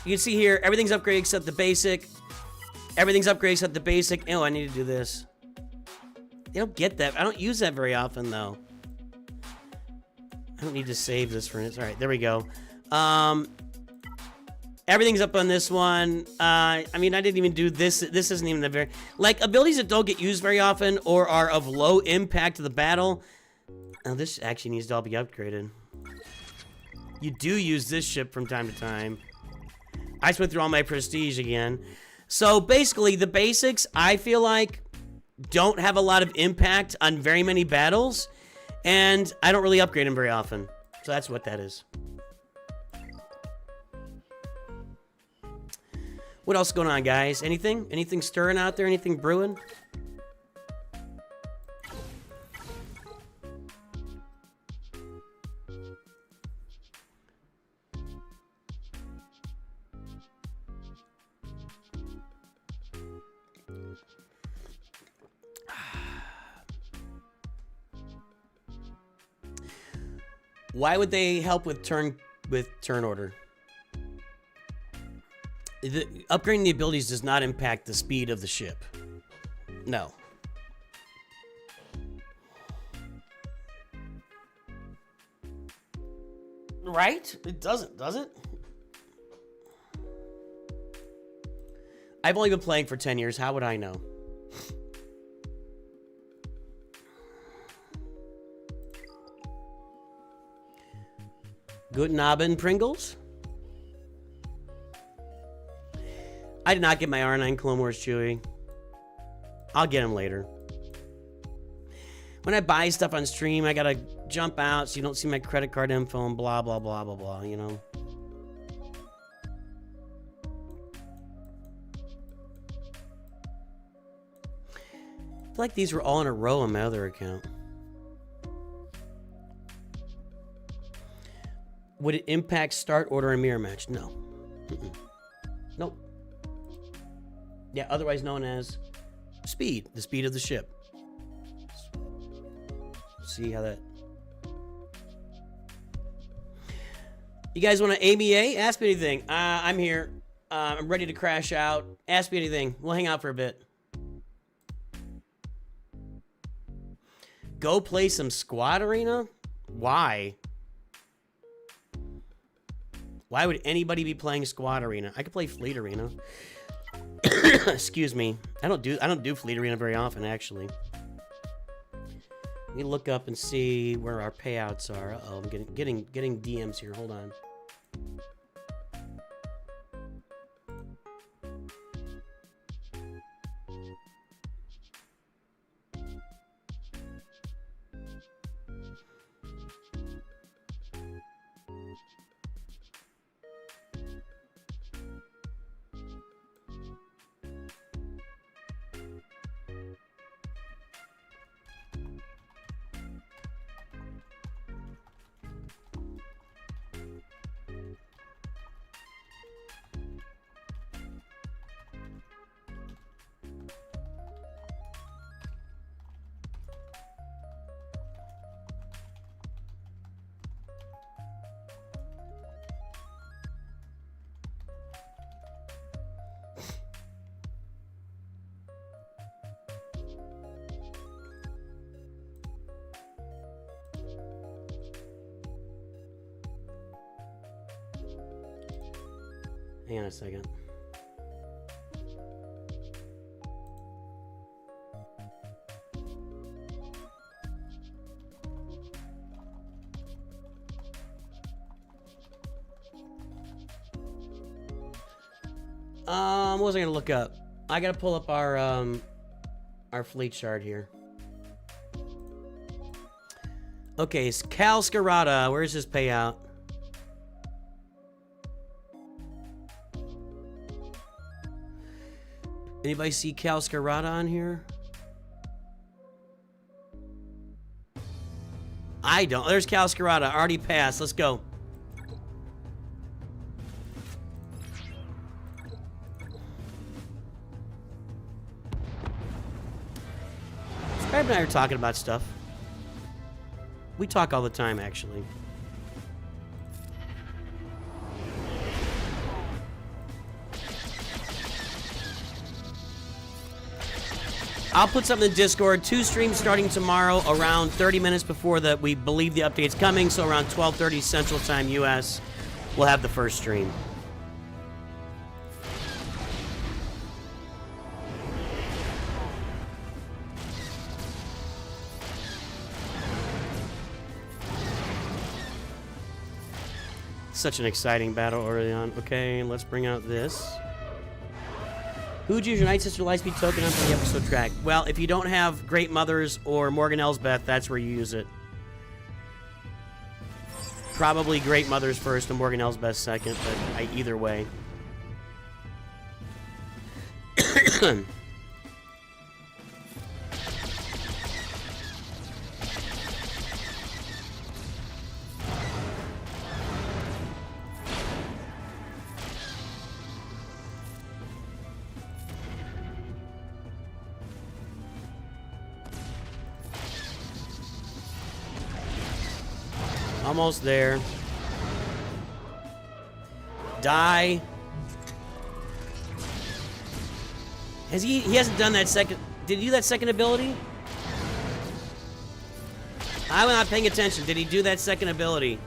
A: you can see here, everything's upgraded except the basic. Everything's upgraded except the basic. Oh, I need to do this. You don't get that. I don't use that very often, though. I don't need to save this for it. All right, there we go. Everything's up on this one. I mean, I didn't even do this. This isn't even the very... Like, abilities that don't get used very often or are of low impact to the battle. Now, this actually needs to all be upgraded. You do use this ship from time to time. I just went through all my prestige again. So, basically, the basics, I feel like, don't have a lot of impact on very many battles. And I don't really upgrade him very often. So that's what that is. What else is going on, guys? Anything? Anything stirring out there? Anything brewing? Why would they help with turn order? Upgrading the abilities does not impact the speed of the ship. No. Right? It doesn't, does it? I've only been playing for 10 years. How would I know? Guten Abend, Pringles. I did not get my R9 Clone Wars Chewy. I'll get them later. When I buy stuff on stream, I gotta jump out so you don't see my credit card info and blah, blah, blah, blah, blah, you know? I feel like these were all in a row on my other account. Would it impact start order and mirror match? No. Nope. Yeah, otherwise known as speed, the speed of the ship. See how that... You guys want to ABA? Ask me anything. I'm here. I'm ready to crash out. Ask me anything. We'll hang out for a bit. Go play some Squad Arena? Why? Why would anybody be playing Squad Arena? I could play Fleet Arena. Excuse me. I don't do Fleet Arena very often, actually. Let me look up and see where our payouts are. Uh-oh, I'm getting DMs here. Hold on. Hang on a second. What was I gonna look up? I gotta pull up our fleet chart here. Okay, it's Cal Scarata. Where's his payout? Anybody see Cal Scarata on here? I don't. There's Cal Scarata. Already passed. Let's go. Scribe and I are talking about stuff. We talk all the time, actually. I'll put something in Discord. 2 streams starting tomorrow around 30 minutes before we believe the update's coming. So around 12:30 Central Time US, we'll have the first stream. Such an exciting battle early on. Okay, let's bring out this. Who'd use your Night Sister Lightspeed token on for the episode track? Well, if you don't have Great Mothers or Morgan Elsbeth, that's where you use it. Probably Great Mother's first and Morganelle's Best second, but either way. Almost there. Die. Has he hasn't done that second. Did he do that second ability? I'm not paying attention. Did he do that second ability?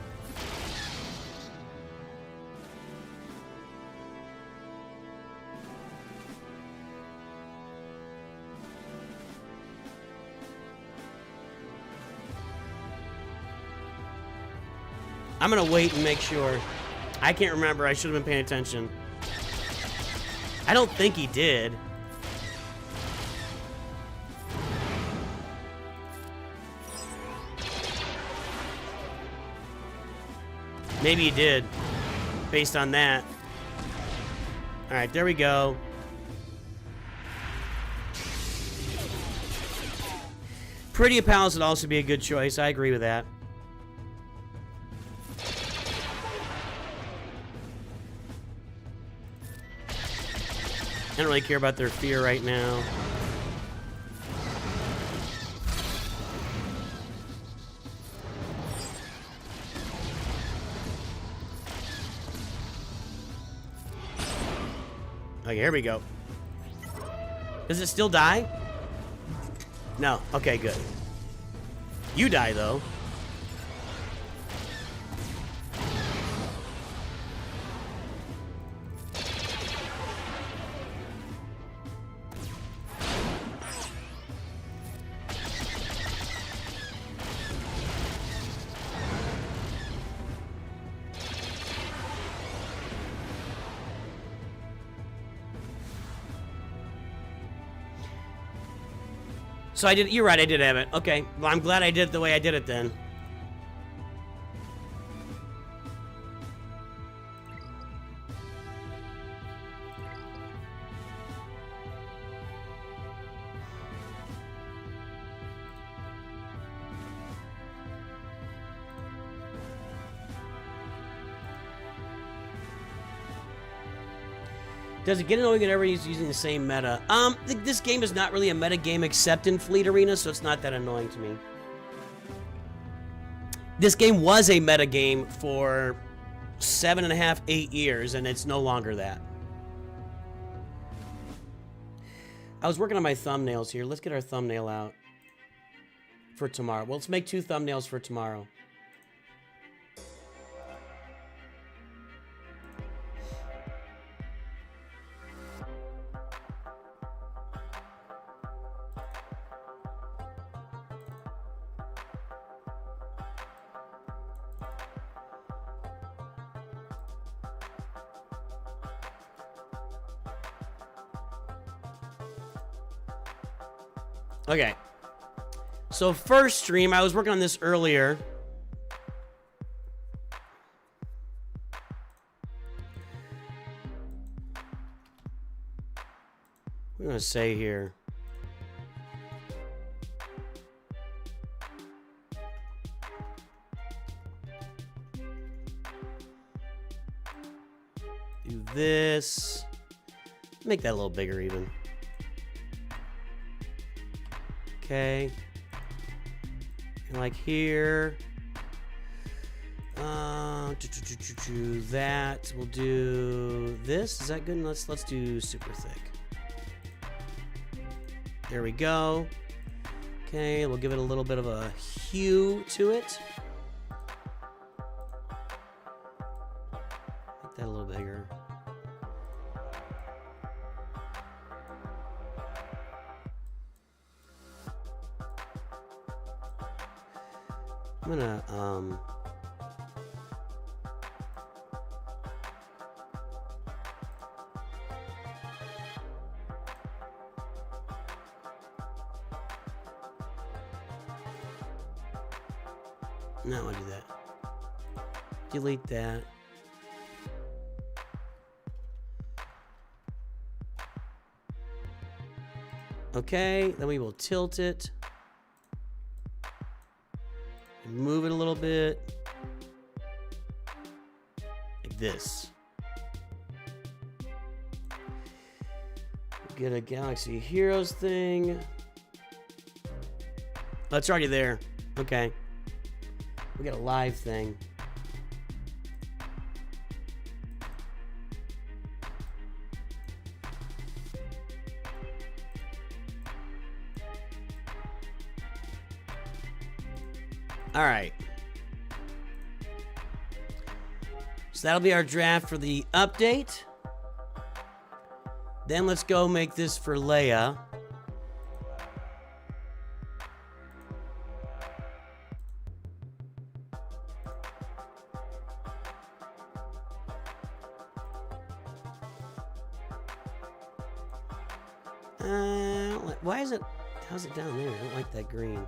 A: I'm gonna wait and make sure. I can't remember. I should have been paying attention. I don't think he did. Maybe he did, based on that. All right, there we go. Pretty Palace would also be a good choice. I agree with that. I don't really care about their fear right now. Okay, here we go. Does it still die? No. Okay, good. You die, though. So I did, you're right, I did have it. Okay, well, I'm glad I did it the way I did it then. Does it get annoying whenever he's using the same meta? This game is not really a meta game except in Fleet Arena, so it's not that annoying to me. This game was a meta game for 7.5, 8 years, and it's no longer that. I was working on my thumbnails here. Let's get our thumbnail out for tomorrow. Well, let's make 2 thumbnails for tomorrow. Okay, so first stream, I was working on this earlier. What am I gonna say here? Do this. Make that a little bigger even. Okay, and like here, that, we'll do this. Is that good? Let's do super thick. There we go. Okay, we'll give it a little bit of a hue to it. Make that a little bigger. I'm gonna, no, I'll do that. delete that. Okay, then we will tilt it. Move it a little bit. Like this. Get a Galaxy Heroes thing. Oh, it's already there. Okay. We got a live thing. All right. So that'll be our draft for the update. Then let's go make this for Leia. Why is it? How's it down there? I don't like that green.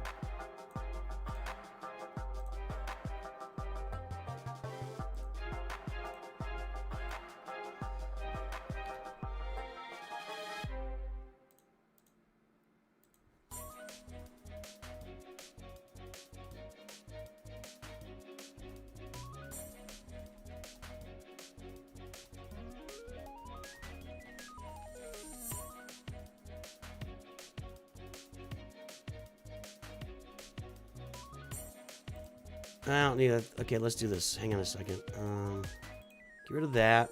A: I don't need that. Okay, let's do this. Hang on a second. Get rid of that.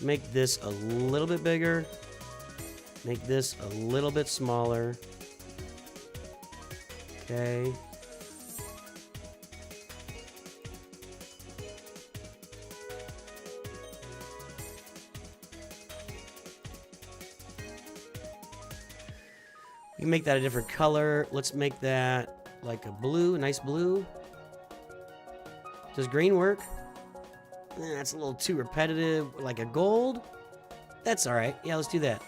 A: Make this a little bit bigger. Make this a little bit smaller. Okay. We can make that a different color. Let's make that like a blue, a nice blue. Does green work? That's a little too repetitive. Like a gold? That's all right. Yeah, let's do that.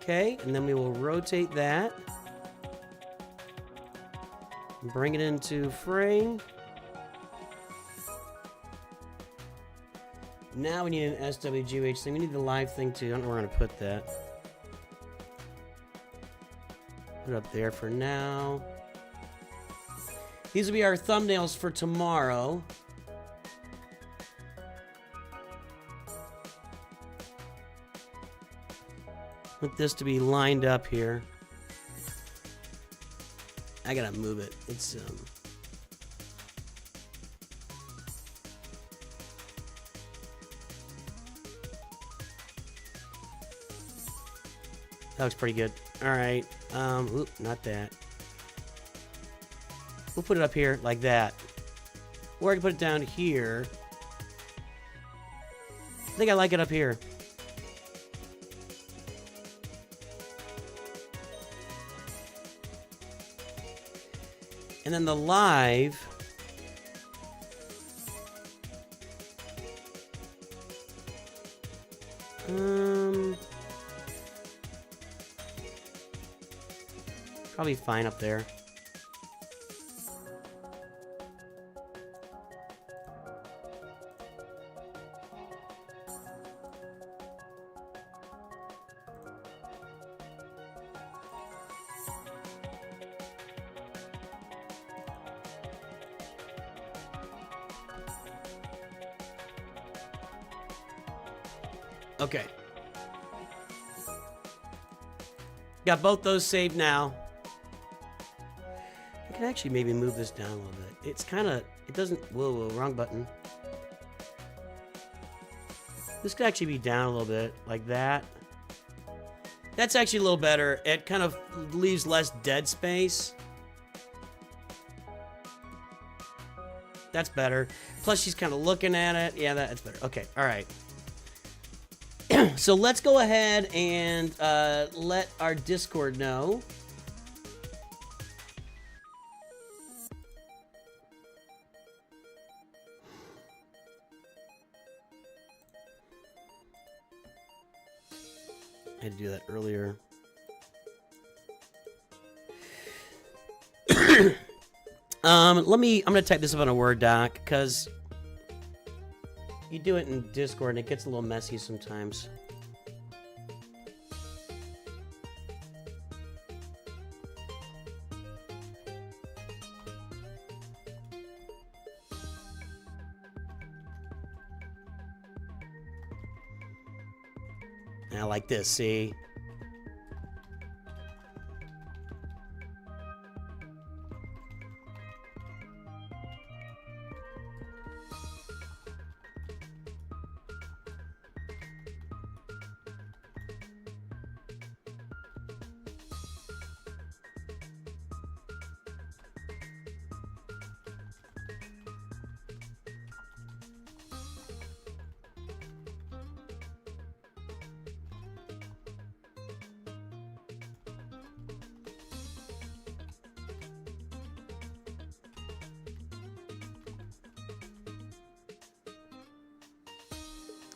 A: Okay, and then we will rotate that. Bring it into frame. Now we need an SWGH thing. We need the live thing too. I don't know where I'm going to put that. Put it up there for now. These will be our thumbnails for tomorrow. Want this to be lined up here. I gotta move it. It's that looks pretty good. All right. Oop, not that. We'll put it up here like that. Or I can put it down here. I think I like it up here. And then the live. Probably fine up there. Okay. Got both those saved now. I can actually maybe move this down a little bit. It's kind of, it doesn't, whoa, wrong button. This could actually be down a little bit, like that. That's actually a little better. It kind of leaves less dead space. That's better. Plus she's kind of looking at it. Yeah, that's better. Okay, all right. So let's go ahead and let our Discord know. I had to do that earlier. I'm gonna type this up on a Word doc, because you do it in Discord and it gets a little messy sometimes. I like this, see?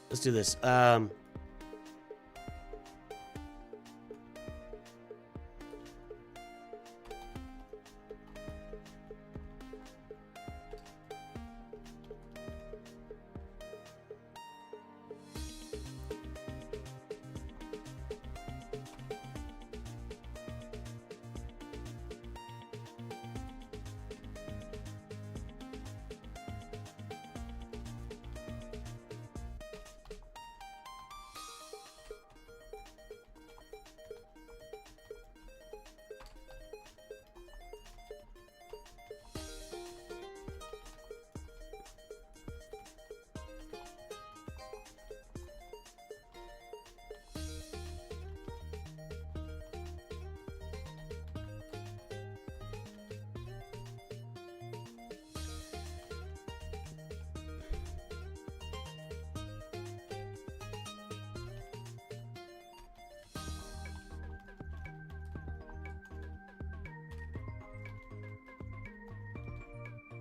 A: Let's do this.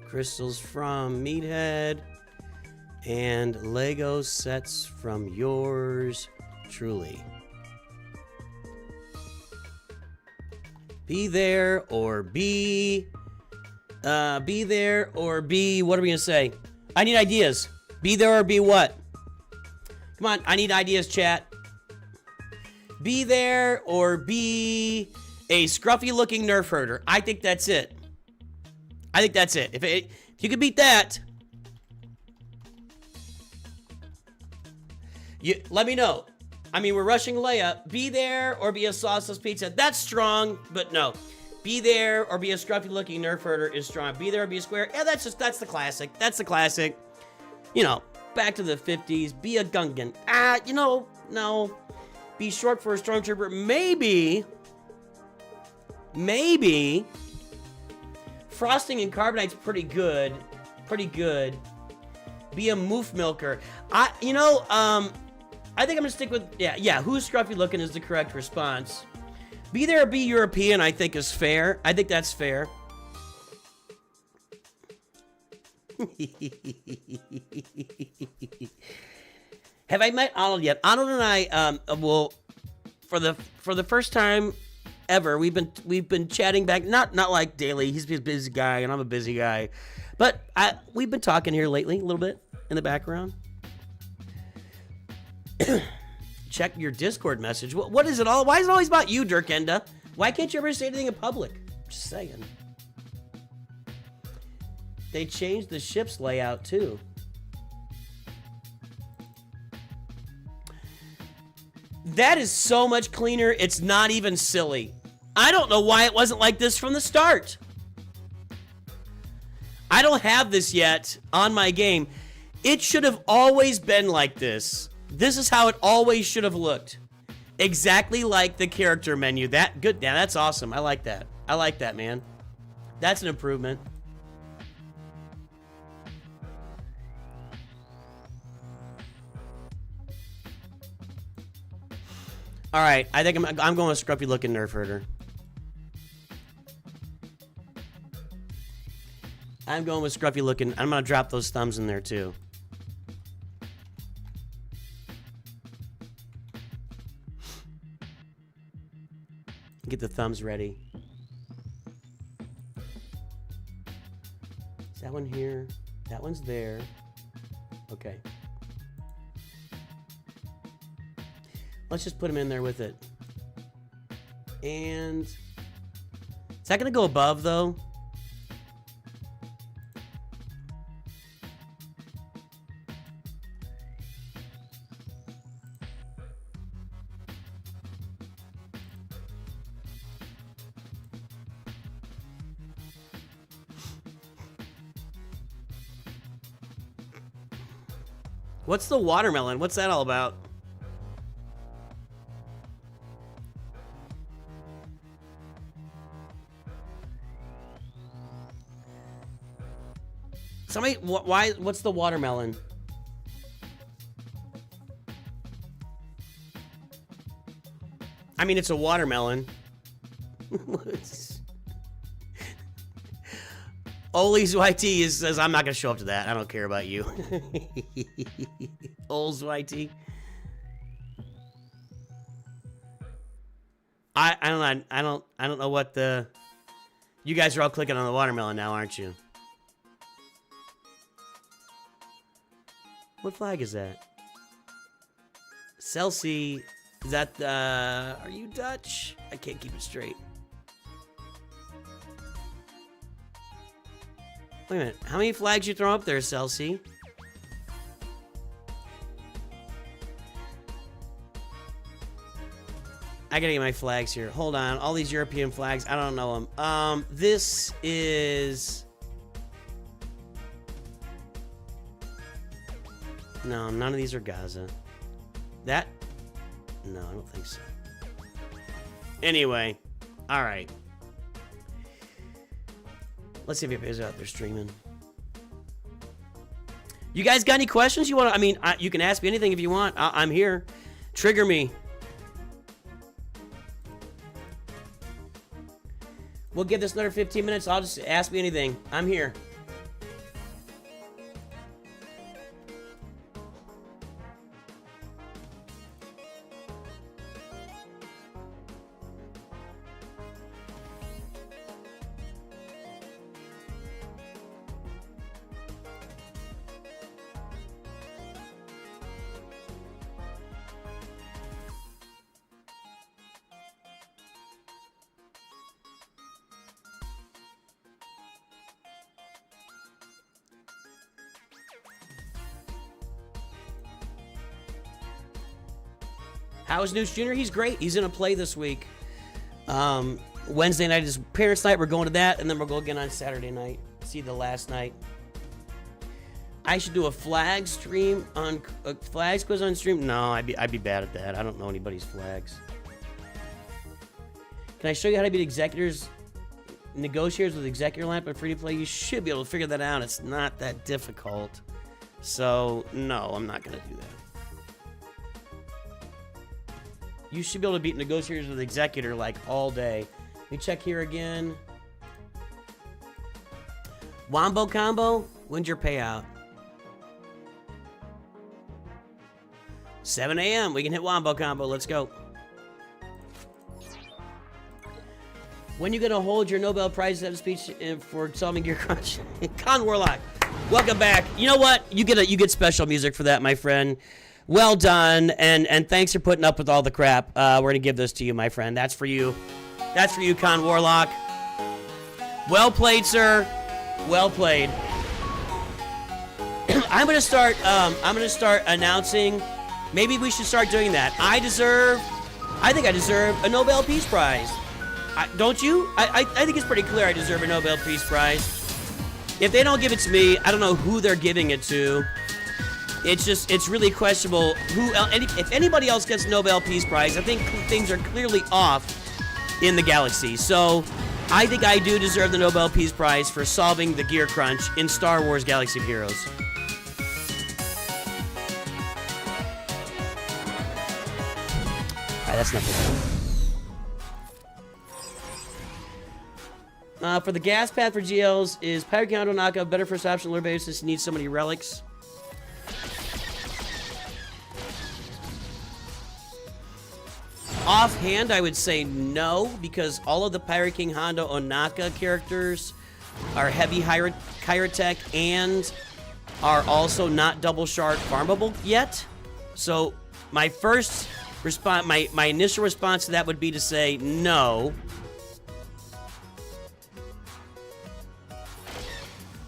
A: Crystals from Meathead, and Lego sets from yours truly. Be there or be there or be, what are we gonna say? I need ideas. Be there or be what? Come on, I need ideas, chat. Be there or be a scruffy looking nerf herder. I think that's it. I think that's it. If you could beat that, let me know. I mean, we're rushing Leia. Be there or be a sauceless pizza. That's strong, but no. Be there or be a scruffy looking nerf herder is strong. Be there or be a square. Yeah, that's the classic. That's the classic. You know, back to the 50s. Be a Gungan. You know, no. Be short for a stormtrooper. Maybe. Frosting and Carbonite's pretty good. Pretty good. Be a moof milker. I think I'm gonna stick with, yeah, who's scruffy looking is the correct response. Be there or be European, I think is fair. I think that's fair. Have I met Arnold yet? Arnold and I will, for the first time ever, we've been chatting back, not like daily. He's a busy guy and I'm a busy guy, but we've been talking here lately a little bit in the background. Check your Discord message. What is it all? Why is it always about you, Dirkenda? Why can't you ever say anything in public? Just saying. They changed the ship's layout too. That is so much cleaner, it's not even silly. I don't know why it wasn't like this from the start. I don't have this yet on my game. It should have always been like this. This is how it always should have looked. Exactly like the character menu. That good. Yeah, that's awesome. I like that. I like that, man. That's an improvement. All right, I think I'm going with scruffy looking nerf herder. I'm going with scruffy looking. I'm gonna drop those thumbs in there too. Get the thumbs ready. that one here? That one's there. Okay. Let's just put him in there with it. And is that gonna go above though? What's the watermelon? What's that all about? Somebody, why? What's the watermelon? I mean, it's a watermelon. Ollie's YT says, I'm not going to show up to that. I don't care about you. Oll's YT. I don't know what the... You guys are all clicking on the watermelon now, aren't you? What flag is that? Celsi. Is that, are you Dutch? I can't keep it straight. Wait a minute. How many flags you throw up there, Celsi? I gotta get my flags here. Hold on. All these European flags, I don't know them. This is... No, none of these are Gaza. That? No, I don't think so. Anyway. Alright. Let's see if anybody's out there streaming. You guys got any questions you want to... I mean, you can ask me anything if you want. I'm here. Trigger me. We'll give this another 15 minutes. I'll just ask me anything. I'm here. How is Nooch Jr.? He's great. He's in a play this week. Wednesday night is parents' night. We're going to that, and then we'll go again on Saturday night. See the last night. I should do a flag stream on a flags quiz on stream. No, I'd be bad at that. I don't know anybody's flags. Can I show you how to beat executors, negotiators with executor lamp and free to play? You should be able to figure that out. It's not that difficult. So no, I'm not gonna do that. You should be able to beat negotiators with executor like all day. Let me check here again. Wombo combo. When's your payout? 7 a.m. We can hit wombo combo. Let's go. When you gonna hold your Nobel Prize at a speech for solving Gear Crunch? Con Warlock, welcome back. You know what? You get special music for that, my friend. Well done, and thanks for putting up with all the crap. We're gonna give this to you, my friend. That's for you. That's for you, Con Warlock. Well played, sir. Well played. I'm gonna start announcing. Maybe we should start doing that. I think I deserve a Nobel Peace Prize. Don't you? I think it's pretty clear I deserve a Nobel Peace Prize. If they don't give it to me, I don't know who they're giving it to. It's really questionable who else, if anybody else gets a Nobel Peace Prize. I think things are clearly off in the galaxy. So I think I do deserve the Nobel Peace Prize for solving the gear crunch in Star Wars Galaxy of Heroes. Alright, that's nothing. For the gas path for GLs, is Pirate Counter knockout better first option lure basis? Needs so many relics. Offhand, I would say no, because all of the Pirate King Hondo Onaka characters are heavy Hyrotech and are also not double shard farmable yet. So my first response, my initial response to that would be to say no.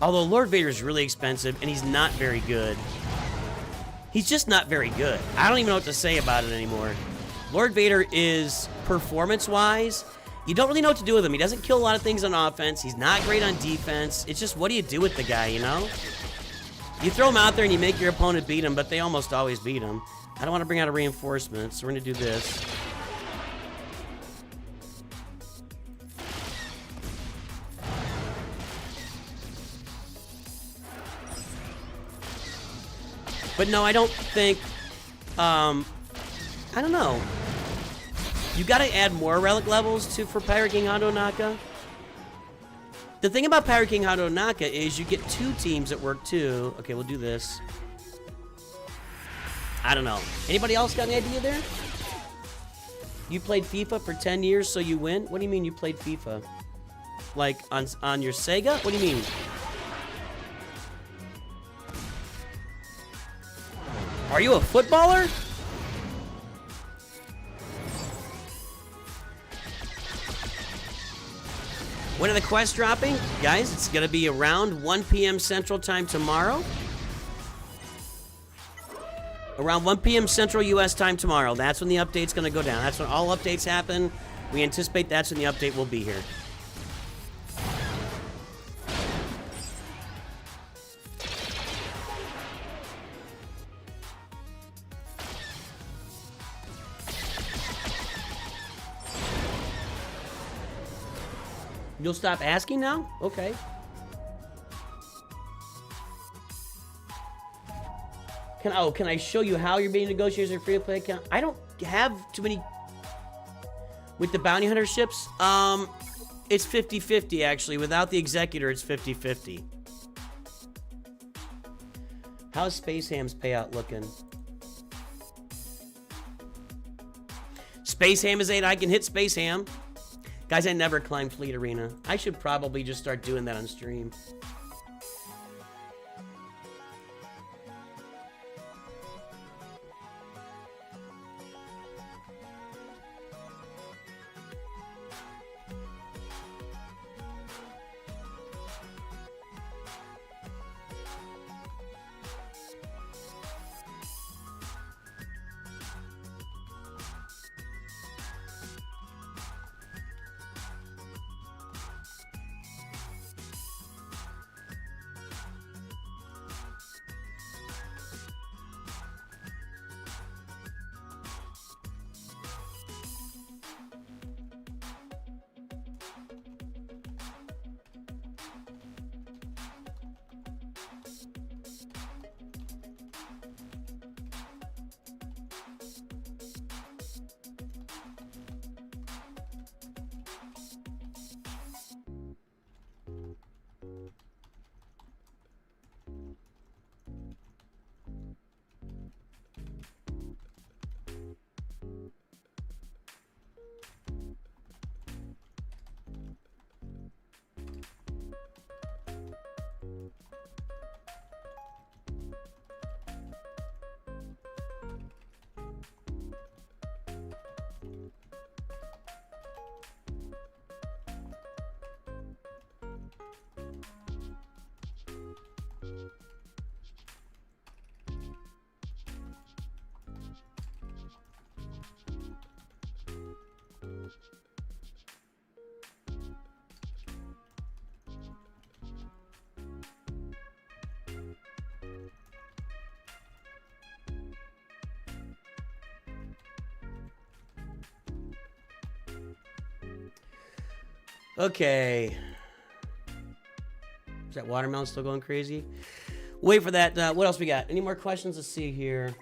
A: Although Lord Vader is really expensive and he's not very good. He's just not very good. I don't even know what to say about it anymore. Lord Vader is, performance-wise, you don't really know what to do with him. He doesn't kill a lot of things on offense. He's not great on defense. It's just, what do you do with the guy, you know? You throw him out there and you make your opponent beat him, but they almost always beat him. I don't want to bring out a reinforcement, so we're going to do this. But no, I don't think, I don't know. You gotta add more relic levels for Pirate King Hondo Naka. The thing about Pirate King Hondo Naka is you get 2 teams that work too. Okay, we'll do this. I don't know. Anybody else got an idea there? You played FIFA for 10 years so you win? What do you mean you played FIFA? Like on your Sega? What do you mean? Are you a footballer? When are the quests dropping? Guys, it's going to be around 1 p.m. Central Time tomorrow. Around 1 p.m. Central U.S. Time tomorrow. That's when the update's going to go down. That's when all updates happen. We anticipate that's when the update will be here. You'll stop asking now? Okay. Can I show you how you're being negotiated as a free-to-play account? I don't have too many... With the bounty hunter ships, it's 50-50 actually. Without the executor, it's 50-50. How's Space Ham's payout looking? Space Ham is 8. I can hit Space Ham. Guys, I never climbed Fleet Arena. I should probably just start doing that on stream. Okay. Is that watermelon still going crazy? Wait for that. What else we got? Any more questions? Let's see here.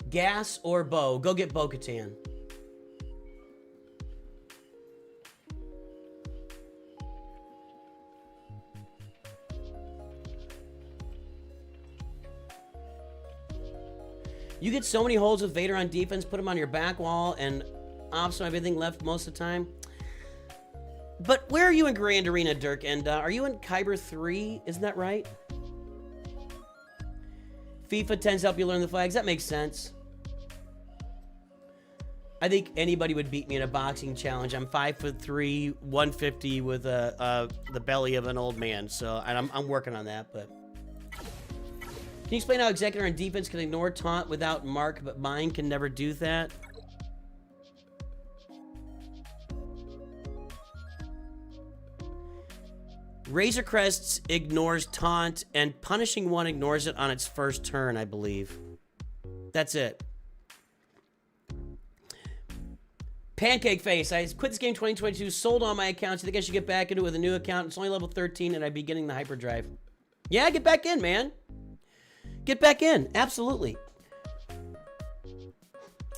A: Gas or bow? Go get Bo-Katan. You get so many holes with Vader on defense, put him on your back wall, and ops on everything left most of the time. But where are you in Grand Arena, Dirk? And are you in Kyber 3? Isn't that right? FIFA tends to help you learn the flags. That makes sense. I think anybody would beat me in a boxing challenge. I'm 5'3", 150 with the belly of an old man. So I'm working on that. But can you explain how Executor on defense can ignore taunt without mark, but mine can never do that? Razor Crests ignores taunt, and Punishing One ignores it on its first turn, I believe. That's it. Pancake Face. I quit this game 2022, sold all my accounts. I think I should get back into it with a new account. It's only level 13, and I'd be getting the hyperdrive. Yeah, get back in, man. Get back in. Absolutely.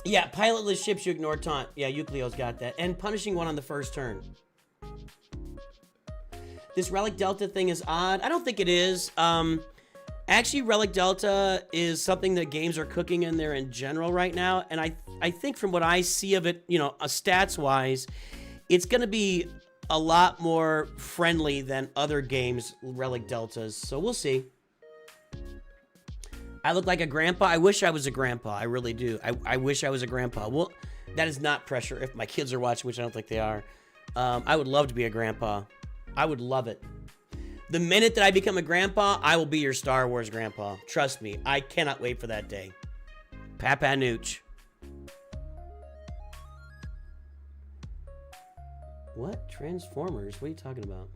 A: Yeah, pilotless ships, you ignore taunt. Yeah, Euclio's got that. And Punishing One on the first turn. This Relic Delta thing is odd. I don't think it is. Actually, Relic Delta is something that games are cooking in there in general right now. And I think from what I see of it, you know, stats-wise, it's going to be a lot more friendly than other games, Relic Deltas. So we'll see. I look like a grandpa. I wish I was a grandpa. I really do. I wish I was a grandpa. Well, that is not pressure if my kids are watching, which I don't think they are. I would love to be a grandpa. I would love it. The minute that I become a grandpa, I will be your Star Wars grandpa. Trust me, I cannot wait for that day. Papa Nooch. What? Transformers? What are you talking about?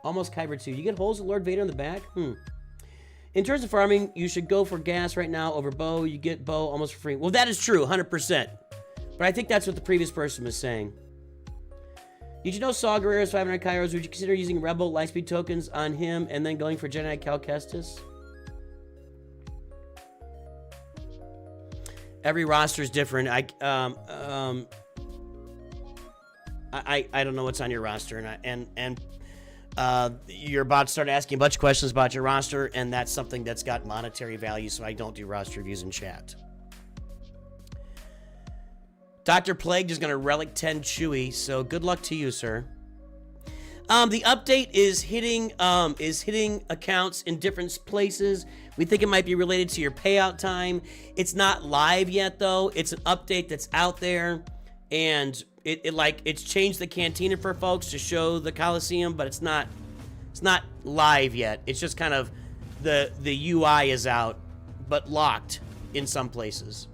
A: Almost Kyber 2. You get holes at Lord Vader in the back? In terms of farming, you should go for gas right now over bow. You get bow almost for free. Well, that is true, 100%. But I think that's what the previous person was saying. Did you know Saw Gerrera's 500 Kairos? Would you consider using Rebel Lightspeed tokens on him and then going for Jedi Cal Kestis? Every roster is different. I don't know what's on your roster, and you're about to start asking a bunch of questions about your roster, and that's something that's got monetary value, so I don't do roster reviews in chat. Dr. Plague is going to Relic 10 Chewy, so good luck to you, sir. The update is hitting accounts in different places. We think it might be related to your payout time. It's not live yet, though. It's an update that's out there, and it's changed the cantina for folks to show the Coliseum, but it's not live yet. It's just kind of the UI is out, but locked in some places.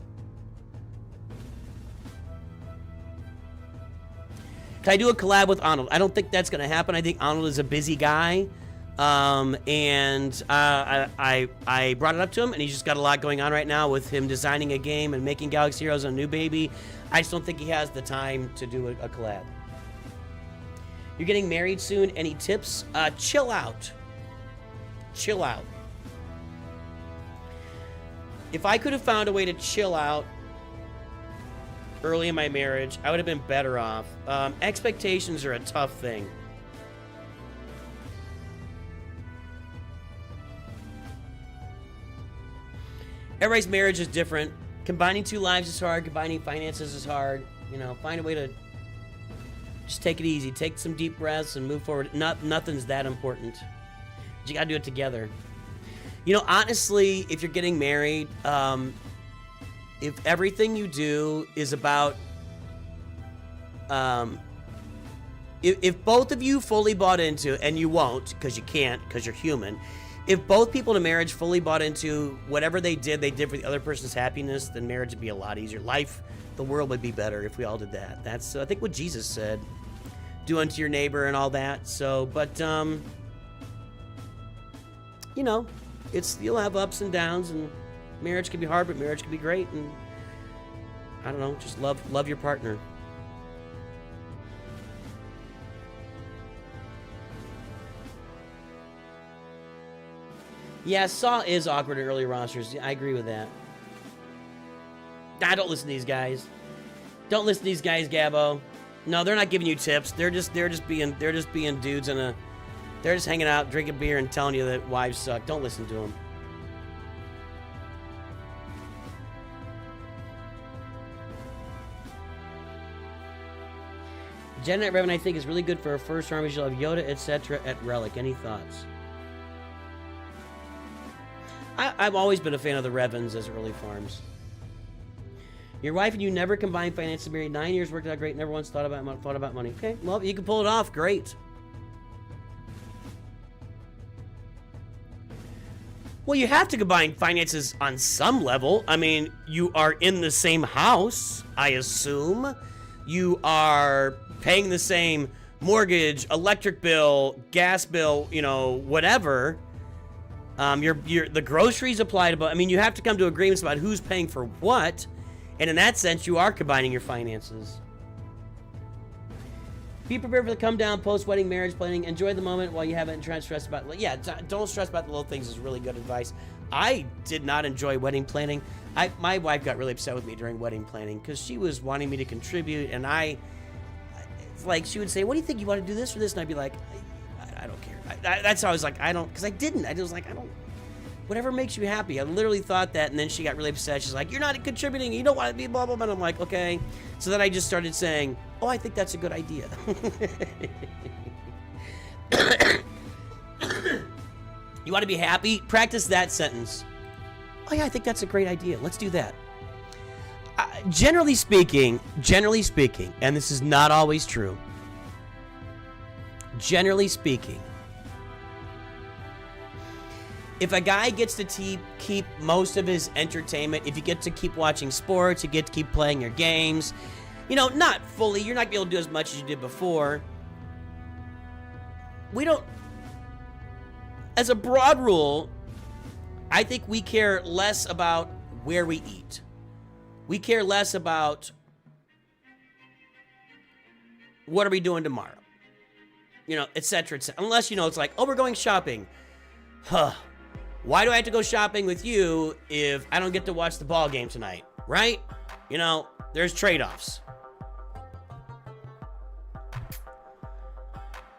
A: Can I do a collab with Arnold? I don't think that's going to happen. I think Arnold is a busy guy. I brought it up to him, and he's just got a lot going on right now with him designing a game and making Galaxy Heroes on a new baby. I just don't think he has the time to do a collab. You're getting married soon. Any tips? Chill out. Chill out. If I could have found a way to chill out early in my marriage, I would have been better off. Expectations are a tough thing. Everybody's marriage is different. Combining two lives is hard. Combining finances is hard. You know, find a way to just take it easy. Take some deep breaths and move forward. Nothing's that important. But you gotta do it together. You know, honestly, if you're getting married, if everything you do is about, if both of you fully bought into, and you won't, because you can't, because you're human, if both people in a marriage fully bought into whatever they did for the other person's happiness, then marriage would be a lot easier. Life, the world would be better if we all did that. That's, I think, what Jesus said. Do unto your neighbor and all that. So, but, you know, you'll have ups and downs, and marriage can be hard, but marriage can be great, and I don't know, just love your partner. Yeah, Saw is awkward in early rosters. I agree with that. Nah, don't listen to these guys. Don't listen to these guys, Gabbo. No, they're not giving you tips. They're just being dudes they're just hanging out, drinking beer, and telling you that wives suck. Don't listen to them. Jedi Knight Revan, I think, is really good for a first army. You'll have Yoda, etc. at Relic. Any thoughts? I've always been a fan of the Revans as early farms. Your wife and you never combined finances, married 9 years, worked out great, never once thought about money. Okay, well, you can pull it off. Great. Well, you have to combine finances on some level. I mean, you are in the same house, I assume. You are paying the same mortgage, electric bill, gas bill, you know, whatever. The groceries apply to, I mean, you have to come to agreements about who's paying for what. And in that sense, you are combining your finances. Be prepared for the come down, post-wedding marriage planning. Enjoy the moment while you haven't tried to stress about it. Yeah, don't stress about the little things is really good advice. I did not enjoy wedding planning. My wife got really upset with me during wedding planning because she was wanting me to contribute, and it's like she would say, what do you think? You want to do this or this? And I'd be like, I don't care. That's how I was like, I don't, because I didn't. I was like, I don't. Whatever makes you happy. I literally thought that, and then she got really upset. She's like, you're not contributing. You don't want to be blah, blah, blah. And I'm like, okay. So then I just started saying, oh, I think that's a good idea. You want to be happy? Practice that sentence. Oh, yeah, I think that's a great idea. Let's do that. Generally speaking, and this is not always true. Generally speaking, if a guy gets to keep most of his entertainment, if you get to keep watching sports, you get to keep playing your games, you know, not fully, you're not going to be able to do as much as you did before. We don't, as a broad rule, I think we care less about where we eat. We care less about what are we doing tomorrow, you know, etc. Unless, you know, it's like, oh, we're going shopping. Huh. Why do I have to go shopping with you if I don't get to watch the ball game tonight, right? You know, there's trade-offs.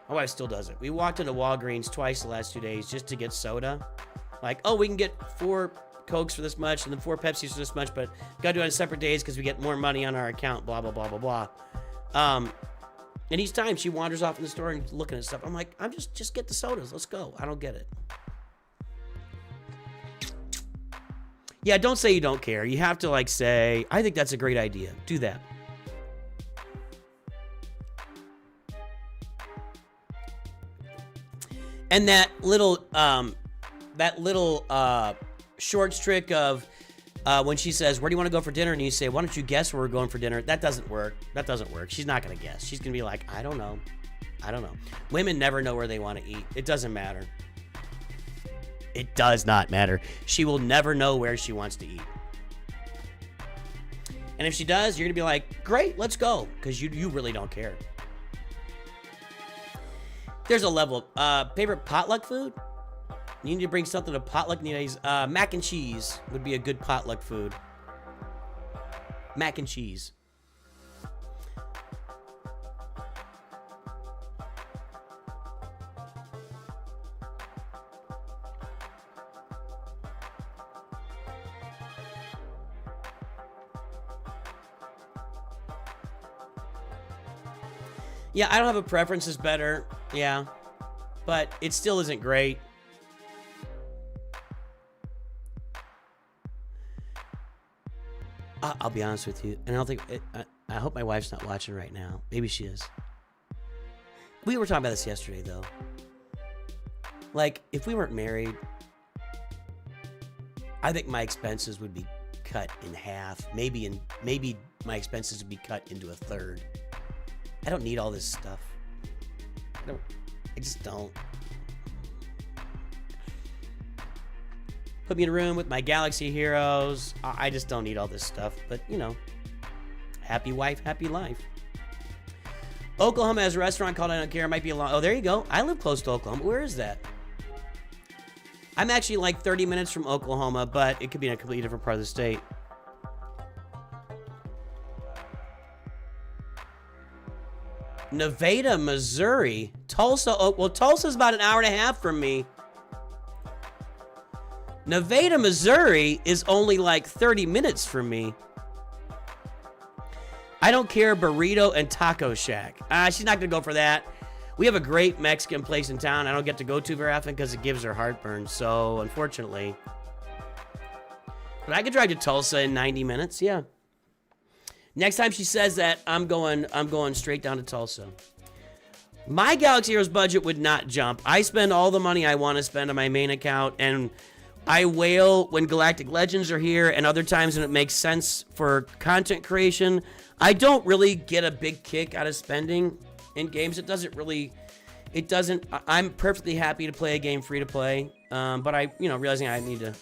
A: My wife still does it. We walked into Walgreens twice the last 2 days just to get soda. Like, oh, we can get 4 Cokes for this much and then 4 Pepsis for this much, but gotta do it on separate days because we get more money on our account, blah, blah, blah, blah, blah. And each time she wanders off in the store and looking at stuff, I'm like, I'm just get the sodas. Let's go. I don't get it. Yeah, don't say you don't care. You have to, like, say, I think that's a great idea. Do that. And that little short trick of when she says, where do you want to go for dinner? And you say, why don't you guess where we're going for dinner? That doesn't work. That doesn't work. She's not going to guess. She's going to be like, I don't know. I don't know. Women never know where they want to eat. It doesn't matter. It does not matter. She will never know where she wants to eat. And if she does, you're going to be like, great, let's go. Because you really don't care. There's a level. Favorite potluck food? You need to bring something to potluck nowadays. Mac and cheese would be a good potluck food. Mac and cheese. Yeah, I don't have a preference is better. Yeah. But it still isn't great. I'll be honest with you. And I don't think... I hope my wife's not watching right now. Maybe she is. We were talking about this yesterday, though. Like, if we weren't married, I think my expenses would be cut in half. Maybe my expenses would be cut into a third. I don't need all this stuff. I just don't. Put me in a room with my Galaxy heroes. I just don't need all this stuff. But, you know, happy wife, happy life. Oklahoma has a restaurant called I Don't Care. It might be a long... Oh, there you go. I live close to Oklahoma. Where is that? I'm actually like 30 minutes from Oklahoma, but it could be in a completely different part of the state. Nevada, Missouri. Tulsa, well, Tulsa's about an hour and a half from me. Nevada, Missouri is only like 30 minutes from me. I don't care, burrito and taco shack. She's not gonna go for that. We have a great Mexican place in town I don't get to go to very often because it gives her heartburn, so unfortunately. But I could drive to Tulsa in 90 minutes, yeah. Next time she says that, I'm going straight down to Tulsa. My Galaxy Heroes budget would not jump. I spend all the money I want to spend on my main account, and I wail when Galactic Legends are here, and other times when it makes sense for content creation. I don't really get a big kick out of spending in games. It doesn't, I'm perfectly happy to play a game free to play, but realizing I need to.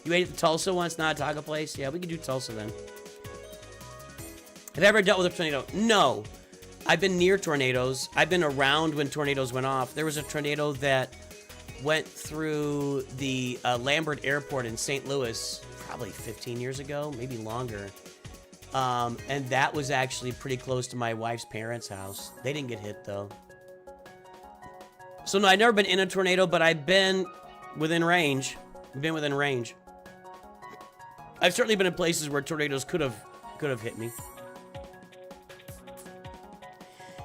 A: You ate at the Tulsa once, not a taco place? Yeah, we could do Tulsa then. Have I ever dealt with a tornado? No. I've been near tornadoes. I've been around when tornadoes went off. There was a tornado that went through the Lambert Airport in St. Louis probably 15 years ago, maybe longer. And that was actually pretty close to my wife's parents' house. They didn't get hit, though. So, no, I've never been in a tornado, but I've been within range. I've certainly been in places where tornadoes could have hit me.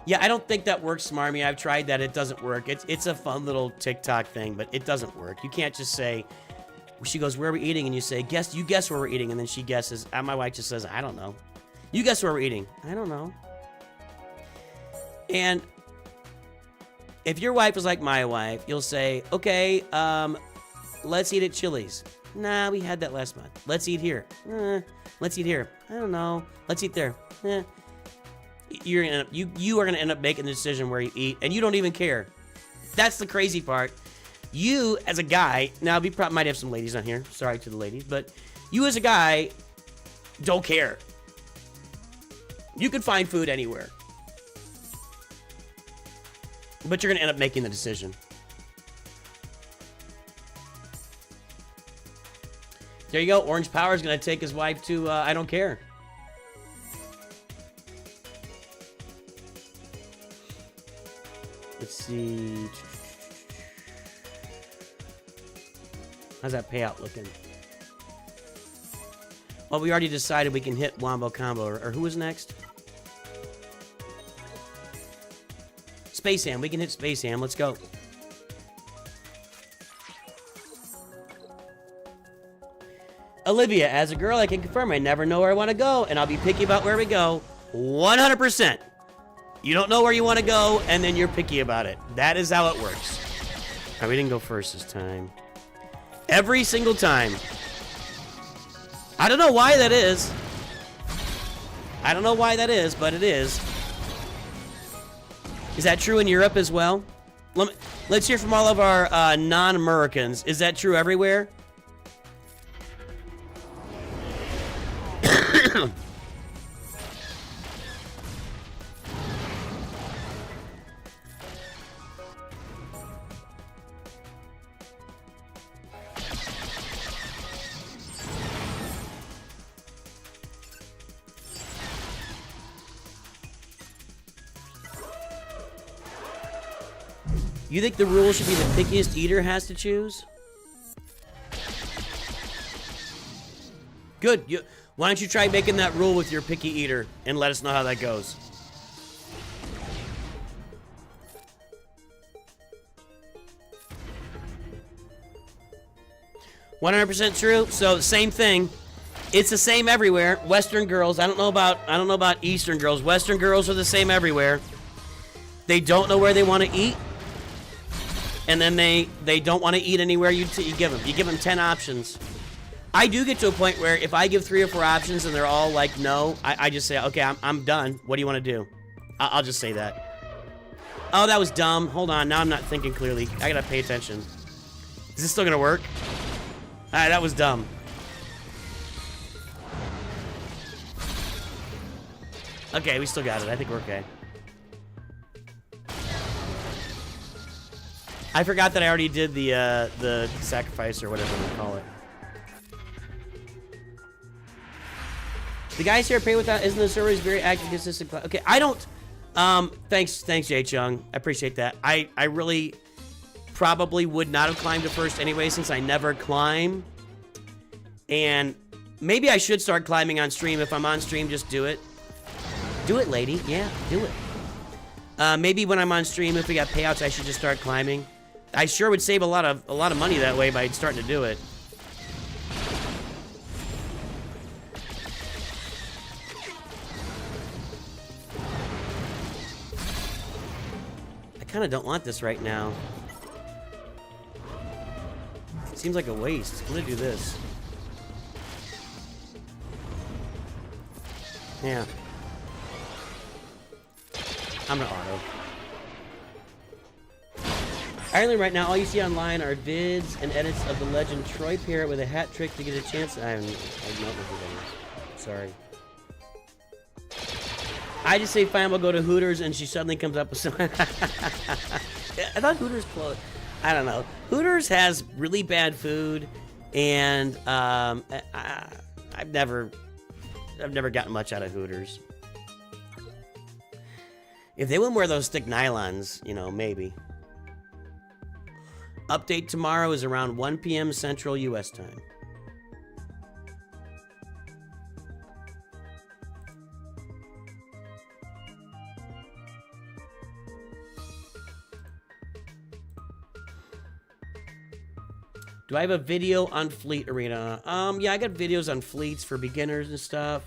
A: Yeah, I don't think that works, Smarmy. I've tried that. It doesn't work. It's a fun little TikTok thing, but it doesn't work. You can't just say, she goes, where are we eating? And you say, you guess where we're eating. And then she guesses. And my wife just says, I don't know. You guess where we're eating. I don't know. And if your wife is like my wife, you'll say, okay, let's eat at Chili's. Nah, we had that last month. Let's eat here. Let's eat here. I don't know. Let's eat there. You are gonna end up making the decision where you eat, and you don't even care. That's the crazy part. You, as a guy, now we probably might have some ladies on here. Sorry to the ladies, but you as a guy don't care. You could find food anywhere, but you're gonna end up making the decision. There you go. Orange Power is gonna take his wife to I don't care. Let's see. How's that payout looking? Well, we already decided we can hit Wombo Combo. Or who was next? Space Ham. We can hit Space Ham. Let's go. Olivia, as a girl, I can confirm I never know where I want to go, and I'll be picky about where we go. 100%. You don't know where you want to go, and then you're picky about it. That is how it works. All right, we didn't go first this time. Every single time. I don't know why that is. I don't know why that is, but it is. Is that true in Europe as well? Let's hear from all of our non-Americans. Is that true everywhere? You think the rule should be the pickiest eater has to choose? Good. Why don't you try making that rule with your picky eater and let us know how that goes. "100% true." So same thing. It's the same everywhere. Western girls. I don't know about Eastern girls. Western girls are the same everywhere. They don't know where they want to eat. And then they don't want to eat anywhere you give them. You give them 10 options. I do get to a point where if I give 3 or 4 options and they're all like no, I just say, okay, I'm done. What do you want to do? I'll just say that. Oh, that was dumb. Hold on. Now I'm not thinking clearly. I gotta pay attention. Is this still gonna work? Alright, that was dumb. Okay, we still got it. I think we're okay. I forgot that I already did the sacrifice or whatever we call it. The guys here pay without, isn't the server very active, consistent? Okay, I don't. Thanks, Jay Chung. I appreciate that. I really probably would not have climbed it first anyway, since I never climb. And maybe I should start climbing on stream. If I'm on stream, just do it. Do it, lady. Yeah, do it. Maybe when I'm on stream, if we got payouts, I should just start climbing. I sure would save a lot of money that way by starting to do it. I kind of don't want this right now. It seems like a waste. I'm gonna do this. Yeah. I'm gonna auto. Ireland right now, all you see online are vids and edits of the legend Troy Parrott with a hat trick to get a chance. I don't know who that is. Sorry. I just say fine, we'll go to Hooters, and she suddenly comes up with some. I thought Hooters closed. I don't know. Hooters has really bad food, and I've never gotten much out of Hooters. If they wouldn't wear those thick nylons, you know, maybe. Update tomorrow is around 1 p.m. Central U.S. time. Do I have a video on Fleet Arena? Yeah, I got videos on fleets for beginners and stuff.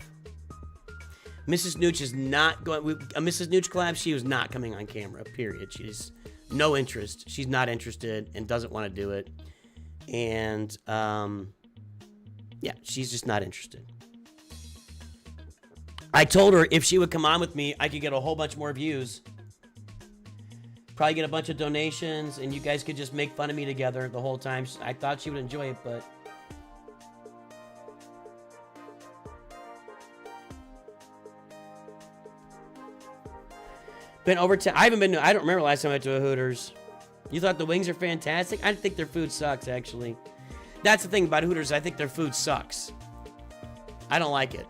A: Mrs. Nooch is not going. Mrs. Nooch collab. She was not coming on camera. Period. She's no interest. She's not interested and doesn't want to do it. And yeah, she's just not interested. I told her if she would come on with me, I could get a whole bunch more views. Probably get a bunch of donations, and you guys could just make fun of me together the whole time. I thought she would enjoy it, but. Been over to. I haven't been to. I don't remember last time I went to a Hooters. You thought the wings are fantastic? I think their food sucks, actually. That's the thing about Hooters. I think their food sucks. I don't like it.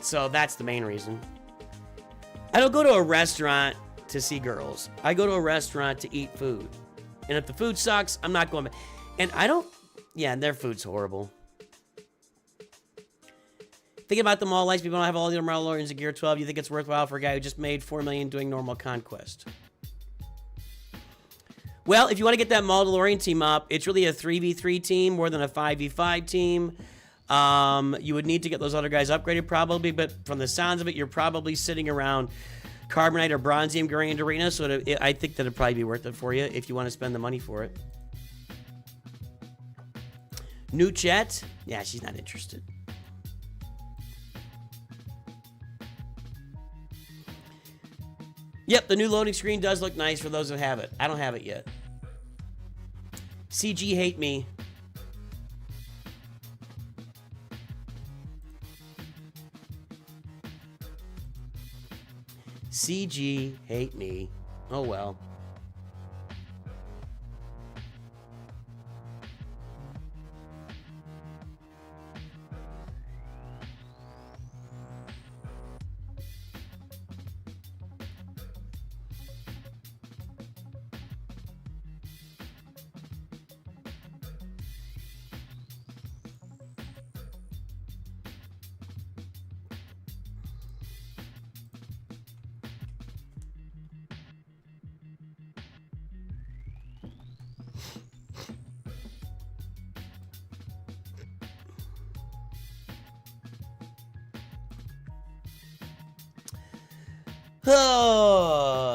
A: So that's the main reason. I don't go to a restaurant to see girls. I go to a restaurant to eat food. And if the food sucks, I'm not going back. And I don't. Yeah, their food's horrible. Thinking about them all, likes people don't have all the Emerald in Gear 12. You think it's worthwhile for a guy who just made $4 million doing normal conquest? Well, if you want to get that Mandalorian team up, it's really a 3v3 team more than a 5v5 team. You would need to get those other guys upgraded probably, but from the sounds of it, you're probably sitting around Carbonite or Bronzium Grand Arena, so I think that it'd probably be worth it for you if you want to spend the money for it. New Chet? Yeah, she's not interested. Yep, the new loading screen does look nice for those that have it. I don't have it yet. CG hate me. CG hate me. Oh well.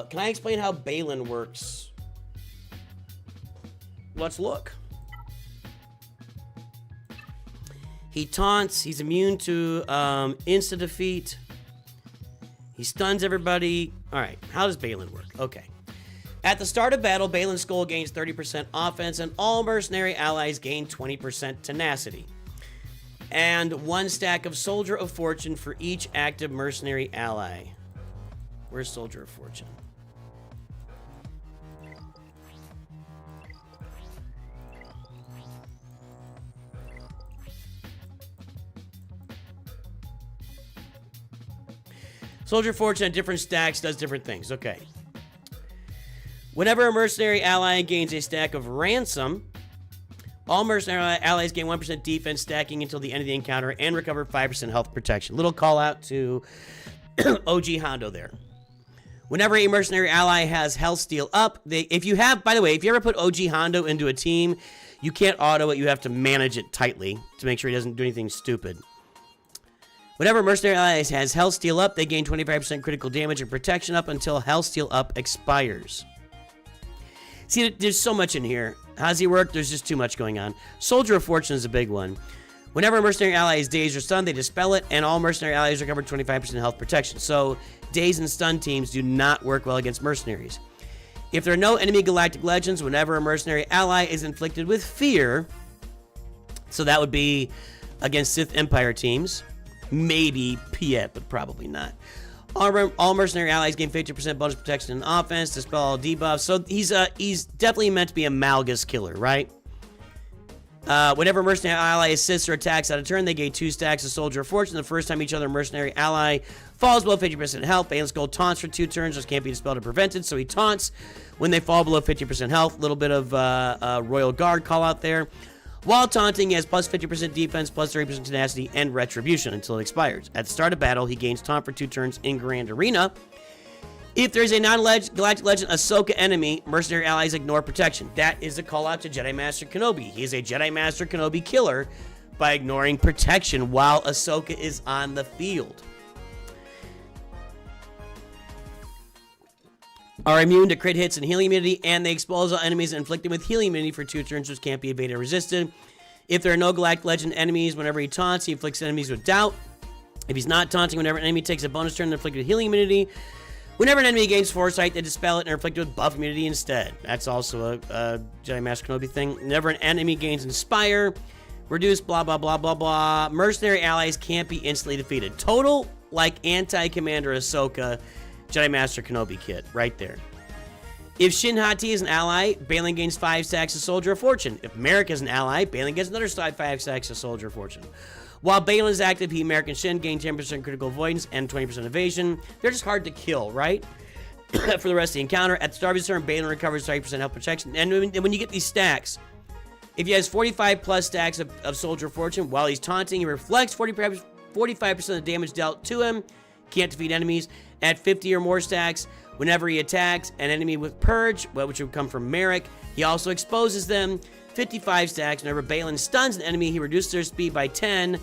A: Can I explain how Balon works? Let's look. He taunts. He's immune to insta defeat. He stuns everybody. All right. How does Balon work? Okay. At the start of battle, Balon Skull gains 30% offense, and all mercenary allies gain 20% tenacity. And 1 stack of Soldier of Fortune for each active mercenary ally. Where's Soldier of Fortune? Soldier of Fortune at different stacks does different things. Okay. Whenever a mercenary ally gains a stack of Ransom, all mercenary allies gain 1% defense stacking until the end of the encounter and recover 5% health protection. Little call out to OG Hondo there. Whenever a mercenary ally has health steal up, if you ever put OG Hondo into a team, you can't auto it. You have to manage it tightly to make sure he doesn't do anything stupid. Whenever mercenary ally has health steal up, they gain 25% critical damage and protection up until health steal up expires. See, there's so much in here. How does he work? There's just too much going on. Soldier of Fortune is a big one. Whenever a mercenary ally is dazed or stunned, they dispel it, and all mercenary allies recover 25% health protection. So, dazed and stunned teams do not work well against mercenaries. If there are no enemy galactic legends, whenever a mercenary ally is inflicted with fear, so that would be against Sith Empire teams, maybe Piet, but probably not. All mercenary allies gain 50% bonus protection in offense, dispel all debuffs. So he's definitely meant to be a Malgus killer, right? Whenever a mercenary ally assists or attacks out of turn, they gain 2 stacks of Soldier of Fortune. The first time each other mercenary ally falls below 50% health, Balon Skull taunts for 2 turns. This can't be dispelled or prevented, so he taunts when they fall below 50% health. Little bit of Royal Guard call out there. While taunting, he has plus 50% defense, plus 30% tenacity, and retribution until it expires. At the start of battle, he gains taunt for 2 turns in Grand Arena. If there's a non-galactic legend Ahsoka enemy, mercenary allies ignore protection. That is a call out to Jedi Master Kenobi. He is a Jedi Master Kenobi killer by ignoring protection while Ahsoka is on the field. Are immune to crit hits and healing immunity, and they expose all enemies inflicted with healing immunity for 2 turns, which can't be evaded or resisted. If there are no galactic legend enemies, whenever he taunts, he inflicts enemies with doubt. If he's not taunting, whenever an enemy takes a bonus turn, they're inflicted with healing immunity. Whenever an enemy gains foresight, they dispel it and are inflicted with buff immunity instead. That's also a Jedi Master Kenobi thing. Whenever an enemy gains inspire, reduce blah blah blah blah blah. Mercenary allies can't be instantly defeated. Total like anti-commander Ahsoka Jedi Master Kenobi kit right there. If Shin Hati is an ally, Balon gains 5 stacks of Soldier of Fortune. If Merrick is an ally, Balon gets another 5 stacks of Soldier of Fortune. While Balon is active, he, Merrick, and Shin gain 10% critical avoidance and 20% evasion. They're just hard to kill, right? For the rest of the encounter. At the start of his turn, Balon recovers 30% health protection. And when you get these stacks, if he has 45 plus stacks of Soldier of Fortune, while he's taunting, he reflects 45% of the damage dealt to him. Can't defeat enemies. At 50 or more stacks, whenever he attacks an enemy with Purge, which would come from Merrick, he also exposes them. 55 stacks. Whenever Balon stuns an enemy, he reduces their speed by 10,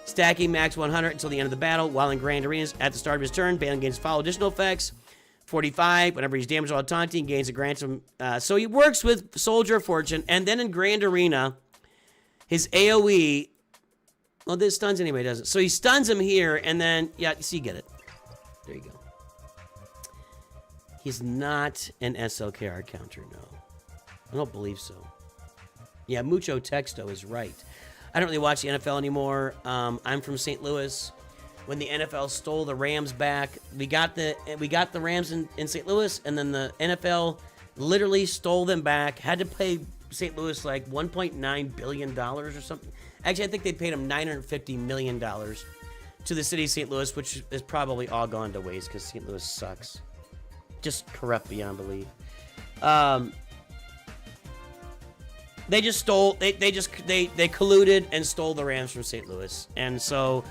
A: stacking max 100 until the end of the battle. While in Grand Arenas, at the start of his turn, Balon gains 5 additional effects. 45, whenever he's damaged while taunting, he gains a Grantum. So he works with Soldier of Fortune, and then in Grand Arena, his AoE, well, this stuns anyway, doesn't it? So he stuns him here, and then, yeah, so you get it. There you go. He's not an SLKR counter, no. I don't believe so. Yeah, Mucho Texto is right. I don't really watch the NFL anymore. I'm from St. Louis. When the NFL stole the Rams back, we got the Rams in St. Louis, and then the NFL literally stole them back. Had to pay St. Louis like $1.9 billion or something. Actually, I think they paid them $950 million to the city of St. Louis, which is probably all gone to waste because St. Louis sucks. Just corrupt beyond belief. They just stole. They colluded and stole the Rams from St. Louis, and so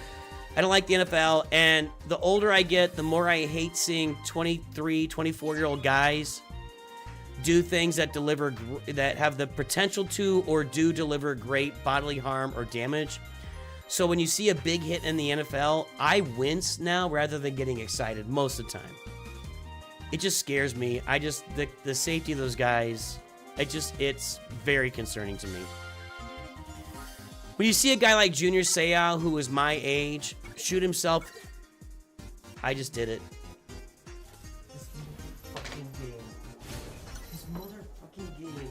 A: I don't like the NFL. And the older I get, the more I hate seeing 23, 24-year-old guys do things that that have the potential to or do deliver great bodily harm or damage. So when you see a big hit in the NFL, I wince now rather than getting excited most of the time. It just scares me. The safety of those guys. It's very concerning to me. When you see a guy like Junior Seau, who is my age, shoot himself, I just did it. This fucking game. This motherfucking game.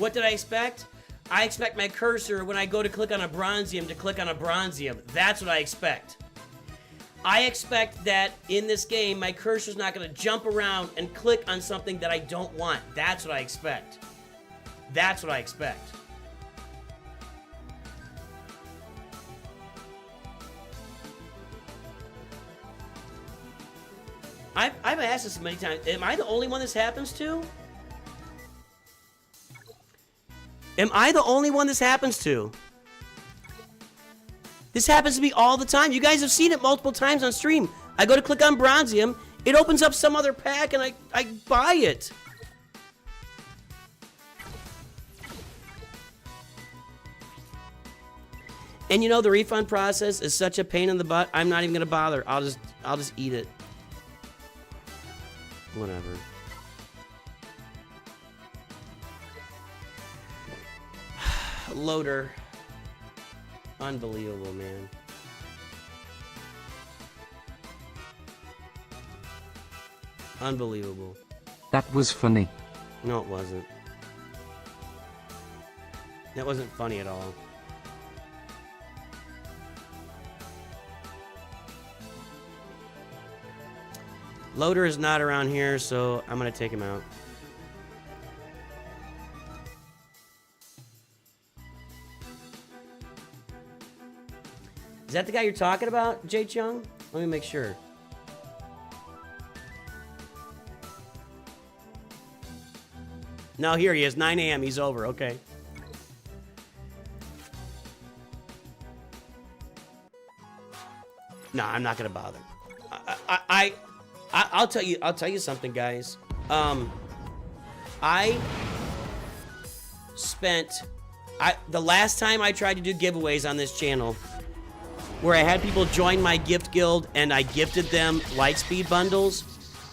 A: What did I expect? I expect my cursor, when I go to click on a bronzium, to click on a bronzium. That's what I expect. I expect that in this game, my cursor's not going to jump around and click on something that I don't want. That's what I expect. That's what I expect. I've asked this many times. Am I the only one this happens to? Am I the only one this happens to? This happens to me all the time. You guys have seen it multiple times on stream. I go to click on Bronzium, it opens up some other pack, and I buy it. And you know, the refund process is such a pain in the butt, I'm not even gonna bother. I'll just eat it. Whatever. Loader. Unbelievable, man. Unbelievable.
C: That was funny.
A: No, it wasn't. That wasn't funny at all. Loader is not around here, so I'm gonna take him out. Is that the guy you're talking about, Jay Chung? Let me make sure. No, here he is, 9 a.m. He's over, okay. No, I'm not gonna bother. I'll tell you something, guys. I spent the last time I tried to do giveaways on this channel, where I had people join my gift guild and I gifted them Lightspeed bundles.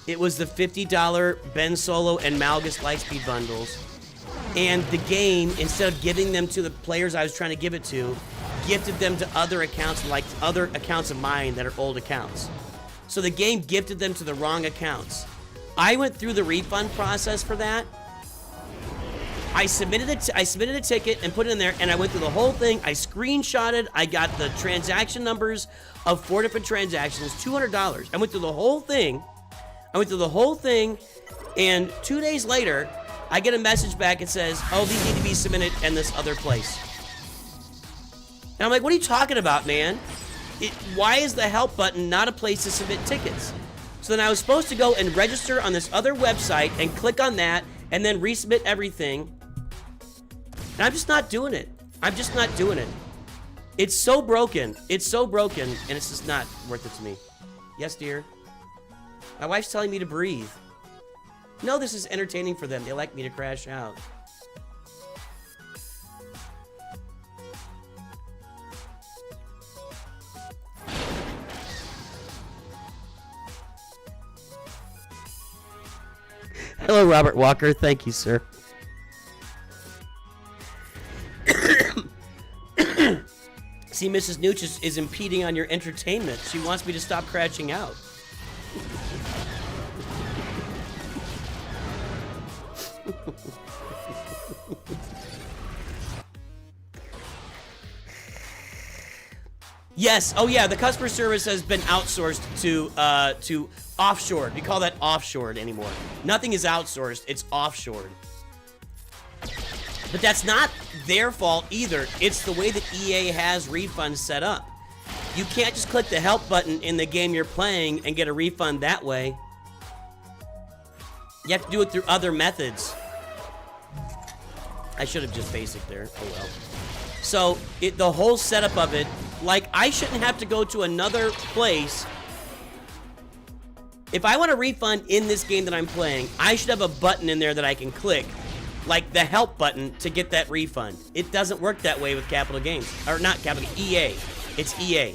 A: It was the $50 Ben Solo and Malgus Lightspeed bundles. And the game, instead of giving them to the players I was trying to give it to, gifted them to other accounts, like other accounts of mine that are old accounts. So the game gifted them to the wrong accounts. I went through the refund process for that. I submitted a ticket and put it in there, and I went through the whole thing. I screenshotted. I got the transaction numbers of 4 different transactions, $200. I went through the whole thing. And 2 days later, I get a message back. It says, "Oh, these need to be submitted in this other place." And I'm like, "What are you talking about, man? Why is the help button not a place to submit tickets?" So then I was supposed to go and register on this other website and click on that and then resubmit everything. And I'm just not doing it. I'm just not doing it. It's so broken. It's so broken, and it's just not worth it to me. Yes, dear? My wife's telling me to breathe. No, this is entertaining for them. They like me to crash out. Hello, Robert Walker. Thank you, sir. See, Mrs. Nooch is impeding on your entertainment. She wants me to stop crashing out. Yes. Oh, yeah. The customer service has been outsourced to offshored. We call that offshored anymore. Nothing is outsourced. It's offshored. But that's not their fault either. It's the way that EA has refunds set up. You can't just click the help button in the game you're playing and get a refund that way. You have to do it through other methods. I should have just basic there. Oh well. So the whole setup of it, like, I shouldn't have to go to another place. If I want a refund in this game that I'm playing, I should have a button in there that I can click, like the help button, to get that refund. It doesn't work that way with Capital Games. Or not Capital, EA. It's EA.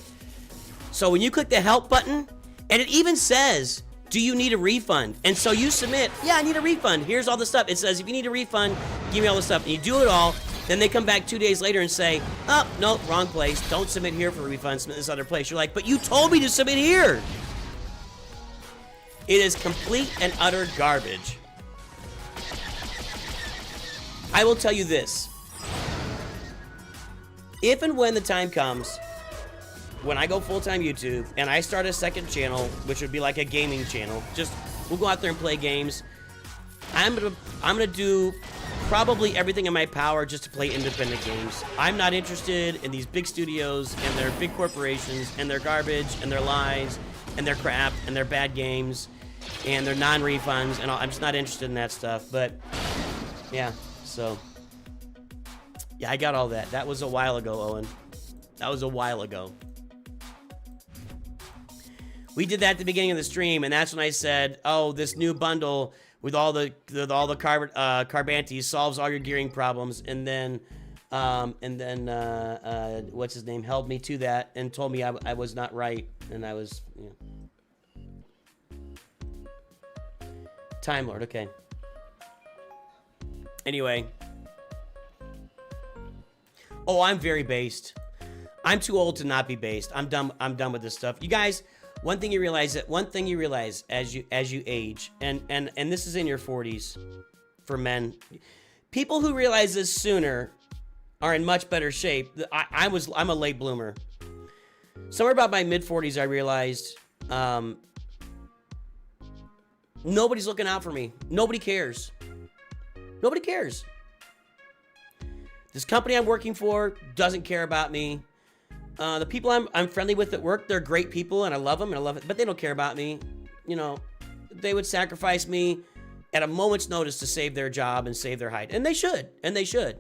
A: So when you click the help button, and it even says, do you need a refund? And so you submit, yeah, I need a refund. Here's all the stuff. It says, if you need a refund, give me all the stuff. And you do it all. Then they come back 2 days later and say, oh, no, wrong place. Don't submit here for a refund. Submit this other place. You're like, but you told me to submit here. It is complete and utter garbage. I will tell you this. If and when the time comes, when I go full-time YouTube, and I start a second channel, which would be like a gaming channel, just, we'll go out there and play games. I'm gonna do probably everything in my power just to play independent games. I'm not interested in these big studios and their big corporations and their garbage and their lies and their crap and their bad games and their non-refunds and all. I'm just not interested in that stuff. But yeah, so yeah, I got all that. That was a while ago, Owen. That was a while ago. We did that at the beginning of the stream, and that's when I said, "Oh, this new bundle with all the Carbantes solves all your gearing problems." And then what's his name held me to that and told me I was not right, and I was, you know. Time Lord, okay. Anyway. Oh, I'm very based. I'm too old to not be based. I'm done with this stuff. You guys, one thing you realize as you age, and this is in your 40s for men. People who realize this sooner are in much better shape. I'm a late bloomer. Somewhere about my mid-40s, I realized nobody's looking out for me. Nobody cares. Nobody cares. This company I'm working for doesn't care about me. The people I'm friendly with at work, they're great people, and I love them, and I love it, but they don't care about me. You know, they would sacrifice me at a moment's notice to save their job and save their hide. And they should, and they should.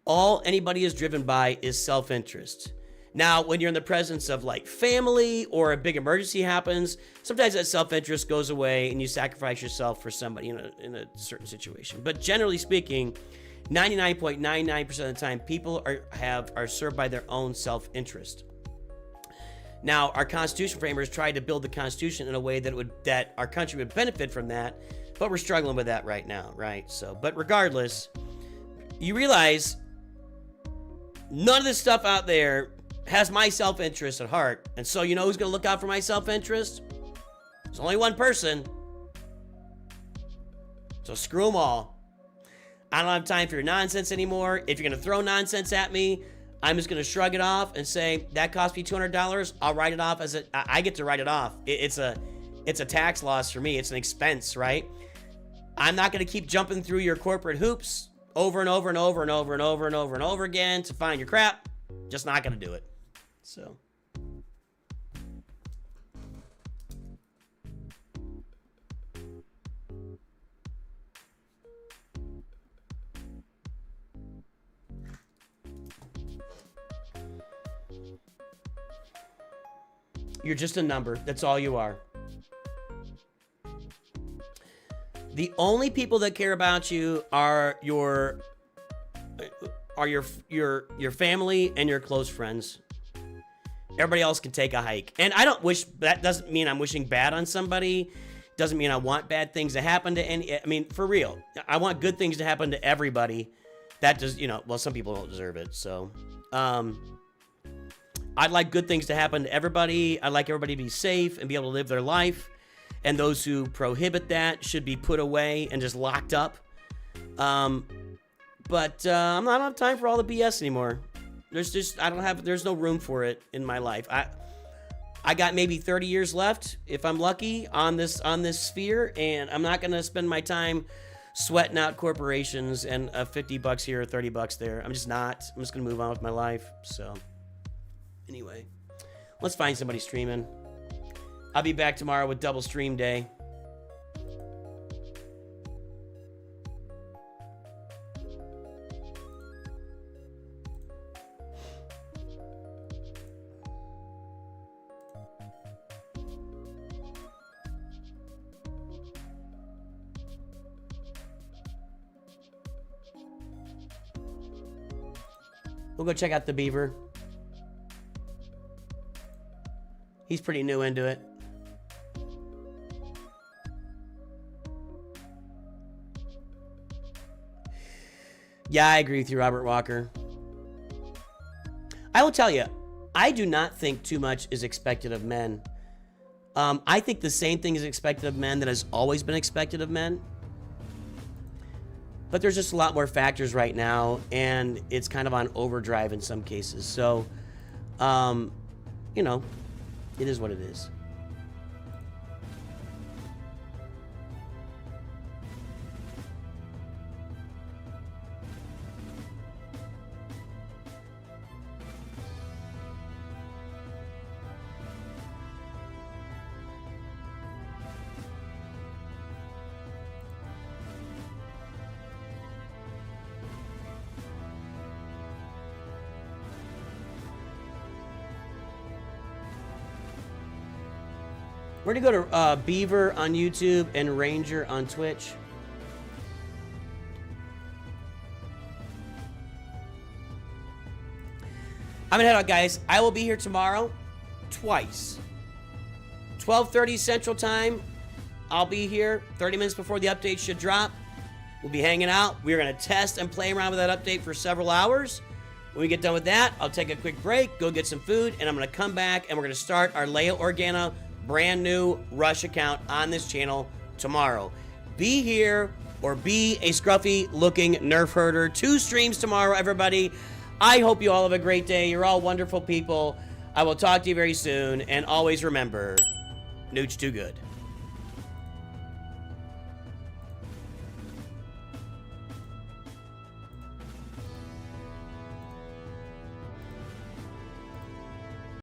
A: All anybody is driven by is self-interest. Now, when you're in the presence of like family or a big emergency happens, sometimes that self-interest goes away and you sacrifice yourself for somebody in a certain situation. But generally speaking, 99.99% of the time, people are served by their own self-interest. Now, our Constitution framers tried to build the Constitution in a way that our country would benefit from that, but we're struggling with that right now, right? So, but regardless, you realize none of this stuff out there has my self-interest at heart, and so you know who's going to look out for my self-interest? There's only one person. So screw them all. I don't have time for your nonsense anymore. If you're going to throw nonsense at me, I'm just going to shrug it off and say, that cost me $200. I'll write it off as I get to write it off. It's a tax loss for me. It's an expense, right? I'm not going to keep jumping through your corporate hoops over and over and over and over and over and over and over again to find your crap. Just not going to do it. So. You're just a number. That's all you are. The only people that care about you are your family and your close friends. Everybody else can take a hike. And I don't wish, that doesn't mean I'm wishing bad on somebody. Doesn't mean I want bad things to happen to any, I mean, for real. I want good things to happen to everybody. That does, you know, well, some people don't deserve it. So, I'd like good things to happen to everybody. I'd like everybody to be safe and be able to live their life. And those who prohibit that should be put away and just locked up. But I don't have time for all the BS anymore. There's no room for it in my life. I got maybe 30 years left, if I'm lucky, on this sphere, and I'm not gonna spend my time sweating out corporations and $50 here or $30 there. I'm just not. I'm just gonna move on with my life. So, anyway, let's find somebody streaming. I'll be back tomorrow with double stream day. We'll go check out the beaver. He's pretty new into it. Yeah, I agree with you, Robert Walker. I will tell you, I do not think too much is expected of men. I think the same thing is expected of men that has always been expected of men. But there's just a lot more factors right now, and it's kind of on overdrive in some cases. So, you know, it is what it is. We're going to go to Beaver on YouTube and Ranger on Twitch. I'm going to head out, guys. I will be here tomorrow twice. 12:30 Central Time. I'll be here 30 minutes before the update should drop. We'll be hanging out. We're going to test and play around with that update for several hours. When we get done with that, I'll take a quick break, go get some food, and I'm going to come back and we're going to start our Leia Organa brand new Rush account on this channel tomorrow. Be here or be a scruffy looking nerf herder. 2 streams tomorrow, everybody. I hope you all have a great day. You're all wonderful people. I will talk to you very soon, and always remember, Nooch2Gud.